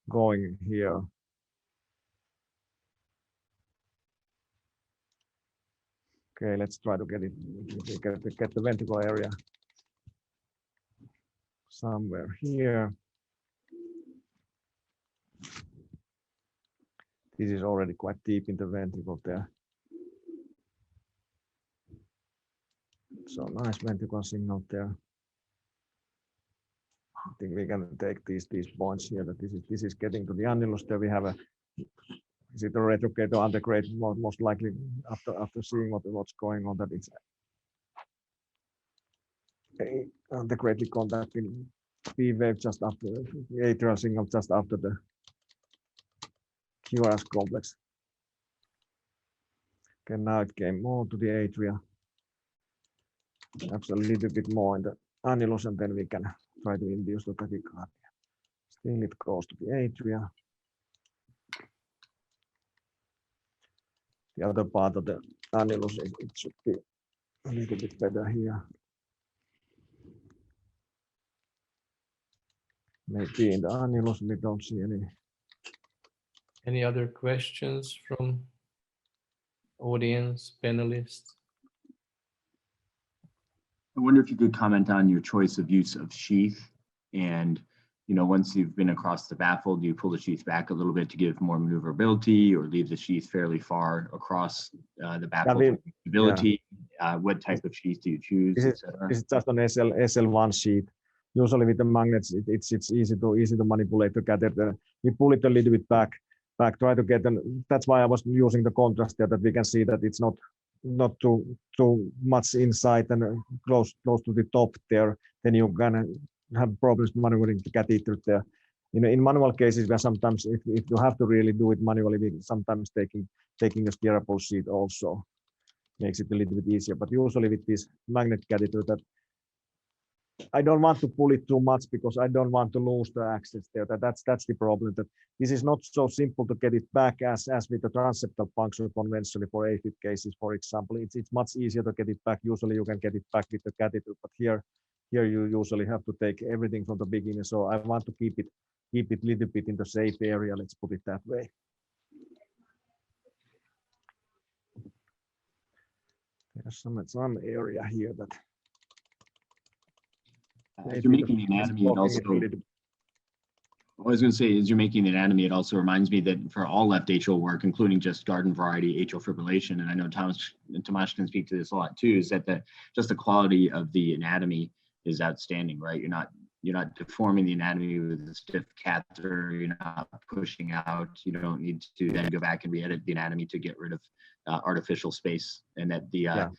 going here. Okay, let's try to get it. Get the ventricle area somewhere here. This is already quite deep in the ventricle there. So nice ventricle signal there. I think we can take these points here. That this is getting to the annulus. There we have a. Is it a retrograde or antegrade? Most likely, after seeing what's going on, that it's antegradely contacting P wave just after the atrial signal, just after the QRS complex. Okay, now it came more to the atria. Perhaps a little bit more in the annulus, and then we can try to induce the tachycardia. Still, it goes to the atria. The other part of the annulus, it should be a little bit better here. Maybe in the annulus we don't see any. Any other questions from audience, panelists? I wonder if you could comment on your choice of use of sheath, and once you've been across the baffle, do you pull the sheath back a little bit to give more maneuverability, or leave the sheath fairly far across the baffle for stability? Yeah. What type of sheath do you choose? This is just an SL1 sheath. Usually with the magnets, it's easy to manipulate the catheter. We pull it a little bit back, try to get them. That's why I was using the contrast there, that we can see that it's not too much inside and close to the top there. Then you can have problems maneuvering the catheter there. In manual cases, where sometimes if you have to really do it manually, we sometimes taking a steerable sheet also. makes it a little bit easier. But usually with this magnet catheter, that I don't want to pull it too much because I don't want to lose the access there. That's the problem. That this is not so simple to get it back as with the transeptal puncture conventionally for AFib cases, for example. It's much easier to get it back. Usually you can get it back with the catheter, but here you usually have to take everything from the beginning. So I want to keep it a little bit in the safe area. Let's put it that way. There's some area here that. As you're making the anatomy, it also, I was going to say, as you're making the anatomy, it also reminds me that for all left atrial work, including just garden variety atrial fibrillation, and I know Tamas can speak to this a lot too, is that just the quality of the anatomy is outstanding, right? You're not deforming the anatomy with a stiff catheter. You're not pushing out. You don't need to then go back and re-edit the anatomy to get rid of artificial space. And that the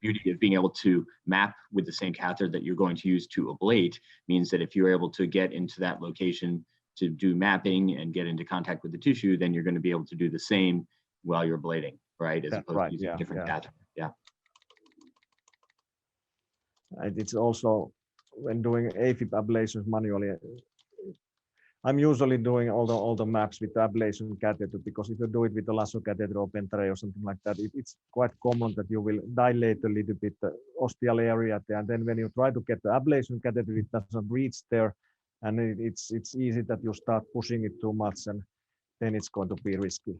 beauty of being able to map with the same catheter that you're going to use to ablate means that if you're able to get into that location to do mapping and get into contact with the tissue, then you're going to be able to do the same while you're ablating, right? As opposed to using a different catheter. Yeah. And it's also, when doing AFib ablations manually, I'm usually doing all the maps with the ablation catheter, because if you do it with the lasso catheter or Pentare or something like that, it's quite common that you will dilate a little bit the ostial area there. And then when you try to get the ablation catheter, it doesn't reach there. And it's easy that you start pushing it too much, and then it's going to be risky.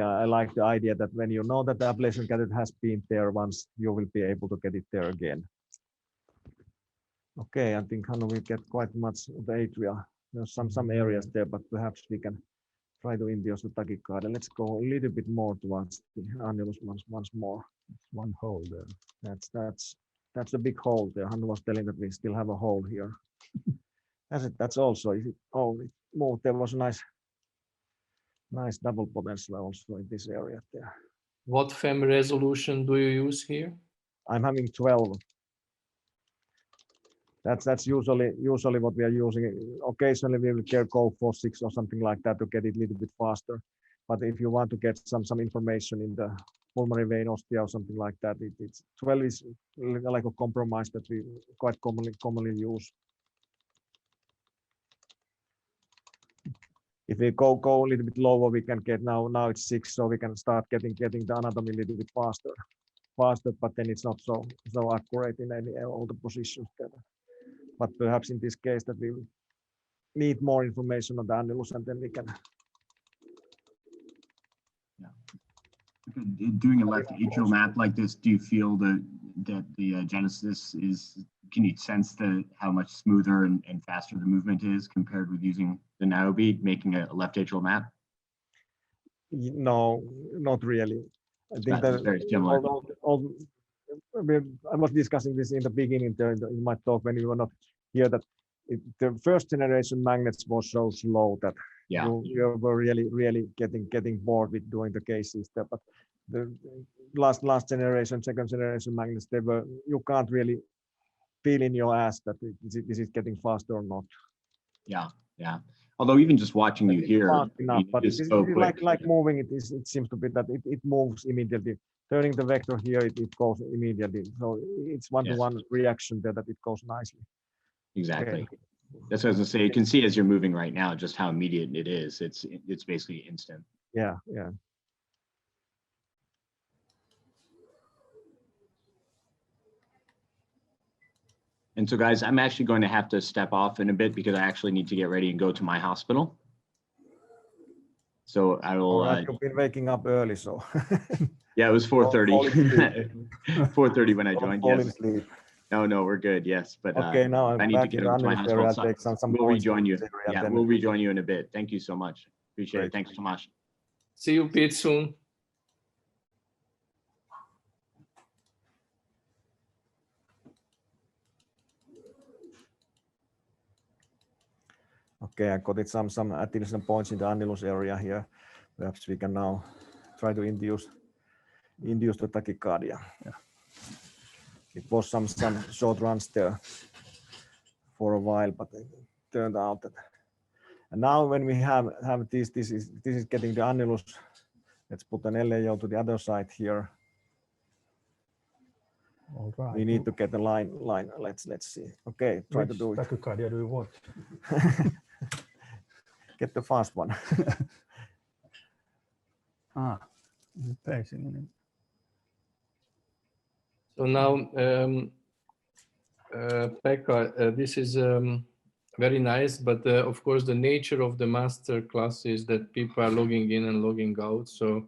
I like the idea that when you know that the ablation catheter has been there once, you will be able to get it there again. Okay, I think Hannu will get quite much of the atria. There's some areas there, but perhaps we can try to induce the tachycardia. Let's go a little bit more towards the annulus once more. One hole there. That's a big hole there. Hannu was telling that we still have a hole here. That's also, if it, oh, it moved. There was a nice double potential also in this area there. What FEM resolution do you use here? I'm having 12. That's usually what we are using. Occasionally we will go for 6 or something like that to get it a little bit faster. But if you want to get some information in the pulmonary vein ostia or something like that, it's 12 is like a compromise that we quite commonly use. If we go a little bit lower, we can get now it's 6, so we can start getting the anatomy a little bit faster. But then it's not so accurate in all the positions there. But perhaps in this case that we need more information on the annulus, and then we can. Yeah. Doing a left atrial map like this, do you feel that the Genesis is? Can you sense how much smoother and faster the movement is compared with using the Niobe, making a left atrial map? No, not really. I think that very similar. I was discussing this in the beginning in my talk when you were not here, that the first generation magnets was so slow that you were really getting bored with doing the cases there. But the last generation, second generation magnets, you can't really feel in your ass that this is getting faster or not. Yeah. Although even just watching you here, enough, but it is so like moving. It seems to be that it moves immediately. Turning the vector here, it goes immediately. So it's one-to-one reaction there that it goes nicely. Exactly. Okay. That's what I was gonna say. You can see as you're moving right now just how immediate it is. It's basically instant. Yeah. And so guys, I'm actually going to have to step off in a bit because I actually need to get ready and go to my hospital. So I will. You've been waking up early, so. Yeah, it was 4:30. 4:30 when I joined. Yes. Sleep. No, we're good. Yes, but okay, now I need to get over to my hospital. We'll rejoin you. Yeah, we'll rejoin you in a bit. Thank you so much. Appreciate it. Thanks so much. See you, Pete, soon. Okay, I got it some additional points in the annulus area here. Perhaps we can now try to induce the tachycardia. Yeah. It was some short runs there for a while, but it turned out that. And now when we have this is getting the annulus Let's put an LAO to the other side here. All right. We need to get the line. Let's see. Okay, try to do it. Tachycardia do you want? Get the fast one. Pacing. So now, Pekka, this is very nice, but of course the nature of the master class is that people are logging in and logging out. So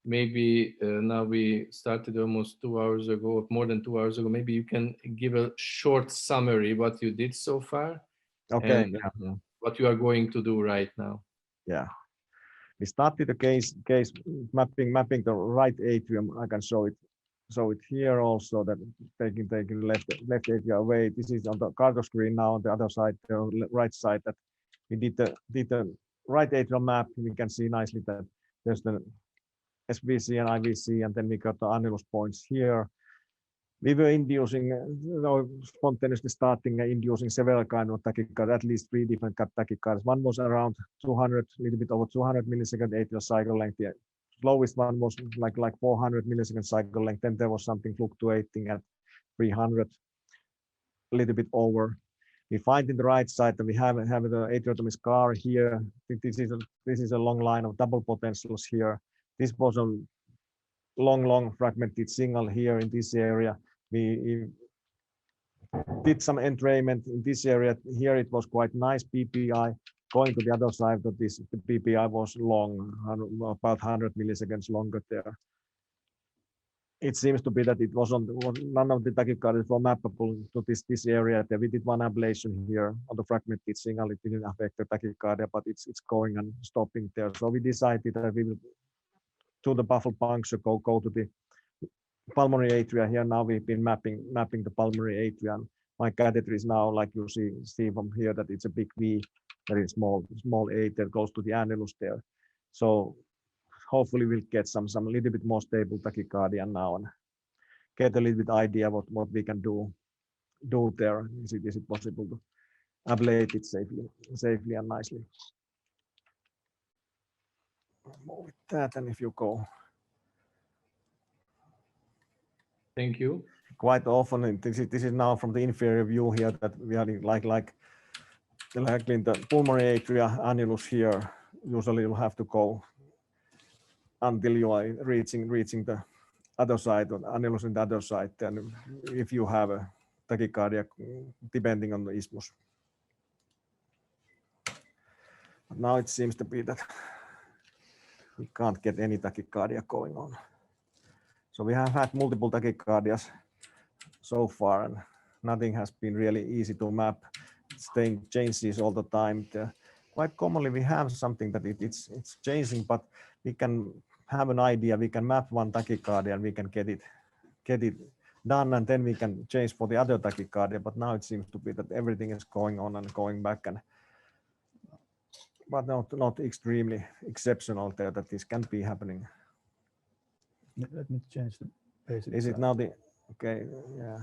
maybe now we started almost 2 hours ago, more than 2 hours ago. Maybe you can give a short summary what you did so far. Okay. And yeah. what you are going to do right now. Yeah. We started the case mapping the right atrium. I can show it here also, that taking left atrium away. This is on the cargo screen now. On the other side, the right side, that we did the right atrial map. We can see nicely that there's the SVC and IVC, and then we got the annulus points here. We were inducing, spontaneously starting inducing several kinds of tachycardia, at least 3 different tachycardias. One was around 200, a little bit over 200 millisecond atrial cycle length. The lowest one was like 400 millisecond cycle length. Then there was something fluctuating at 300, a little bit over. We find in the right side that we have the atriotomy scar here. This is a long line of double potentials here. This was a long fragmented signal here in this area. We did some entrainment in this area. Here it was quite nice PPI. Going to the other side of this, the PPI was long, about 100 milliseconds longer there. It seems to be that it was none of the tachycardias were mappable to this area. We did one ablation here on the fragmented signal. It didn't affect the tachycardia, but it's going and stopping there. So we decided that we will do the baffle puncture, go to the pulmonary atria. Here now we've been mapping the pulmonary atria. My catheter is now, like you see from here, that it's a big V, very small atria goes to the annulus there. So hopefully we'll get some little bit more stable tachycardia now and get a little bit idea what we can do there. Is it possible to ablate it safely and nicely? Move with that, and if you go. Thank you. Quite often, this is now from the inferior view here, that we are like in the pulmonary atria annulus here. Usually you'll have to go until you are reaching the other side, or annulus in the other side, and if you have a tachycardia, depending on the isthmus. But now it seems to be that we can't get any tachycardia going on. So we have had multiple tachycardias so far, and nothing has been really easy to map. Staying changes all the time. Quite commonly we have something that it's changing, but we can have an idea. We can map one tachycardia and we can get it done, and then we can change for the other tachycardia. But now it seems to be that everything is going on and going back, but not extremely exceptional there that this can be happening. Let me change the basic. Is it now the okay? Yeah.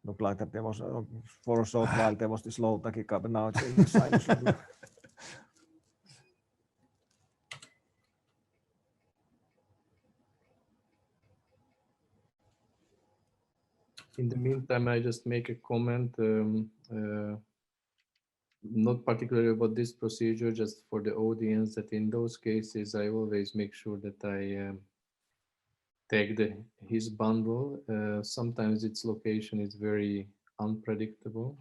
Looked like that there was for a short while there was this low tachycardia, but now it's in the sinus. In the meantime, I just make a comment, not particularly about this procedure, just for the audience, that in those cases, I always make sure that I tag his bundle. Sometimes its location is very unpredictable.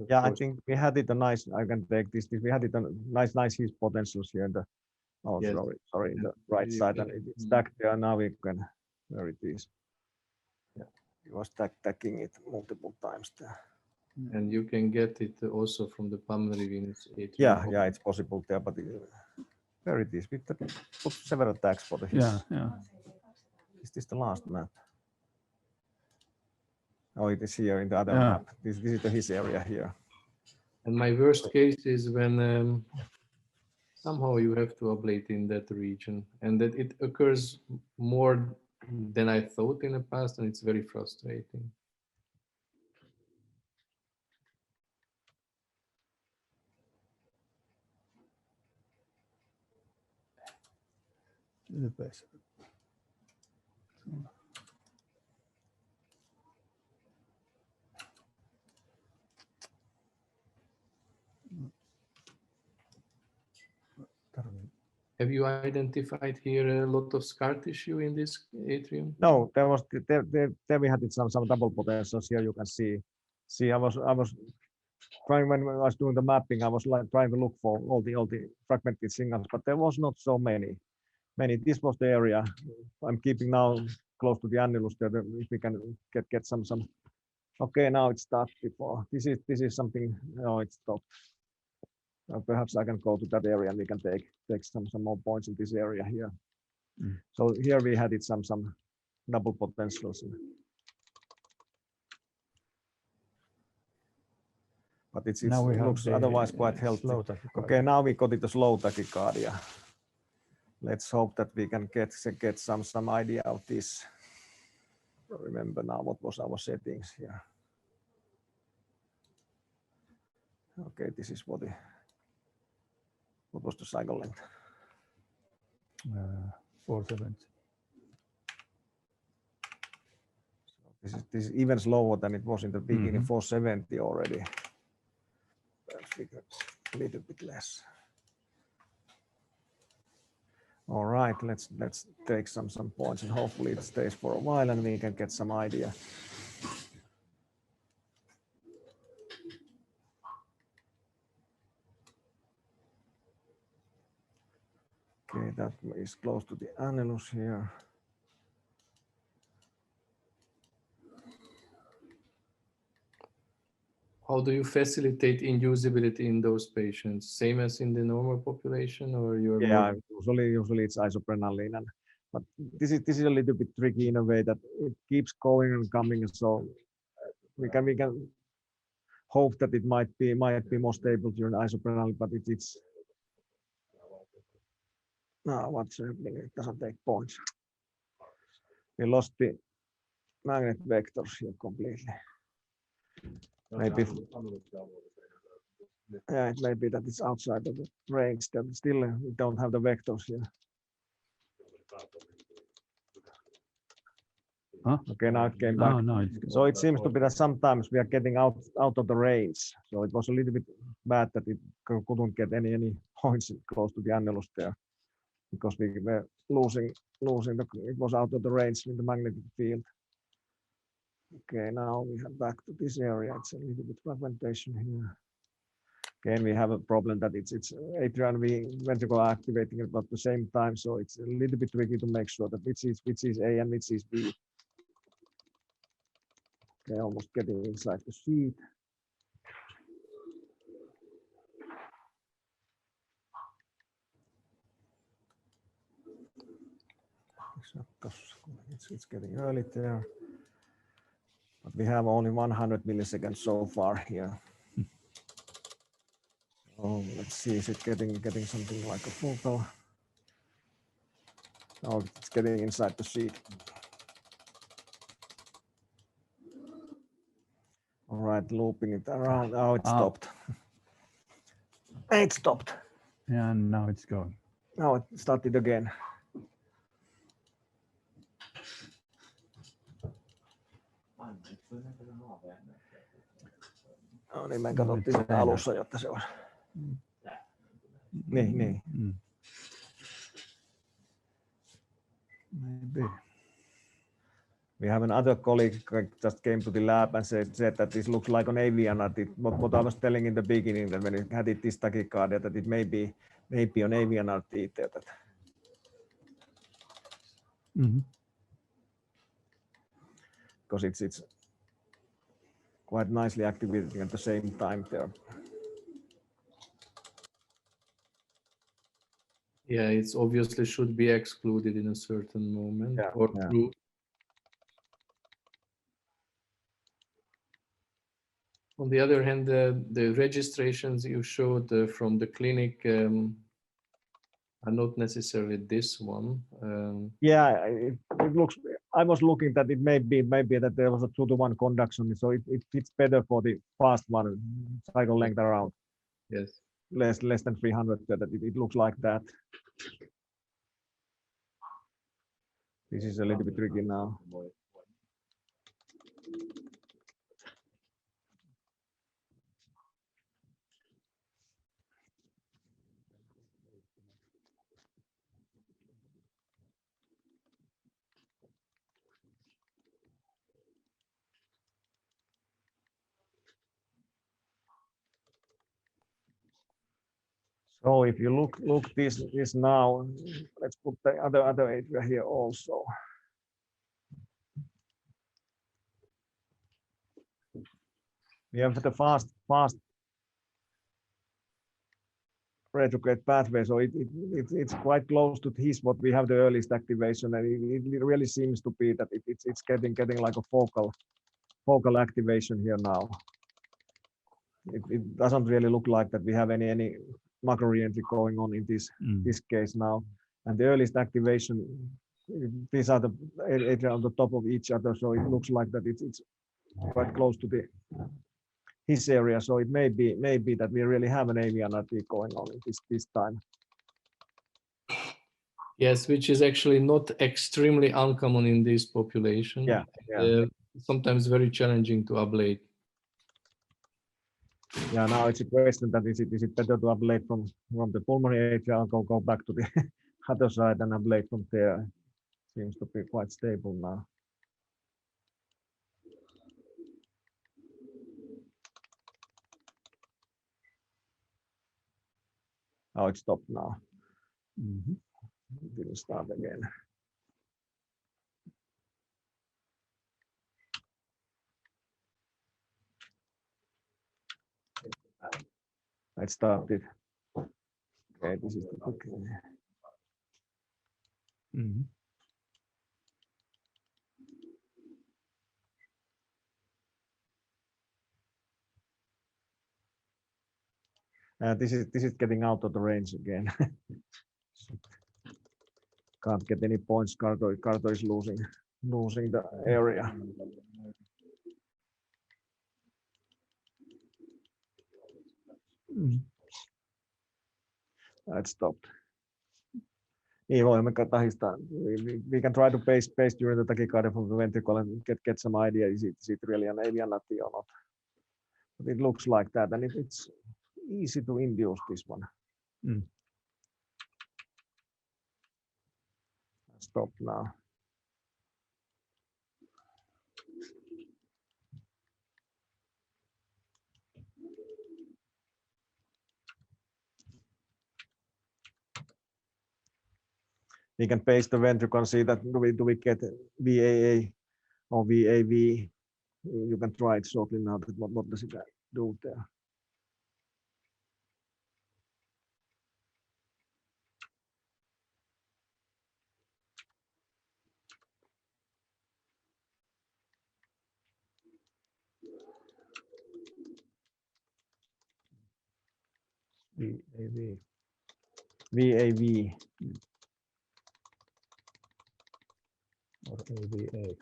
Yeah, I think we had it a nice. I can take this. We had it a nice his potentials here in the. Oh, yes. sorry, the right side, and it's stacked there. Now we can. Where it is. Yeah, it was tagging it multiple times there. And you can get it also from the pulmonary venous atrium. Yeah, it's possible there, but where it is. We put several tags for the his. Yeah. Is this the last map? Oh, it is here in the other map. This is his area here. And my worst case is when somehow you have to ablate in that region, and that it occurs more than I thought in the past, and it's very frustrating. the base. Have you identified here a lot of scar tissue in this atrium? No, there we had some double potentials here. You can see. I was trying when I was doing the mapping. I was like trying to look for all the fragmented signals, but there was not so many. This was the area I'm keeping now close to the annulus there. If we can get some. Okay, now it started before. This is something. No, it stopped. Perhaps I can go to that area and we can take some more points in this area here. So here we had it some double potentials. But it looks otherwise quite healthy. Okay, now we got it a slow tachycardia. Let's hope that we can get some idea of this. Remember now what was our settings here. Okay, this is what was the cycle length? 470. So this is even slower than it was in the beginning. 470 already. A little bit less. All right, let's take some points and hopefully it stays for a while and we can get some idea. Okay, that is close to the annulus here. How do you facilitate inducibility in those patients? Same as in the normal population, or you're usually it's isoprenaline, but this is a little bit tricky in a way that it keeps going and coming. So we can hope that it might be more stable during isoprenaline, but it's no, what's happening? It doesn't take points. We lost the magnet vectors here completely. Maybe, yeah, it may be that it's outside of the range. That still we don't have the vectors here. Huh? Okay, now it came back. No, so it seems to be that sometimes we are getting out of the range. So it was a little bit bad that it couldn't get any points close to the annulus there, because we were losing it was out of the range in the magnetic field. Okay, now we have back to this area. It's a little bit fragmentation here. Again, we have a problem that it's atrial and ventricle are activating at about the same time, so it's a little bit tricky to make sure that which is A and which is B. Okay, almost getting inside the sheet. It's getting early there. But we have only 100 milliseconds so far here. So let's see, is it getting something like a focal? Oh, it's getting inside the sheet. All right, looping it around. Oh, it stopped. It stopped. Yeah, and now it's going. Now it started again. No niin, me katsottiin sitä alussa, jotta se on. Niin. Maybe. We have another colleague just came to the lab and said that this looks like an avian artery. What I was telling in the beginning, that when it had this tachycardia, that it may be an avian artery there. Because it's quite nicely activating at the same time there. Yeah, it's obviously should be excluded in a certain moment or through. On the other hand, the registrations you showed from the clinic are not necessarily this one. Yeah, it looks. I was looking that it may be that there was a 2-to-1 conduction, so it fits better for the fast one, cycle length around. Yes. Less than 300. That it looks like that. This is a little bit tricky now. So if you look this now, let's put the other atria here also. We have the fast retrograde pathway, so it's quite close to his what we have the earliest activation, and it really seems to be that it's getting like a focal activation here now. It doesn't really look like that we have any macro reentry going on in this case now. And the earliest activation, these are the atria on the top of each other, so it looks like that it's quite close to his area. So it may be that we really have an AV anatomy going on this time. Yes, which is actually not extremely uncommon in this population. Yeah. Sometimes very challenging to ablate. Yeah, now it's a question that is it better to ablate from the pulmonary atria or go back to the other side and ablate from there? Seems to be quite stable now. Oh, it stopped now. It didn't start again. It started. Okay, this is okay. This is getting out of the range again. Can't get any points. Cardo is losing the area. It stopped. We can try to pace during the tachycardia from the ventricle and get some idea is it really an AV anatomy or not. But it looks like that, and it's easy to induce this one. Stop now. We can pace the ventricle and see that do we get VAA or VAV. You can try it shortly now. What does it do there? VAV or AVA.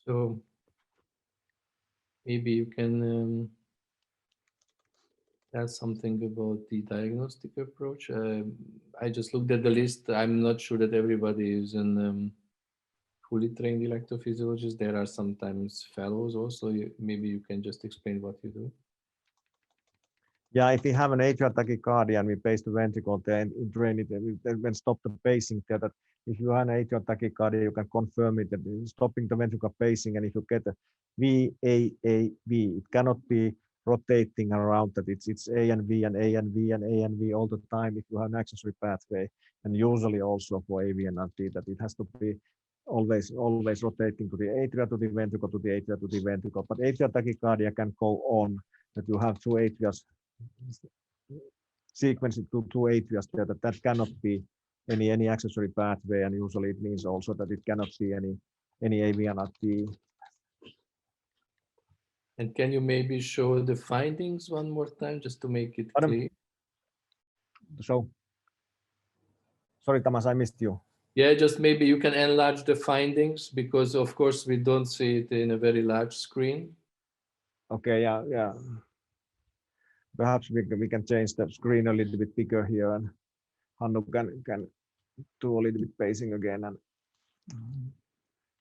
So maybe you can tell something about the diagnostic approach. I just looked at the list. I'm not sure that everybody is an fully trained electrophysiologist. There are sometimes fellows also. Maybe you can just explain what you do. Yeah, if we have an atrial tachycardia and we pace the ventricle there and drain it, then stop the pacing there. That if you have an atrial tachycardia, you can confirm it that stopping the ventricle pacing, and if you get a VAAV, it cannot be rotating around that it's A and V and A and V and A and V all the time if you have an accessory pathway, and usually also for AV and RT that it has to be always rotating to the atria to the ventricle to the atria to the ventricle. But atrial tachycardia can go on that you have two atrias sequencing to two atrias there, that cannot be any accessory pathway, and usually it means also that it cannot be any AV and RT. And can you maybe show the findings one more time just to make it clear? So, sorry, Tamas, I missed you. Yeah, just maybe you can enlarge the findings because of course we don't see it in a very large screen. Okay, yeah. Perhaps we can change the screen a little bit bigger here, and Hannu can do a little bit pacing again. And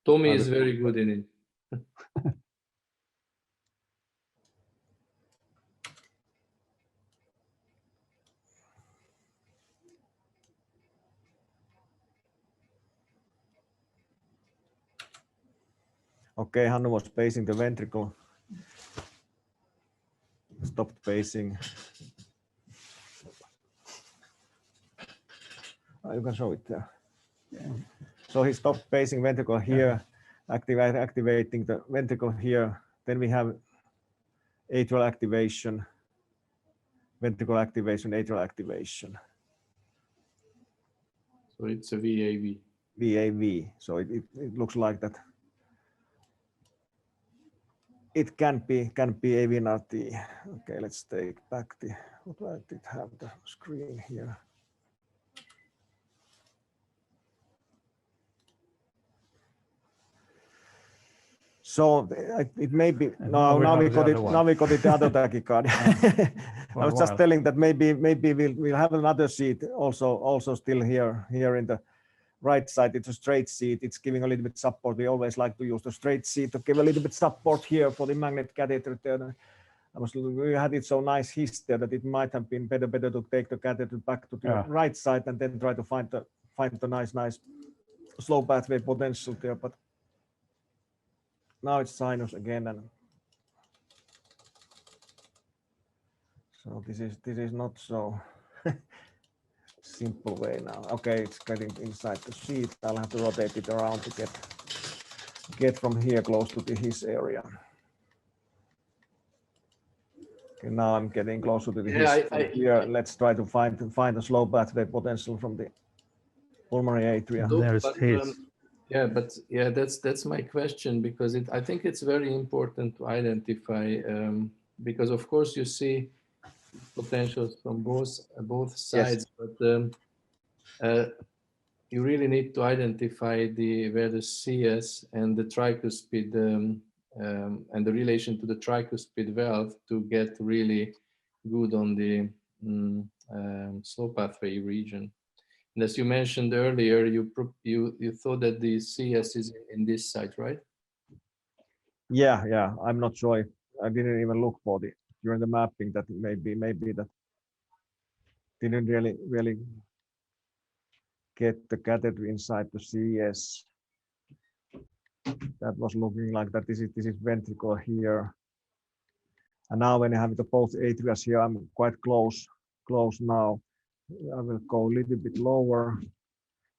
Tommy is very good in it. okay, Hannu was pacing the ventricle. Stopped pacing. You can show it there. Yeah. So he stopped pacing ventricle here, activating the ventricle here. Then we have atrial activation, ventricle activation, atrial activation. So it's a VAV. VAV. So it looks like that. It can be AV and RT. Okay, let's take back the. What I did have the screen here. So it may be now we got it. Now we got it the other tachycardia. I was just telling that maybe we'll have another seat also still here in the right side. It's a straight seat. It's giving a little bit support. We always like to use the straight seat to give a little bit support here for the magnet catheter there. We had it so nice there that it might have been better to take the catheter back to the right side and then try to find the nice slow pathway potential there. But now it's sinus again, and so this is not so simple way now. Okay, it's getting inside the seat. I'll have to rotate it around to get from here close to his area. Okay, now I'm getting closer to the here. Let's try to find a slow pathway potential from the pulmonary atria. There's his. That's my question, because I think it's very important to identify, because of course you see potentials from both sides, yes. But you really need to identify where the CS and the tricuspid and the relation to the tricuspid valve to get really good on the slow pathway region. And as you mentioned earlier, you thought that the CS is in this site, right? Yeah. I'm not sure. I didn't even look for during the mapping that maybe that didn't really get the catheter inside the CS. That was looking like that. This is ventricle here. And now when I have the both atrias here, I'm quite close now. I will go a little bit lower.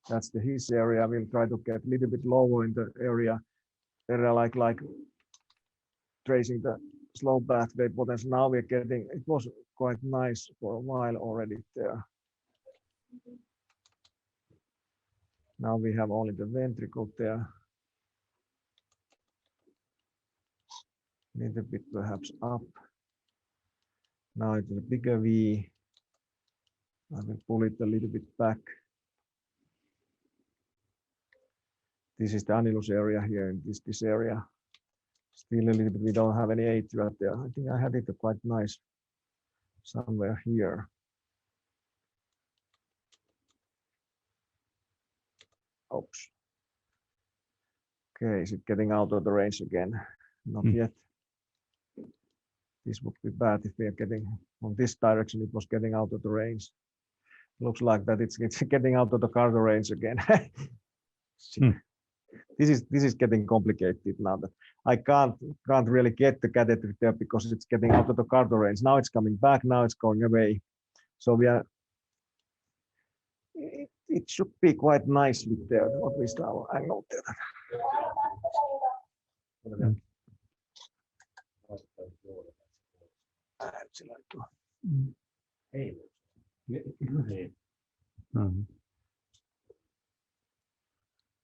That's his area. I will try to get a little bit lower in the area like tracing the slow pathway potential. Now we're getting, it was quite nice for a while already there. Now we have only the ventricle there. Little bit perhaps up. Now it's a bigger V. I will pull it a little bit back. This is the annulus area here in this area. Still a little bit, we don't have any atria there. I think I had it quite nice somewhere here. Oops. Okay, is it getting out of the range again? Not yet. This would be bad if we are getting on this direction. It was getting out of the range. Looks like that it's getting out of the cardio range again. This is getting complicated now that I can't really get the catheter there because it's getting out of the cardio range. Now it's coming back. Now it's going away. So we are. It should be quite nicely there. What is our angle there?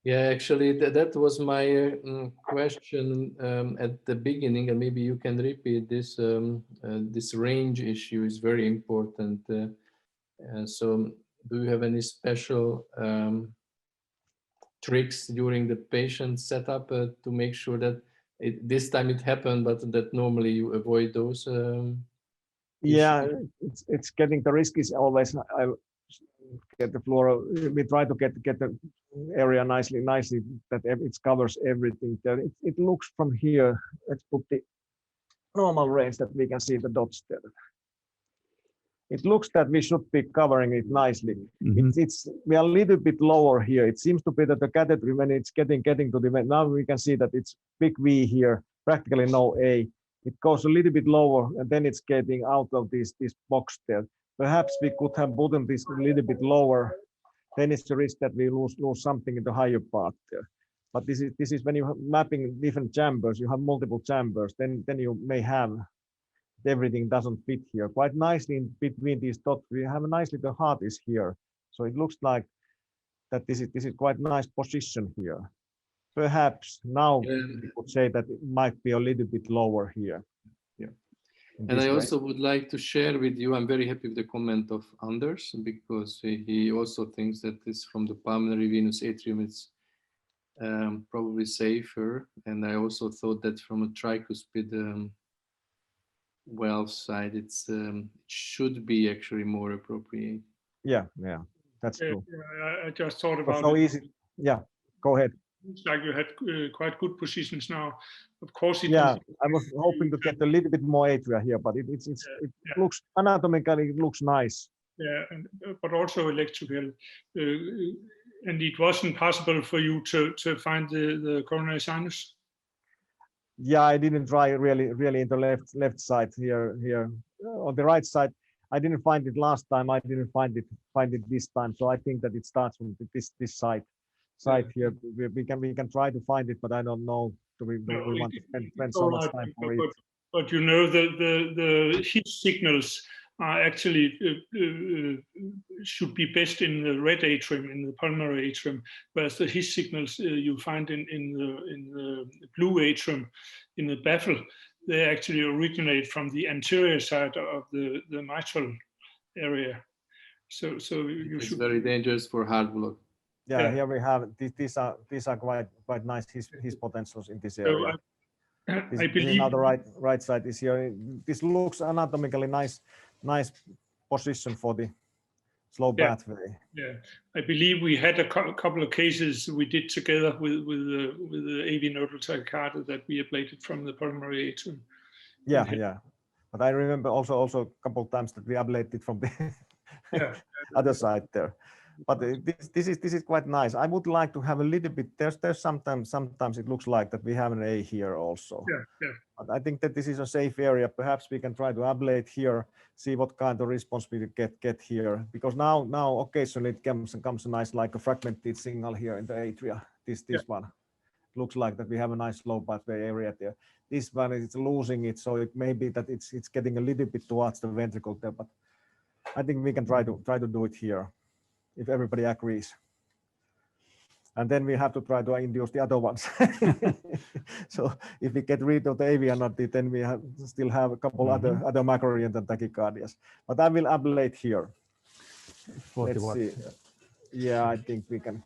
Yeah, actually, that was my question at the beginning, and maybe you can repeat this. This range issue is very important. So, do you have any special tricks during the patient setup to make sure that this time it happened, but that normally you avoid those? Yeah, it's getting, the risk is always, I get the floor, we try to get the area nicely that it covers everything there. It looks from here, let's put the normal range that we can see the dots there. It looks that we should be covering it nicely. We are a little bit lower here. It seems to be that the catheter, when it's getting to the, now we can see that it's big V here, practically no A. It goes a little bit lower and then it's getting out of this box there. Perhaps we could have put this a little bit lower. Then it's the risk that we lose something in the higher part there. But this is when you're mapping different chambers, you have multiple chambers, then you may have everything doesn't fit here. Quite nicely in between these dots, we have nicely the heart is here. So it looks like that this is quite nice position here. Perhaps now we could say that it might be a little bit lower here. Yeah. And I also would like to share with you, I'm very happy with the comment of Anders, because he also thinks that this from the pulmonary venous atrium, it's probably safer. And I also thought that from a tricuspid valve side, it should be actually more appropriate. Yeah, that's true. I just thought about so easy. Yeah, go ahead. It's like you had quite good positions now. Of course, I was hoping to get a little bit more atria here, but it looks anatomically, it looks nice. Yeah, but also electrical. And it wasn't possible for you to find the coronary sinus? Yeah, I didn't try really in the left side here. On the right side, I didn't find it last time. I didn't find it this time. So I think that it starts from this side here. We can try to find it, but I don't know. Do we want to spend so much time for it? But you know the heat signals are actually should be best in the red atrium, in the pulmonary atrium, whereas the heat signals you find in the blue atrium, in the baffle, they actually originate from the anterior side of the mitral area. So it's very dangerous for heart block. Yeah, here we have these are quite nice his potentials in this area. So I believe now the right side is here. This looks anatomically nice position for the slow pathway. Yeah, I believe we had a couple of cases we did together with the AV nodal tachycardia that we ablated from the pulmonary atrium. Yeah. But I remember also a couple of times that we ablated from the other side there. But this is quite nice. I would like to have a little bit. There's sometimes it looks like that we have an A here also. Yeah. But I think that this is a safe area. Perhaps we can try to ablate here, see what kind of response we get here. Because now occasionally it comes a nice like a fragmented signal here in the atria. This one looks like that we have a nice low pathway area there. This one is losing it, so it may be that it's getting a little bit towards the ventricle there. But I think we can try to do it here, if everybody agrees. And then we have to try to induce the other ones. So if we get rid of the AV anatomy, then we still have a couple other macrooriental tachycardias. But I will ablate here. 40 watts. Yeah, I think we can.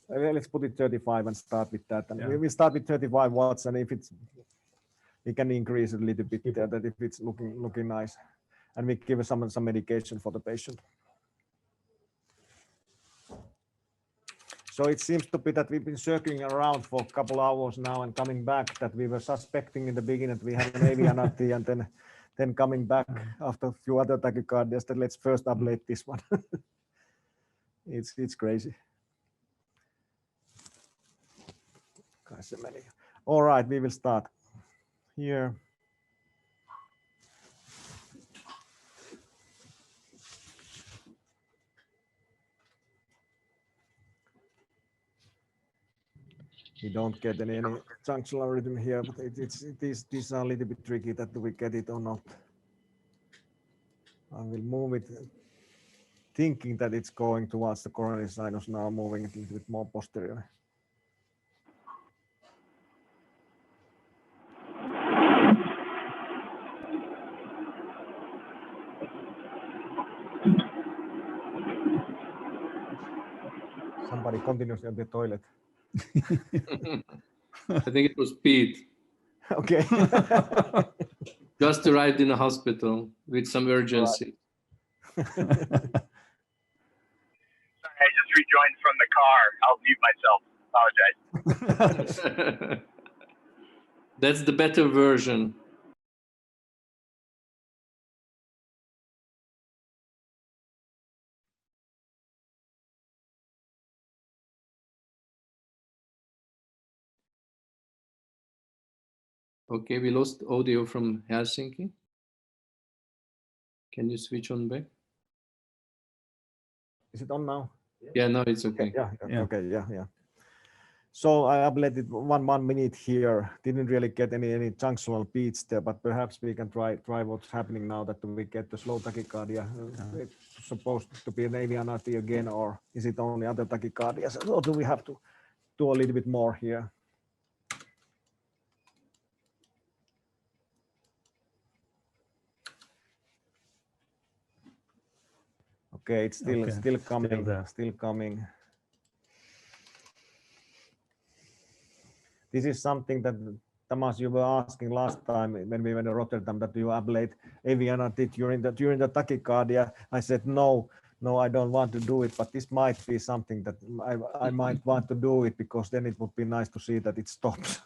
Let's put it 35 and start with that. And we will start with 35 watts, and if we can increase it a little bit there, that if it's looking nice, and we give some medication for the patient. So it seems to be that we've been circling around for a couple hours now and coming back, that we were suspecting in the beginning that we had an AV anatomy, and then coming back after a few other tachycardias that let's first ablate this one. It's crazy. All right, we will start here. We don't get any junctional rhythm here, but these are a little bit tricky that do we get it or not. I will move it, thinking that it's going towards the coronary sinus now, moving it a little bit more posterior. Somebody continues in the toilet. I think it was Pete. Okay. Just arrived in a hospital with some urgency. Sorry, I just rejoined from the car. I'll mute myself. Apologize. That's the better version. Okay, we lost audio from Helsinki. Can you switch on back? Is it on now? Yeah, now it's okay. Yeah. So I ablated one minute here. Didn't really get any junctional beats there, but perhaps we can try what's happening now that we get the slow tachycardia. It's supposed to be an AV anatomy again, or is it only other tachycardias? Or do we have to do a little bit more here? Okay, it's still coming. This is something that, Tamas, you were asking last time when we went to Rotterdam, that you ablate AV anatomy during the tachycardia. I said no, I don't want to do it, but this might be something that I might want to do it, because then it would be nice to see that it stops.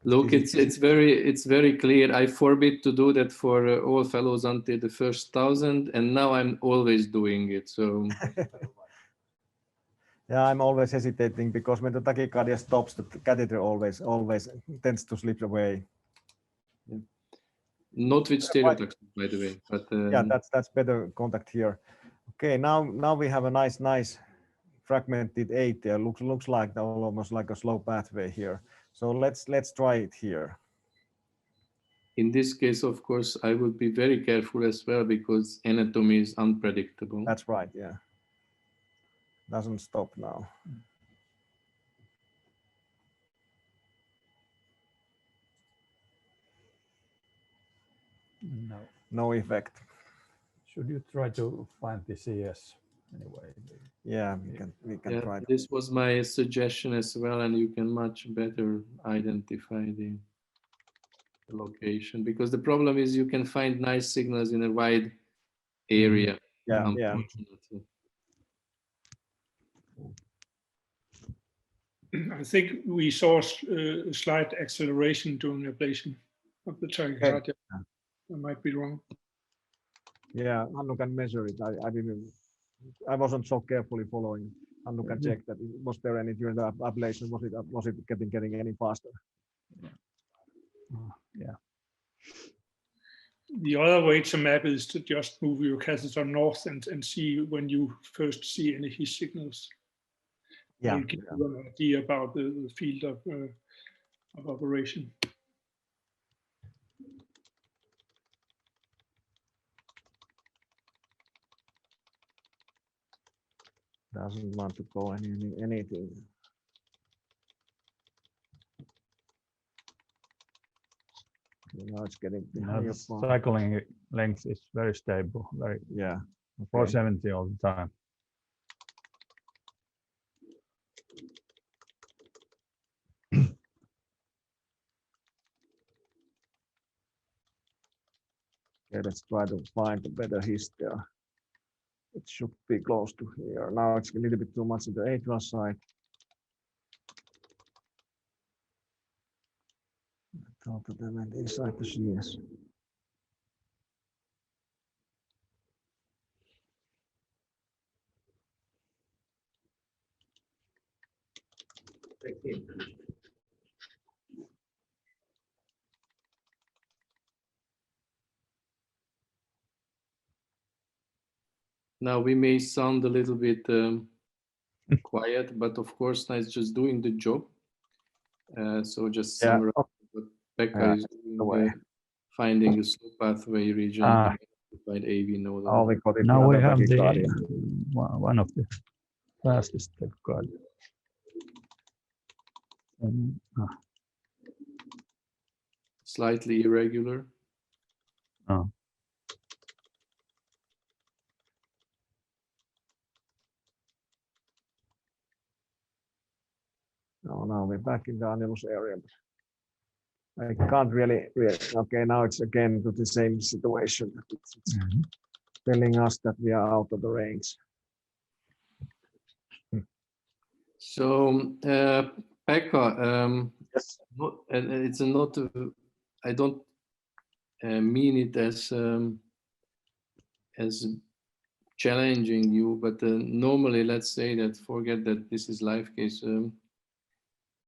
Look, it's very clear. I forbid to do that for all fellows until the first 1,000, and now I'm always doing it. So yeah, I'm always hesitating, because when the tachycardia stops, the catheter always tends to slip away. Yeah. Not with stereotaxis, by the way. But yeah, that's better contact here. Okay, now we have a nice fragmented 8 there. Looks like almost like a slow pathway here. So let's try it here. In this case, of course, I would be very careful as well, because anatomy is unpredictable. That's right, yeah. Doesn't stop now. No effect. Should you try to find the CS anyway? Yeah, we can try. This was my suggestion as well, and you can much better identify the location, because the problem is you can find nice signals in a wide area. Yeah. Unfortunately. I think we saw a slight acceleration during ablation of the tachycardia. I might be wrong. Yeah, Hannu can measure it. I wasn't so carefully following. Hannu can check that. Was there any during the ablation? Was it getting any faster? Yeah. The other way to map is to just move your catheter north and see when you first see any His signals. Yeah. It'll give you an idea about the field of operation. Doesn't want to go anything. Now it's getting the cycling length is very stable. Very okay. 470 all the time. Okay, let's try to find a better His there. It should be close to here. Now it's a little bit too much on the atrial side. I thought that I went inside the CS. Now we may sound a little bit quiet, but of course, it's just doing the job. So just summarize what Pekka is doing, finding a slow pathway region, identified AV node. Now we have one of the fastest tachycardia. Slightly irregular. Oh. Now we're back in the annulus area. I can't really, okay, now it's again to the same situation. It's telling us that we are out of the range. So, Pekka, Yes. it's not, I don't mean it as challenging you, but normally, let's say that, forget that this is live case.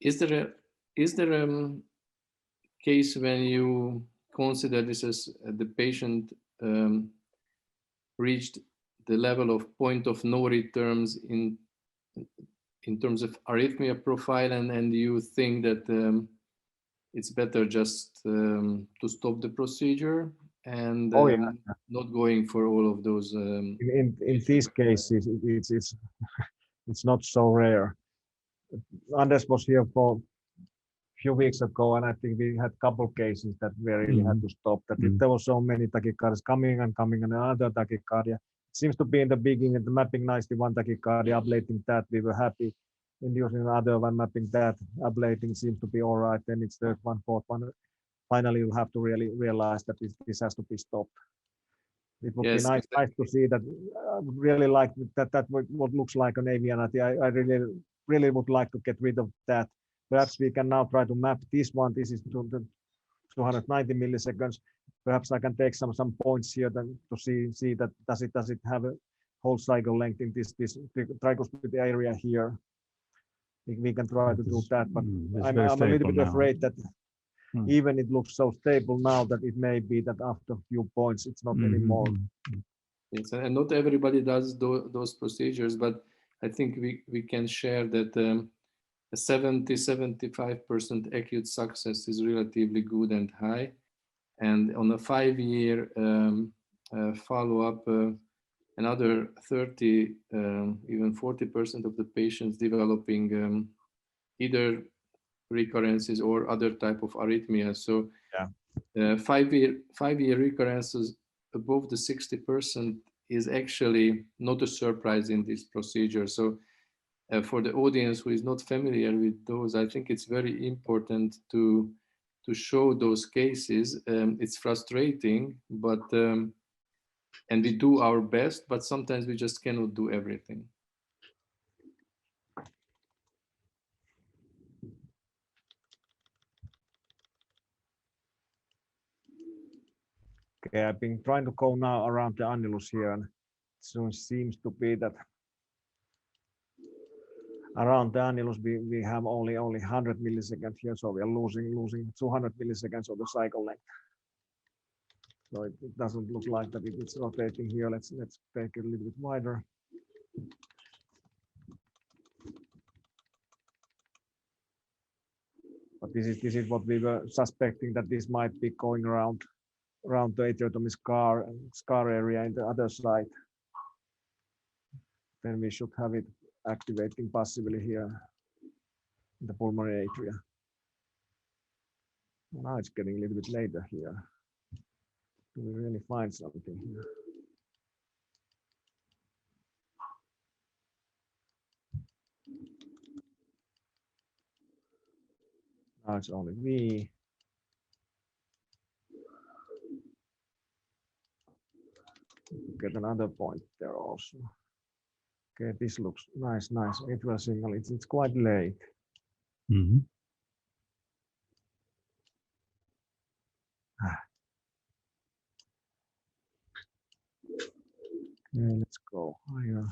Is there a case when you consider this as the patient reached the level of point of no returns in terms of arrhythmia profile, and you think that it's better just to stop the procedure and not going for all of those? In these cases, it's not so rare. Anders was here for few weeks ago, and I think we had a couple cases that we really had to stop. That if there were so many tachycardias coming and another tachycardia, it seems to be in the beginning, the mapping nicely one tachycardia, ablating that, we were happy. Inducing another one, mapping that, ablating seems to be all right. Then it's third one, fourth one. Finally, you'll have to really realize that this has to be stopped. It would be nice to see that. I would really like that what looks like an avianity. I really would like to get rid of that. Perhaps we can now try to map this one. This is 290 milliseconds. Perhaps I can take some points here then to see that does it have a whole cycle length in this tricuspid area here. We can try to do that, but I'm a little bit afraid that even it looks so stable now that it may be that after a few points it's not anymore. Yes, and not everybody does those procedures, but I think we can share that a 70-75% acute success is relatively good and high. And on a 5-year follow-up, another 30, even 40% of the patients developing either recurrences or other type of arrhythmia. So 5-year recurrences above the 60% is actually not a surprise in this procedure. So for the audience who is not familiar with those, I think it's very important to show those cases. It's frustrating, but and we do our best, but sometimes we just cannot do everything. Okay, I've been trying to go now around the annulus here, and so it seems to be that around the annulus we have only 100 milliseconds here, so we are losing 200 milliseconds of the cycle length. So it doesn't look like that it's rotating here. Let's take it a little bit wider. But this is what we were suspecting, that this might be going around the atriotomy scar area in the other side. Then we should have it activating possibly here in the pulmonary atria. Now it's getting a little bit later here. Do we really find something here? Now it's only V. Get another point there also. Okay, this looks nice atrial signal. It's quite late. Okay, let's go higher.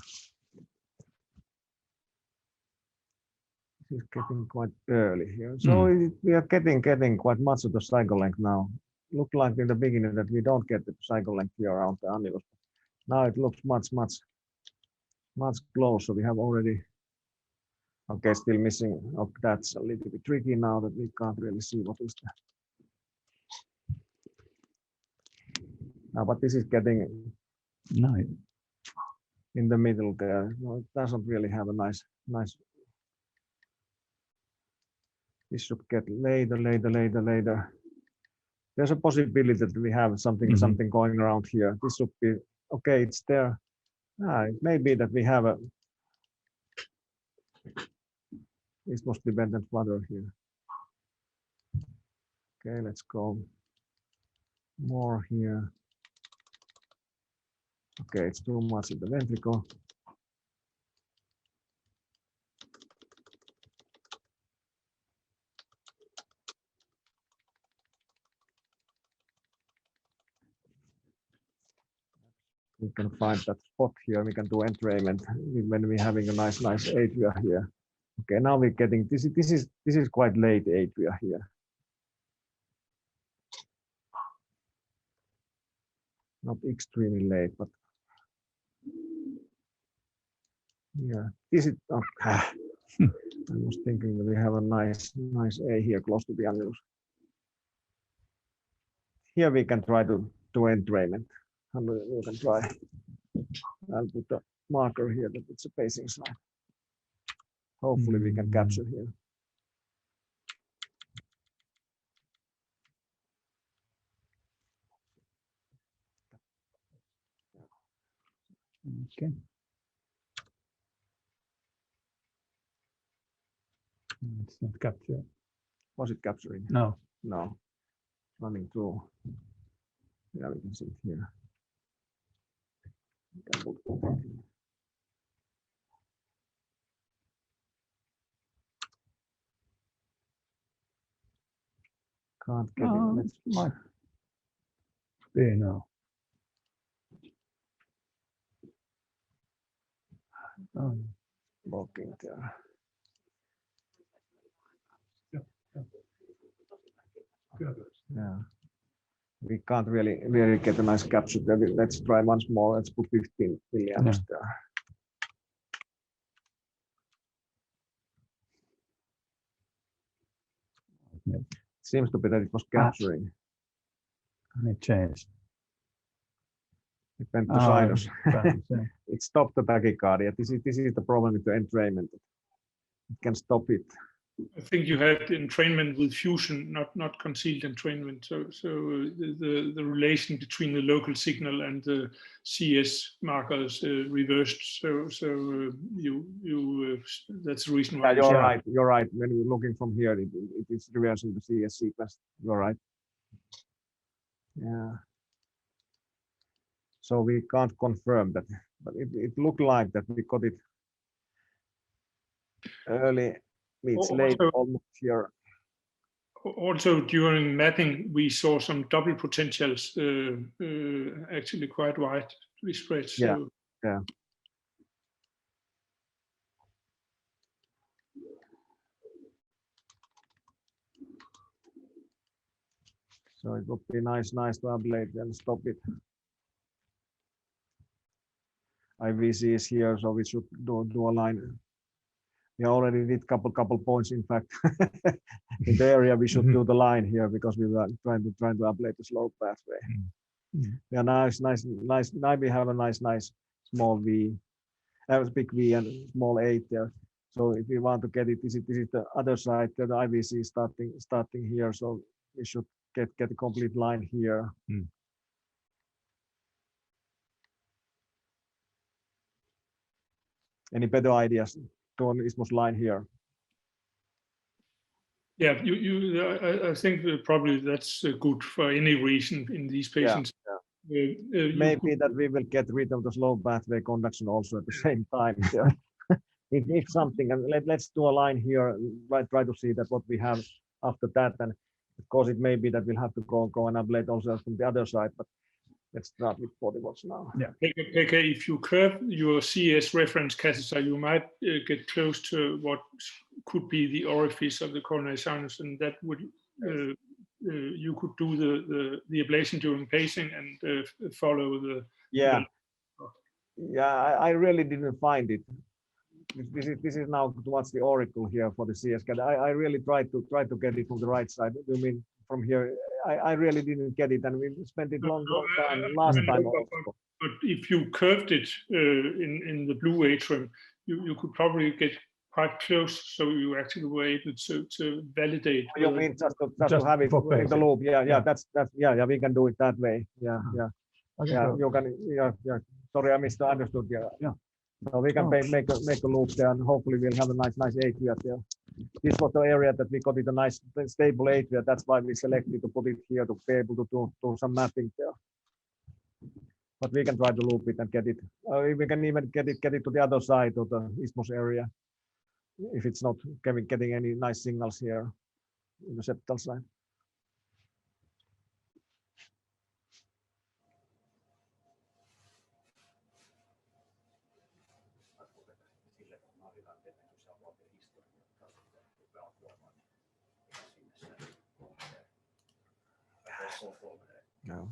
This is getting quite early here. So we are getting quite much of the cycle length now. Looked like in the beginning that we don't get the cycle length here around the annulus. Now it looks much closer. We have already, okay, still missing. Oh, that's a little bit tricky now that we can't really see what is that. Now, but this is getting in the middle there. No, it doesn't really have a nice. This should get later. There's a possibility that we have something going around here. This should be okay. It's there. It may be that we have a. This must be bent and flutter here. Okay, let's go more here. Okay, it's too much in the ventricle. We can find that spot here. We can do entrainment when we're having a nice atria here. Okay, now we're getting this is quite late atria here. Not extremely late, but yeah, this is. I was thinking that we have a nice A here close to the annulus. Here we can try to do entrainment. And we can try. I'll put the marker here that it's a pacing sign. Hopefully we can capture here. Okay. It's not captured. Was it capturing? No. No. Running through. Yeah, we can see it here. Can't get it. Let's might be now. blocking there. Yeah. We can't really get a nice capture there. Let's try once more. Let's put 15 milliamps there. It seems to be that it was capturing. It changed. It went to sinus. It stopped the tachycardia. This is the problem with the entrainment. It can stop it. I think you had entrainment with fusion, not concealed entrainment. So the relation between the local signal and the CS markers reversed. So that's the reason why. Yeah, you're right. You're right. When you're looking from here, it is reversing the CS sequence. You're right. Yeah. So we can't confirm that, but it looked like that we got it early. It's late, almost here. Also, during mapping, we saw some double potentials, actually quite widely spread. So. Yeah. So it would be nice to ablate and stop it. IVC is here, so we should do a line. We already did couple points. In fact, in the area we should do the line here because we were trying to ablate the slope pathway. Yeah, nice. Now we have a nice small V, big V and small 8 there. So if we want to get it, this is the other side. The IVC is starting here, so we should get a complete line here. Any better ideas? On isthmus line here. Yeah, I think probably that's good for any reason in these patients. Yeah. Maybe that we will get rid of the slow pathway conduction also at the same time. if something, and let's do a line here. Try to see that what we have after that, and of course it may be that we'll have to go and ablate also from the other side, but. Let's start with 40 watts now. Yeah. Pekka, if you curve your CS reference catheter, you might get close to what could be the orifice of the coronary sinus, and that would you could do the ablation during pacing and follow the. Yeah. I really didn't find it. This is now towards the auricle here for the CS. I really tried to get it from the right side. You mean from here? I really didn't get it, and we spent it long time last time also. But if you curved it in the blue atrium, you could probably get quite close, so you actually were able to validate. You mean just to have it in the loop? Yeah. That's we can do it that way. Yeah. Okay, yeah, you can. Yeah. Sorry, I misunderstood. Yeah. So we can make a loop there, and hopefully we'll have a nice atria there. this was the area that we got it a nice stable atria. That's why we selected to put it here to be able to do some mapping there. But we can try to loop it and get it. We can even get it to the other side of the isthmus area if it's not getting any nice signals here in the septal side. No.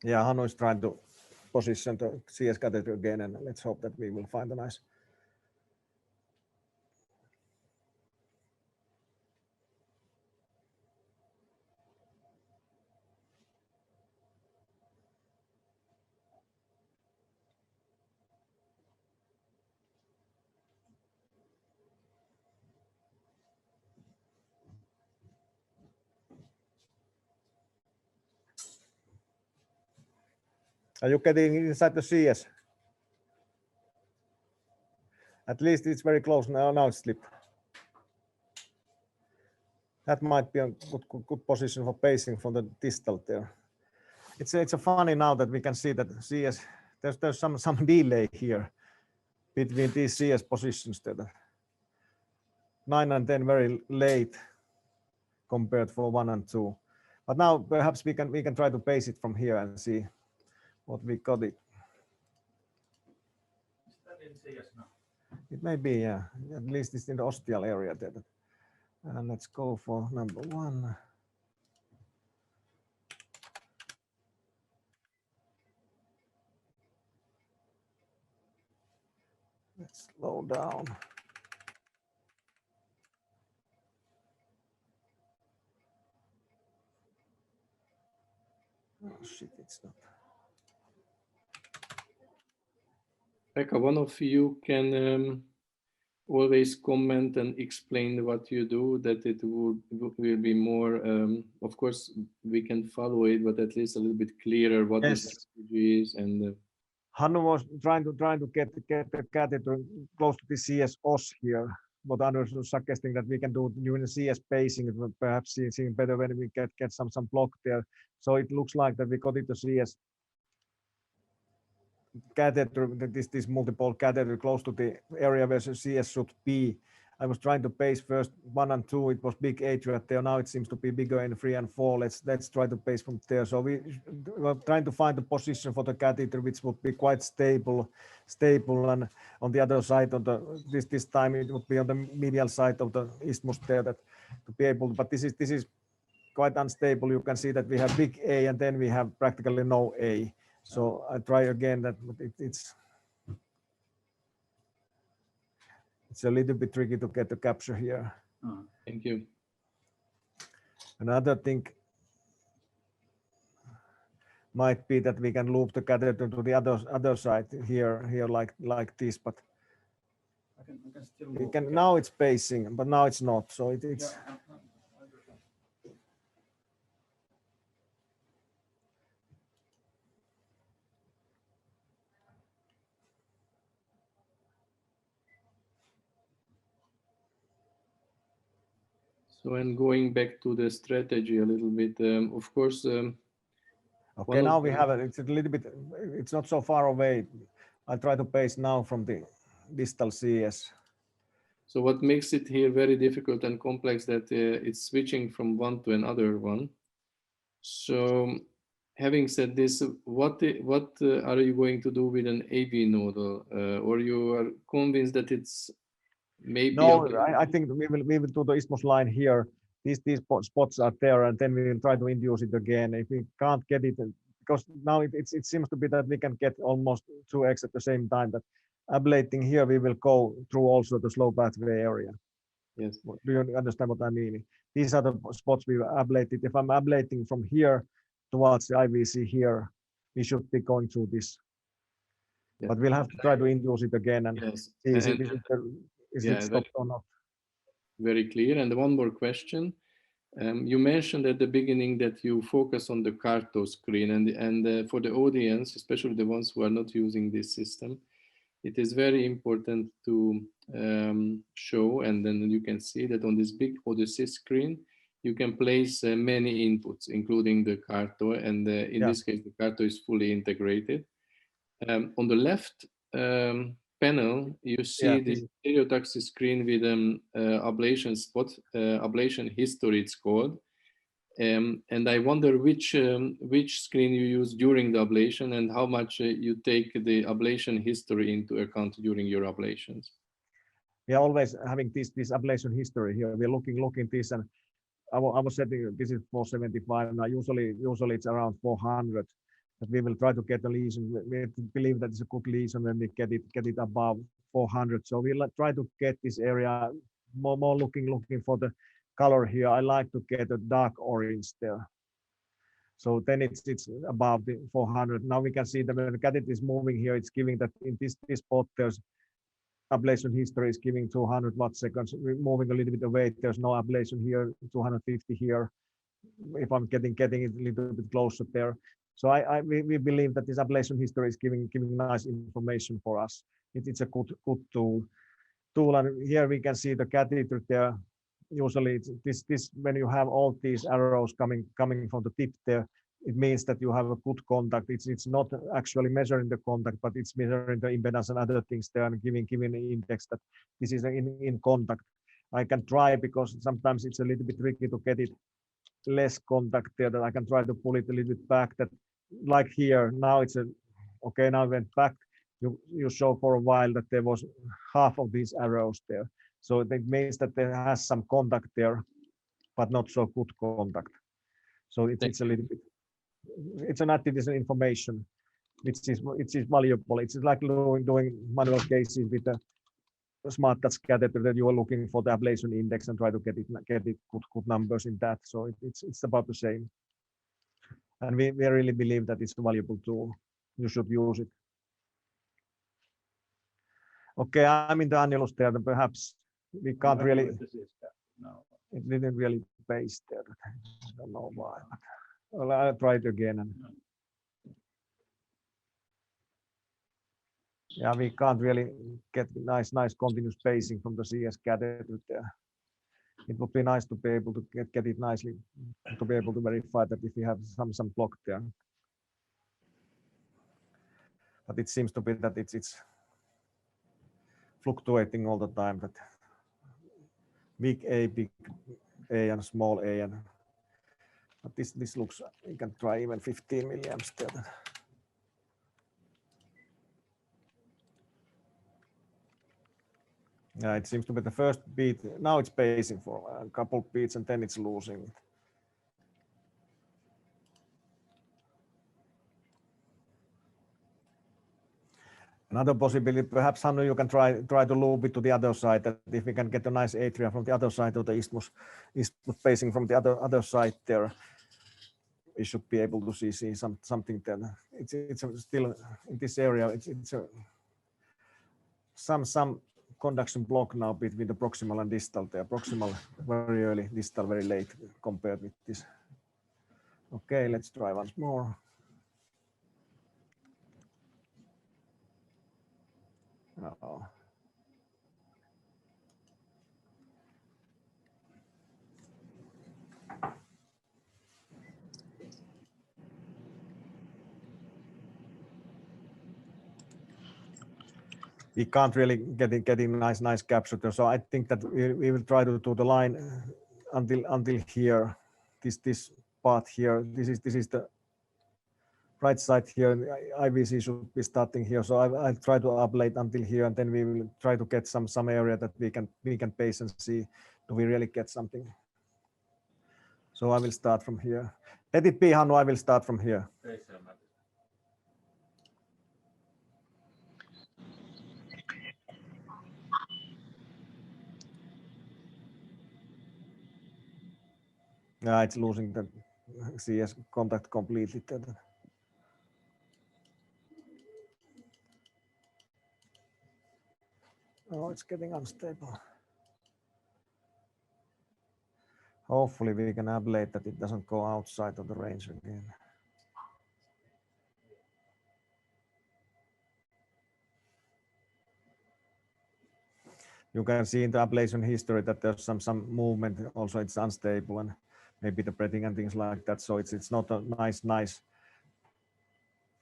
Yeah, Hannu is trying to position the CS catheter again, and let's hope that we will find a nice. Are you getting inside the CS? At least it's very close now. Now it's slipped. That might be a good position for pacing from the distal there. It's a funny now that we can see that CS. There's some delay here between these CS positions there. 9 and 10 very late compared for 1 and 2. But now perhaps we can try to pace it from here and see what we got it. It may be, yeah. At least it's in the ostial area there. And let's go for number 1. Let's slow down. Oh shit, it's not. Pekka, one of you can always comment and explain what you do, that it will be more, of course, we can follow it, but at least a little bit clearer what the strategy is. And Hannu was trying to get the catheter close to the CS os here. What Anders was suggesting that we can do during the CS pacing, perhaps seeing better when we get some block there. So it looks like that we got it to CS catheter, this multiple catheter close to the area where the CS should be. I was trying to pace first 1 and 2. It was big atria there. Now it seems to be bigger in 3 and 4. Let's try to pace from there. So we were trying to find the position for the catheter which would be quite stable, and on the other side of the this time it would be on the medial side of the isthmus there, that to be able. But this is quite unstable. You can see that we have big A and then we have practically no A. So I try again that it's a little bit tricky to get the capture here. thank you. Another thing might be that we can loop the catheter to the other side here like this, but I can still we can, now it's pacing, but now it's not. So it's. Yeah, So, and going back to the strategy a little bit, of course. Okay, now we have it. It's a little bit, it's not so far away. I'll try to pace now from the distal CS. So what makes it here very difficult and complex that it's switching from one to another one. So having said this, what are you going to do with an AV nodal, or you are convinced that it's maybe? No, I think we will do the isthmus line here. These spots are there, and then we will try to induce it again. If we can't get it, because now it seems to be that we can get almost 2x at the same time. But ablating here, we will go through also the slow pathway area. Yes. Do you understand what I mean? These are the spots we ablated. If I'm ablating from here towards the IVC here, we should be going through this. Yeah. But we'll have to try to induce it again and Yes. see is Yeah, it stopped or not. Very clear. And one more question. You mentioned at the beginning that you focus on the Carto screen, and for the audience, especially the ones who are not using this system, it is very important to show, and then you can see that on this big Odyssey screen, you can place many inputs, including the Carto, and in this case, the Carto is fully integrated. On the left panel, you see the stereotaxis screen with ablation spot, ablation history it's called. And I wonder which screen you use during the ablation and how much you take the ablation history into account during your ablations. We are always having this ablation history here. We're looking this, and I was setting this is 475. Now usually it's around 400. But we will try to get a lesion. We believe that it's a good lesion when we get it above 400. So we'll try to get this area more looking for the color here. I like to get a dark orange there. So then it's above the 400. Now we can see that when the catheter is moving here, it's giving that in this spot there's ablation history is giving 200 watt seconds. We're moving a little bit away. There's no ablation here, 250 here. If I'm getting it a little bit closer there. So we believe that this ablation history is giving nice information for us. It's a good tool. And here we can see the catheter there. Usually it's this when you have all these arrows coming from the tip there, it means that you have a good contact. It's not actually measuring the contact, but it's measuring the impedance and other things there and giving an index that this is in contact. I can try because sometimes it's a little bit tricky to get it less contact there, that I can try to pull it a little bit back, that like here now it's okay. Now I went back. You show for a while that there was half of these arrows there, so that means that there has some contact there, but not so good contact. So it's a little bit, it's an additional information which is valuable. It's like doing manual cases with a smart touch catheter, that you are looking for the ablation index and try to get it good numbers in that. So it's about the same. And we really believe that it's a valuable tool. You should use it. Okay, I'm in the annulus there. Perhaps we can't really. It didn't really paste there. I don't know why. Well, I'll try it again. And yeah, we can't really get nice continuous pacing from the CS catheter there. It would be nice to be able to get it nicely, to be able to verify that if we have some block there. But it seems to be that it's fluctuating all the time. That big A and small A, and but this looks. You can try even 15 milliamps there. Yeah, it seems to be the first beat. Now it's pacing for a couple of beats and then it's losing. Another possibility, perhaps Hannu, you can try to loop it to the other side. That if we can get a nice atria from the other side of the isthmus pacing from the other side there, we should be able to see something there. It's still in this area. It's some conduction block now between the proximal and distal there. Proximal very early, distal very late compared with this. Okay, let's try once more. Uh-oh. We can't really getting nice capture there. So I think that we will try to do the line until here. This part here. This is the right side here. IVC should be starting here. So I'll try to ablate until here, and then we will try to get some area that we can pace and see, do we really get something. So I will start from here. Let it be, Hannu, I will start from here. Yeah, it's losing the CS contact completely. Oh, it's getting unstable. Hopefully we can ablate that it doesn't go outside of the range again. You can see in the ablation history that there's some movement. Also, it's unstable and maybe the breathing and things like that. So it's not a nice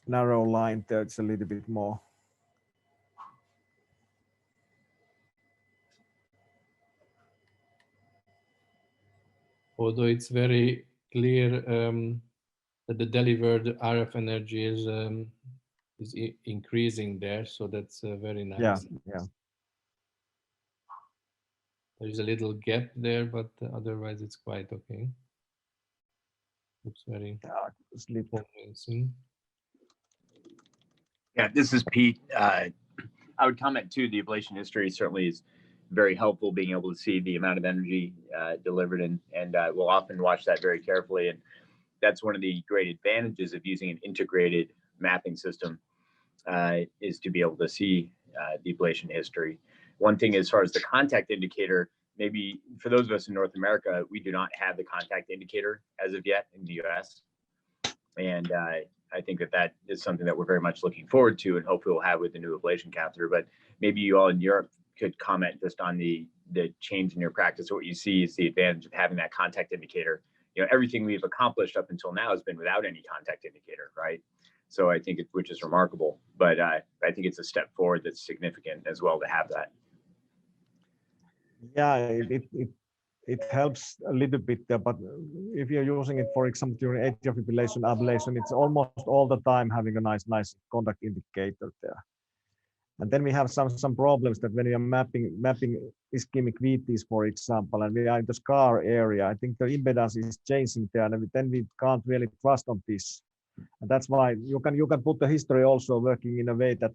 narrow line there. It's a little bit more. Although it's very clear that the delivered RF energy is increasing there, so that's very nice. Yeah. There is a little gap there, but otherwise it's quite okay. Looks very convincing. Yeah, this is Pete. I would comment too, the ablation history certainly is very helpful, being able to see the amount of energy delivered, and we'll often watch that very carefully. And that's one of the great advantages of using an integrated mapping system, is to be able to see the ablation history. One thing as far as the contact indicator, maybe for those of us in North America, we do not have the contact indicator as of yet in the US. And I think that is something that we're very much looking forward to, and hopefully we'll have with the new ablation catheter. But maybe you all in Europe could comment just on the change in your practice. What you see is the advantage of having that contact indicator. You know, everything we've accomplished up until now has been without any contact indicator, right? So I think which is remarkable, but I think it's a step forward that's significant as well to have that. Yeah, it helps a little bit there, but if you're using it, for example, during atrial fibrillation ablation, it's almost all the time having a nice contact indicator there. And then we have some problems that when you're mapping ischemic VTs, for example, and we are in the scar area, I think the impedance is changing there, and then we can't really trust on this. And that's why you can put the history also working in a way that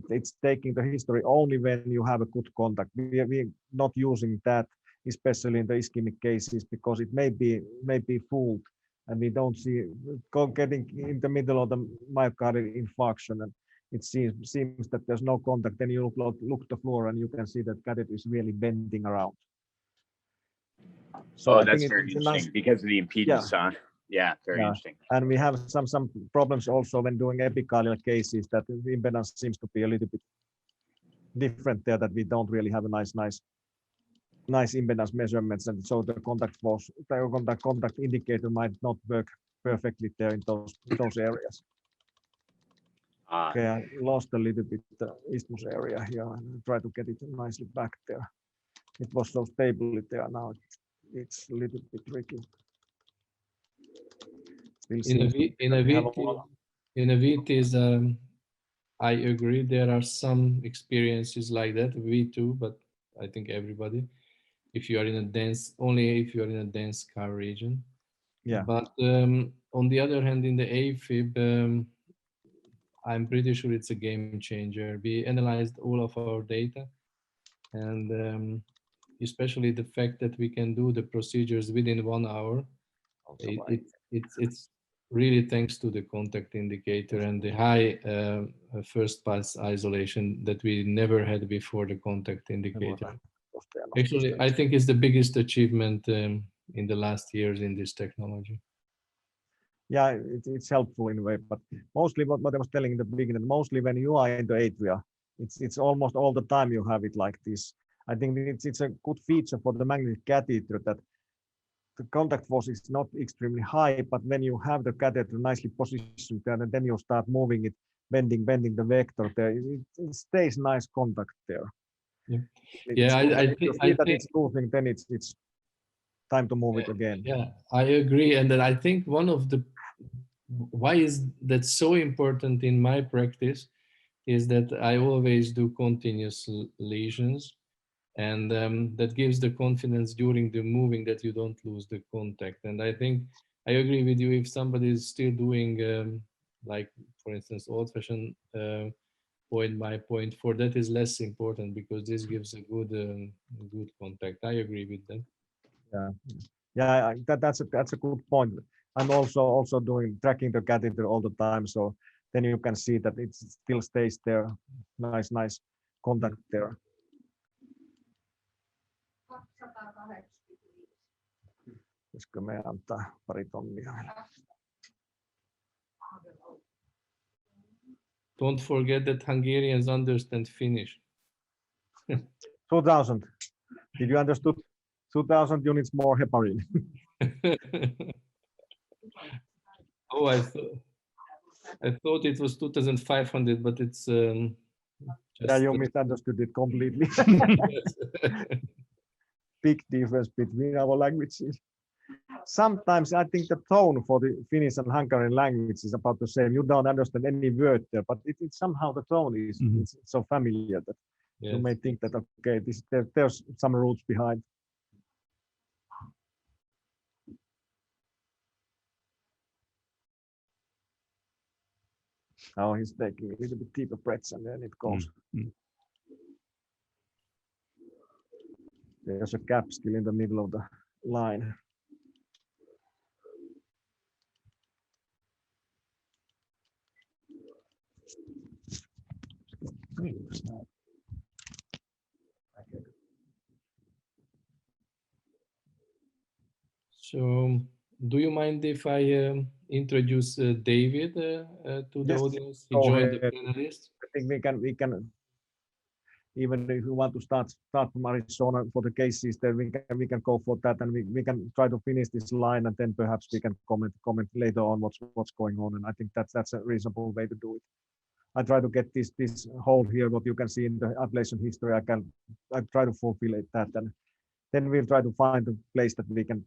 it's taking the history only when you have a good contact. We're not using that, especially in the ischemic cases, because it may be fooled, and we don't see getting in the middle of the myocardial infarction, and it seems that there's no contact. Then you look the floor, and you can see that catheter is really bending around. So that's very interesting because of the impedance. Yeah. Yeah, very interesting. And we have some problems also when doing epicardial cases, that the impedance seems to be a little bit different there, that we don't really have a nice impedance measurements, and so the contact indicator might not work perfectly there in those areas. Okay, I lost a little bit the isthmus area here, and try to get it nicely back there. It was so stable there, now it's a little bit tricky. In a VTs, I agree, there are some experiences like that, V2, but I think everybody, if you are in a dense, only if you are in a dense scar region. Yeah. But on the other hand, in the AFib, I'm pretty sure it's a game changer. We analyzed all of our data, and especially the fact that we can do the procedures within 1 hour. It's really thanks to the contact indicator and the high first pass isolation that we never had before the contact indicator. Actually, I think it's the biggest achievement in the last years in this technology. Yeah, it's helpful in a way, but mostly what I was telling in the beginning, mostly when you are in the atria, it's almost all the time you have it like this. I think it's a good feature for the magnetic catheter that the contact force is not extremely high, but when you have the catheter nicely positioned there, and then you start moving it, bending the vector there, it stays nice contact there. Yeah, I think that it's moving, then it's time to move it again. Yeah, I agree, and then I think one of the why is that so important in my practice is that I always do continuous lesions. And that gives the confidence during the moving that you don't lose the contact. And I think I agree with you, if somebody is still doing, like, for instance, old-fashioned point by point, for that is less important because this gives a good contact. I agree with that. Yeah, that's a good point. I'm also tracking the catheter all the time, so then you can see that it still stays there. Nice contact there. Pitäisikö me antaa pari tonnia? Don't forget that Hungarians understand Finnish. 2000. Did you understood? 2000 units more heparin. Oh, I thought it was 2,500, but it's just, Yeah, you misunderstood it completely. Big difference between our languages. Sometimes I think the tone for the Finnish and Hungarian language is about the same. You don't understand any word there, but it's somehow the tone is it's so familiar that you may think that okay, there's some roots behind. Now he's taking a little bit deeper breaths and then it goes. There's a gap still in the middle of the line. So, do you mind if I introduce David to the audience? He joined the panelists. I think we can even if you want to start from Arizona for the cases, then we can go for that, and we can try to finish this line, and then perhaps we can comment later on what's going on. And I think that's a reasonable way to do it. I try to get this whole here, what you can see in the ablation history. I try to fulfill it that, and then we'll try to find a place that we can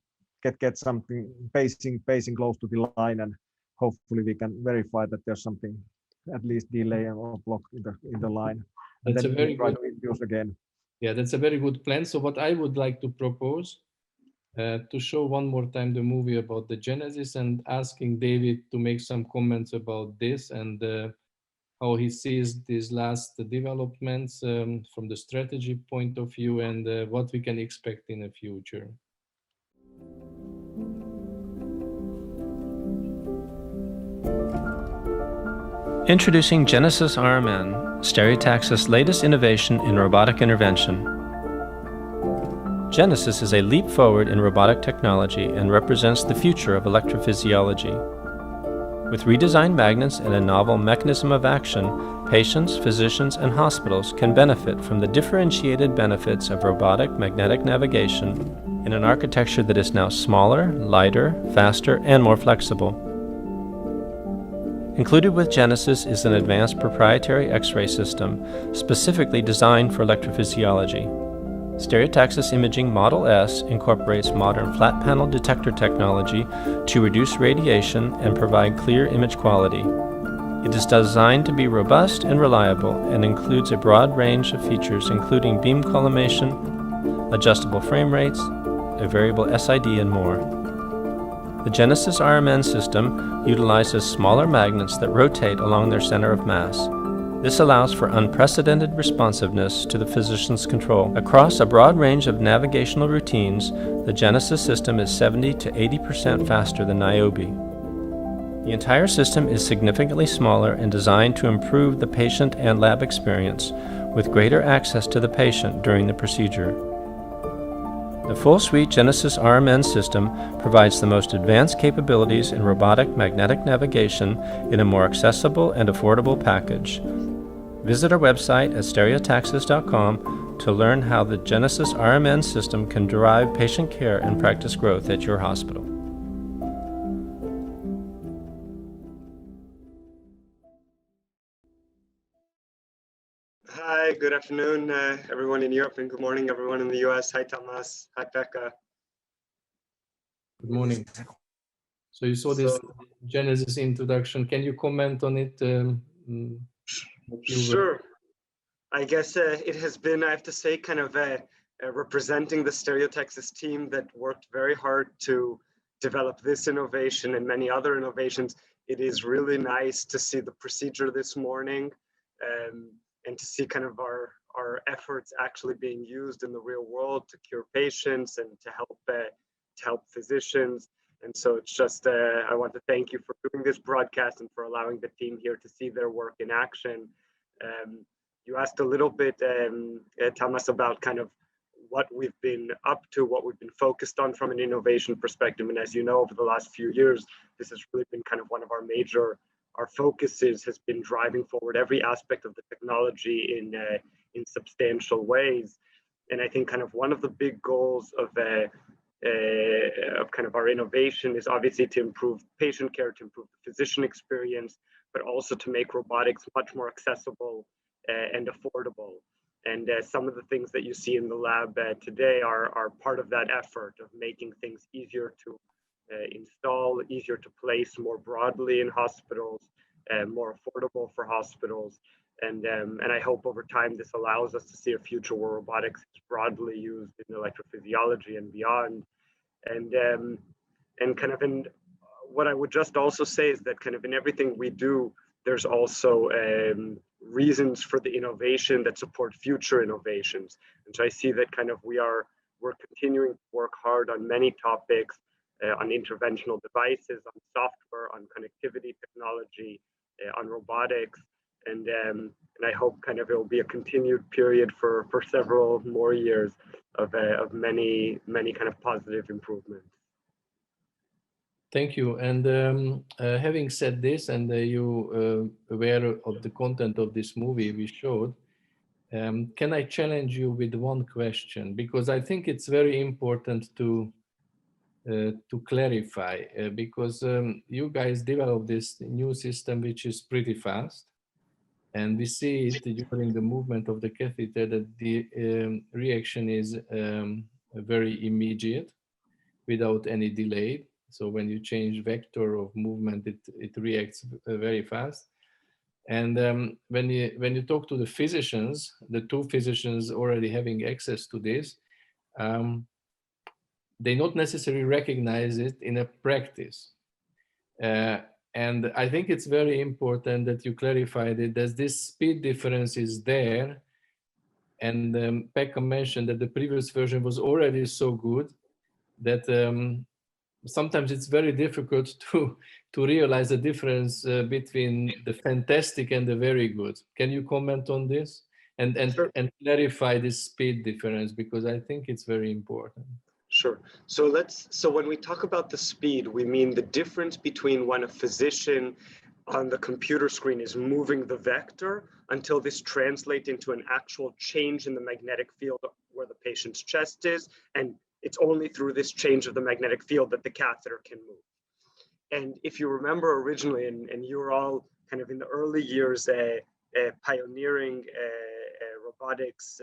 get something pacing close to the line, and hopefully we can verify that there's something at least delay or block in the line. And that's then a very try good to induce again. Yeah, that's a very good plan. So what I would like to propose to show one more time the movie about the Genesis, and asking David to make some comments about this and how he sees these last developments from the strategy point of view, and what we can expect in the future. Introducing Genesis RMN, Stereotaxis' latest innovation in robotic intervention. Genesis is a leap forward in robotic technology and represents the future of electrophysiology. With redesigned magnets and a novel mechanism of action, patients, physicians, and hospitals can benefit from the differentiated benefits of robotic magnetic navigation in an architecture that is now smaller, lighter, faster, and more flexible. Included with Genesis is an advanced proprietary X-ray system specifically designed for electrophysiology. Stereotaxis Imaging Model S incorporates modern flat panel detector technology to reduce radiation and provide clear image quality. It is designed to be robust and reliable and includes a broad range of features including beam collimation, adjustable frame rates, a variable SID, and more. The Genesis RMN system utilizes smaller magnets that rotate along their center of mass. This allows for unprecedented responsiveness to the physician's control. Across a broad range of navigational routines, the Genesis system is 70 to 80% faster than Niobe. The entire system is significantly smaller and designed to improve the patient and lab experience, with greater access to the patient during the procedure. The full-suite Genesis RMN system provides the most advanced capabilities in robotic magnetic navigation in a more accessible and affordable package. Visit our website at stereotaxis.com to learn how the Genesis RMN system can drive patient care and practice growth at your hospital. Hi, good afternoon, everyone in Europe, and good morning, everyone in the US. Hi, Tamas. Hi, Pekka. Good morning. So you saw this Genesis introduction. Can you comment on it? Sure. I guess it has been, I have to say, kind of representing the Stereotaxis team that worked very hard to develop this innovation and many other innovations. It is really nice to see the procedure this morning. And to see kind of our efforts actually being used in the real world to cure patients and to help physicians. And so it's just, I want to thank you for doing this broadcast and for allowing the team here to see their work in action. You asked a little bit, Tamas, about kind of what we've been up to, what we've been focused on from an innovation perspective. And as you know, over the last few years, this has really been kind of one of our focuses has been driving forward every aspect of the technology in substantial ways. And I think kind of one of the big goals of kind of our innovation is obviously to improve patient care, to improve the physician experience, but also to make robotics much more accessible and affordable. And some of the things that you see in the lab today are part of that effort of making things easier to install, easier to place more broadly in hospitals, more affordable for hospitals. And I hope over time this allows us to see a future where robotics is broadly used in electrophysiology and beyond. And kind of in what I would just also say is that kind of in everything we do, there's also reasons for the innovation that support future innovations. And so I see that kind of we're continuing to work hard on many topics, on interventional devices, on software, on connectivity technology, on robotics. And I hope kind of it will be a continued period for several more years of many kind of positive improvements. Thank you. And having said this, and you aware of the content of this movie we showed, can I challenge you with one question? Because I think it's very important to clarify, because you guys developed this new system which is pretty fast. And we see it during the movement of the catheter that the reaction is very immediate without any delay. So when you change vector of movement, it reacts very fast. And when you talk to the physicians, the two physicians already having access to this, they not necessarily recognize it in a practice. And I think it's very important that you clarified it, that this speed difference is there. And Pekka mentioned that the previous version was already so good that sometimes it's very difficult to realize the difference between the fantastic and the very good. Can you comment on this and Sure. and clarify this speed difference, because I think it's very important. Sure. So when we talk about the speed, we mean the difference between when a physician on the computer screen is moving the vector until this translates into an actual change in the magnetic field where the patient's chest is. And it's only through this change of the magnetic field that the catheter can move. And if you remember originally, and you were all kind of in the early years pioneering robotics,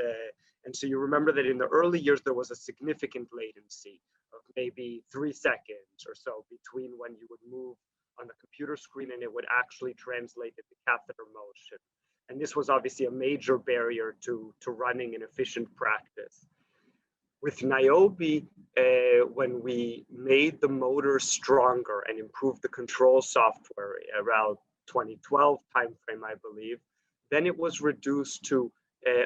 and so you remember that in the early years, there was a significant latency of maybe 3 seconds or so between when you would move on the computer screen and it would actually translate into catheter motion. And this was obviously a major barrier to running an efficient practice. With Niobe, when we made the motor stronger and improved the control software around 2012 timeframe, I believe, then it was reduced to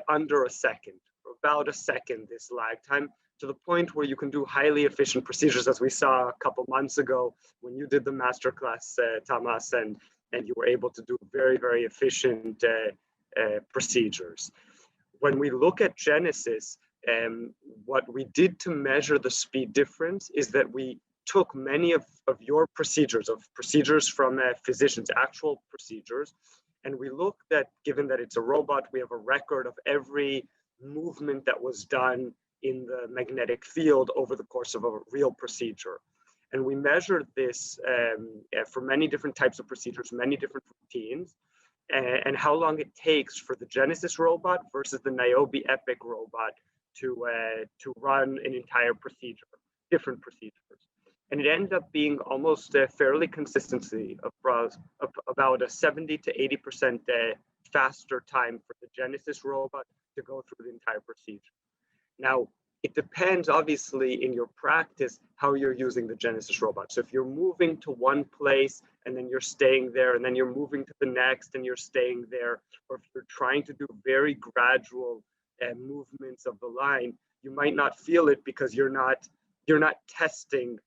under a second, or about a second, this lag time, to the point where you can do highly efficient procedures, as we saw a couple months ago when you did the masterclass, Tamas, and you were able to do very, very efficient procedures. When we look at Genesis, what we did to measure the speed difference is that we took many of your procedures from physicians, actual procedures, and we looked at, given that it's a robot, we have a record of every movement that was done in the magnetic field over the course of a real procedure. And we measured this for many different types of procedures, many different routines, and how long it takes for the Genesis robot versus the Niobe Epic robot to run an entire procedure, different procedures. And it ended up being almost fairly consistency of about a 70 to 80% faster time for the Genesis robot to go through the entire procedure. Now, it depends obviously in your practice how you're using the Genesis robot. So if you're moving to one place and then you're staying there, and then you're moving to the next and you're staying there, or if you're trying to do very gradual movements of the line, you might not feel it because you're not testing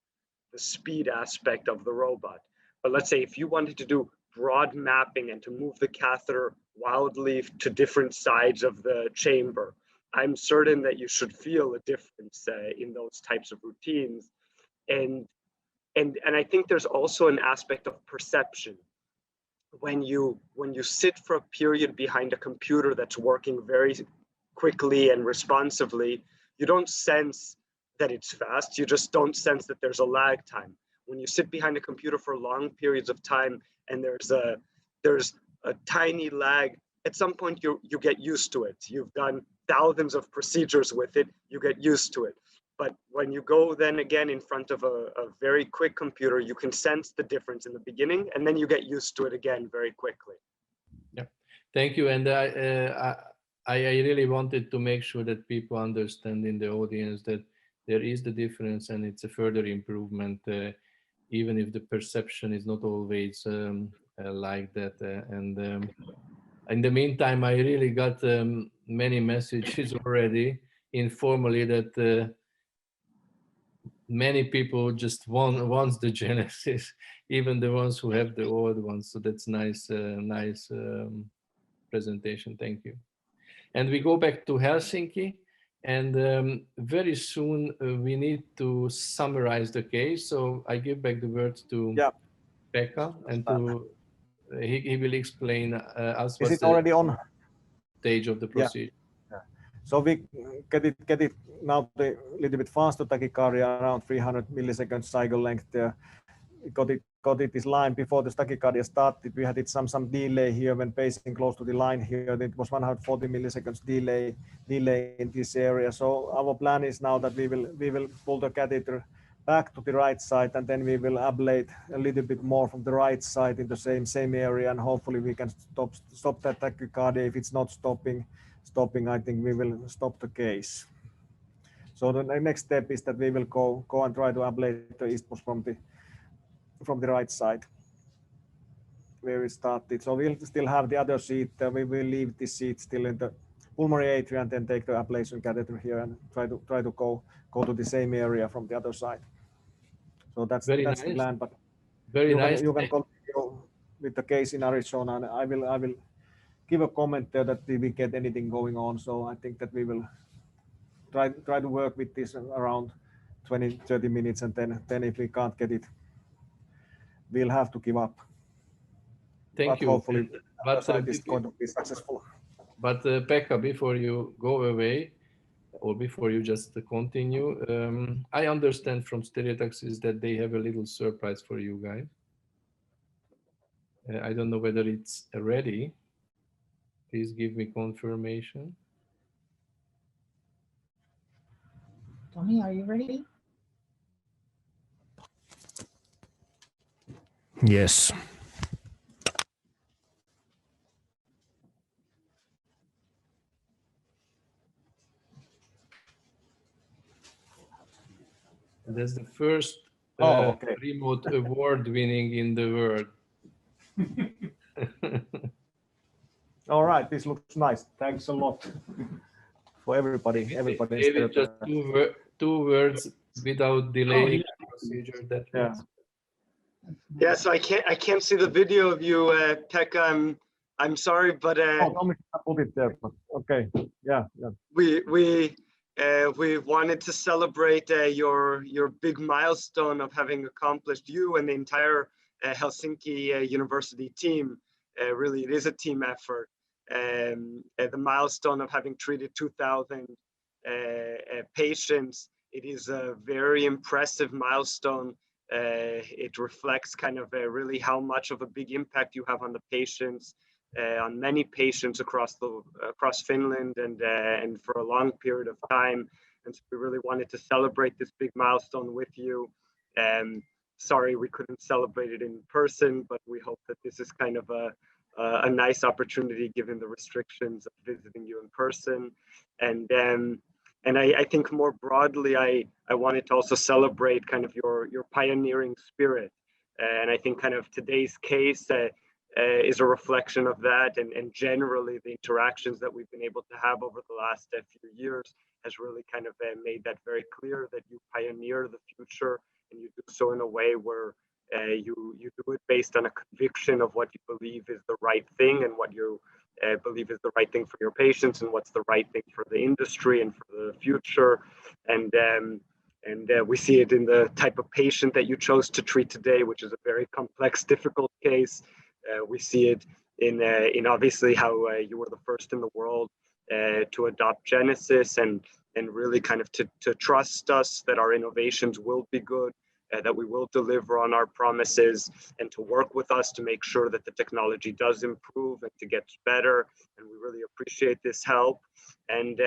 the speed aspect of the robot. But let's say if you wanted to do broad mapping and to move the catheter wildly to different sides of the chamber, I'm certain that you should feel a difference in those types of routines. And I think there's also an aspect of perception. When you sit for a period behind a computer that's working very quickly and responsively, you don't sense that it's fast. You just don't sense that there's a lag time. When you sit behind a computer for long periods of time and there's a tiny lag, at some point you get used to it. You've done thousands of procedures with it, you get used to it. But when you go then again in front of a very quick computer, you can sense the difference in the beginning, and then you get used to it again very quickly. Yeah, thank you. And I really wanted to make sure that people understand in the audience that there is the difference and it's a further improvement, even if the perception is not always like that. In the meantime, I really got many messages already informally that many people just wants the Genesis, even the ones who have the old ones. So that's nice, nice presentation. Thank you. And we go back to Helsinki, and very soon we need to summarize the case. So I give back the word to Pekka, and he will explain us what's the stage of the procedure. Yeah. So we get it now a little bit faster tachycardia, around 300 milliseconds cycle length there. We got it this line before the tachycardia started. We had some delay here when pacing close to the line here. It was 140 milliseconds delay in this area. So our plan is now that we will pull the catheter back to the right side, and then we will ablate a little bit more from the right side in the same area, and hopefully we can stop that tachycardia. If it's not stopping, I think we will stop the case. So the next step is that we will go and try to ablate the isthmus from the right side where we started. So we'll still have the other seat. We will leave this seat still in the pulmonary atrium, and then take the ablation catheter here and try to go to the same area from the other side. So that's nice. The plan. But you can continue with the case in Arizona, and I will give a comment there that we get anything going on. So I think that we will try to work with this around 20-30 minutes, and then if we can't get it, we'll have to give up. Thank you. Hopefully the site is going to be successful. But Pekka, before you go away, or before you just continue, I understand from Stereotaxis that they have a little surprise for you guys. I don't know whether it's ready. Please give me confirmation. Tommy, are you ready? Yes. That's the first remote award winning in the world. All right, this looks nice. Thanks a lot for everybody. David, just two words without delay procedure. That Yeah, so I can't see the video of you, Pekka. I'm sorry, but Tommy, I put it there. But okay, yeah. We wanted to celebrate your big milestone of having accomplished, you and the entire Helsinki University team. Really, it is a team effort. The milestone of having treated 2,000 patients. It is a very impressive milestone. It reflects kind of really how much of a big impact you have on the patients, on many patients across Finland, and for a long period of time. And so we really wanted to celebrate this big milestone with you. Sorry we couldn't celebrate it in person, but we hope that this is kind of a nice opportunity given the restrictions of visiting you in person. And I think more broadly, I wanted to also celebrate kind of your pioneering spirit. And I think kind of today's case is a reflection of that, and generally the interactions that we've been able to have over the last few years has really kind of made that very clear, that you pioneer the future, and you do so in a way where you do it based on a conviction of what you believe is the right thing and what you believe is the right thing for your patients and what's the right thing for the industry and for the future. And we see it in the type of patient that you chose to treat today, which is a very complex, difficult case. We see it in obviously how you were the first in the world to adopt Genesis and really kind of to trust us that our innovations will be good, that we will deliver on our promises, and to work with us to make sure that the technology does improve and to get better. And we really appreciate this help. And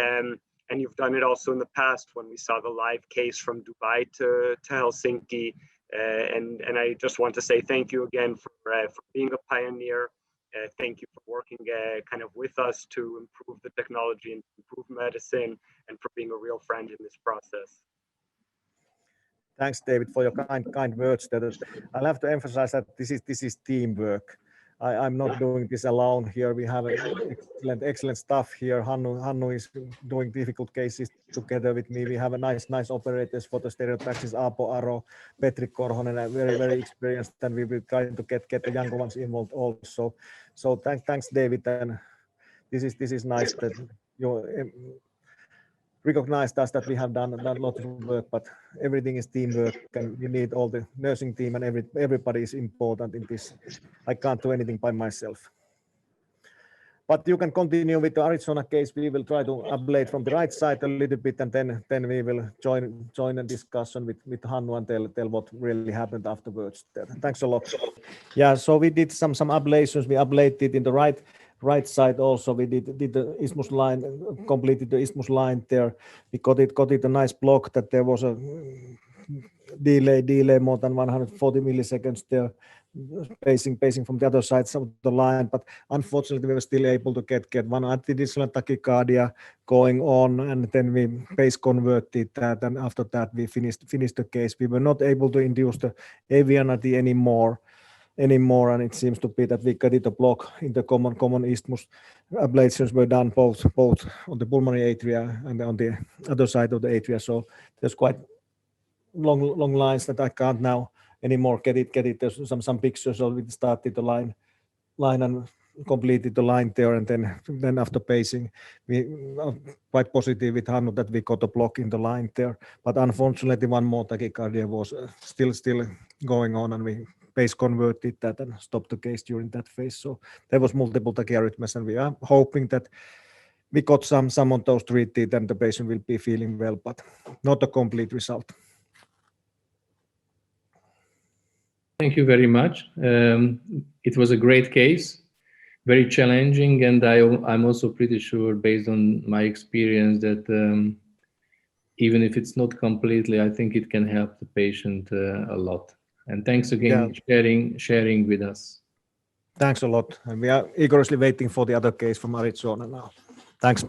you've done it also in the past when we saw the live case from Dubai to Helsinki. And I just want to say thank you again for being a pioneer. Thank you for working kind of with us to improve the technology and improve medicine, and for being a real friend in this process. Thanks, David, for your kind words. I'll have to emphasize that this is teamwork. I'm not doing this alone here. We have excellent staff here. Hannu is doing difficult cases together with me. We have a nice operators for the stereotaxis, Aapo, Aro, Petri Korhonen, very experienced, and we will try to get the younger ones involved also. So thanks, David, and this is nice that you recognized us that we have done lots of work, but everything is teamwork, and you need all the nursing team, and everybody is important in this. I can't do anything by myself. But you can continue with the Arizona case. We will try to ablate from the right side a little bit, and then we will join a discussion with Hannu and tell what really happened afterwards. Thanks a lot. Yeah, so we did some ablations. We ablated in the right side also. We did the isthmus line, completed the isthmus line there. We got it a nice block that there was a delay more than 140 milliseconds there, pacing from the other side of the line. But unfortunately, we were still able to get one additional tachycardia going on, and then we pace converted that, and after that we finished the case. We were not able to induce the avianity anymore, and it seems to be that we got it a block in the common isthmus. Ablations were done both on the pulmonary atria and on the other side of the atria. So there's quite long lines that I can't now anymore get it. There's some pictures. So we started the line and completed the line there, and then after pacing, we are quite positive with Hannu that we got a block in the line there. But unfortunately, one more tachycardia was still going on, and we pace converted that and stopped the case during that phase. So there was multiple tachyarrhythmias, and we are hoping that we got some of those treated and the patient will be feeling well, but not a complete result. Thank you very much. It was a great case, very challenging, and I'm also pretty sure, based on my experience, that even if it's not completely, I think it can help the patient a lot. And thanks again, sharing with us. Thanks a lot. And we are eagerly waiting for the other case from Arizona now. Thanks.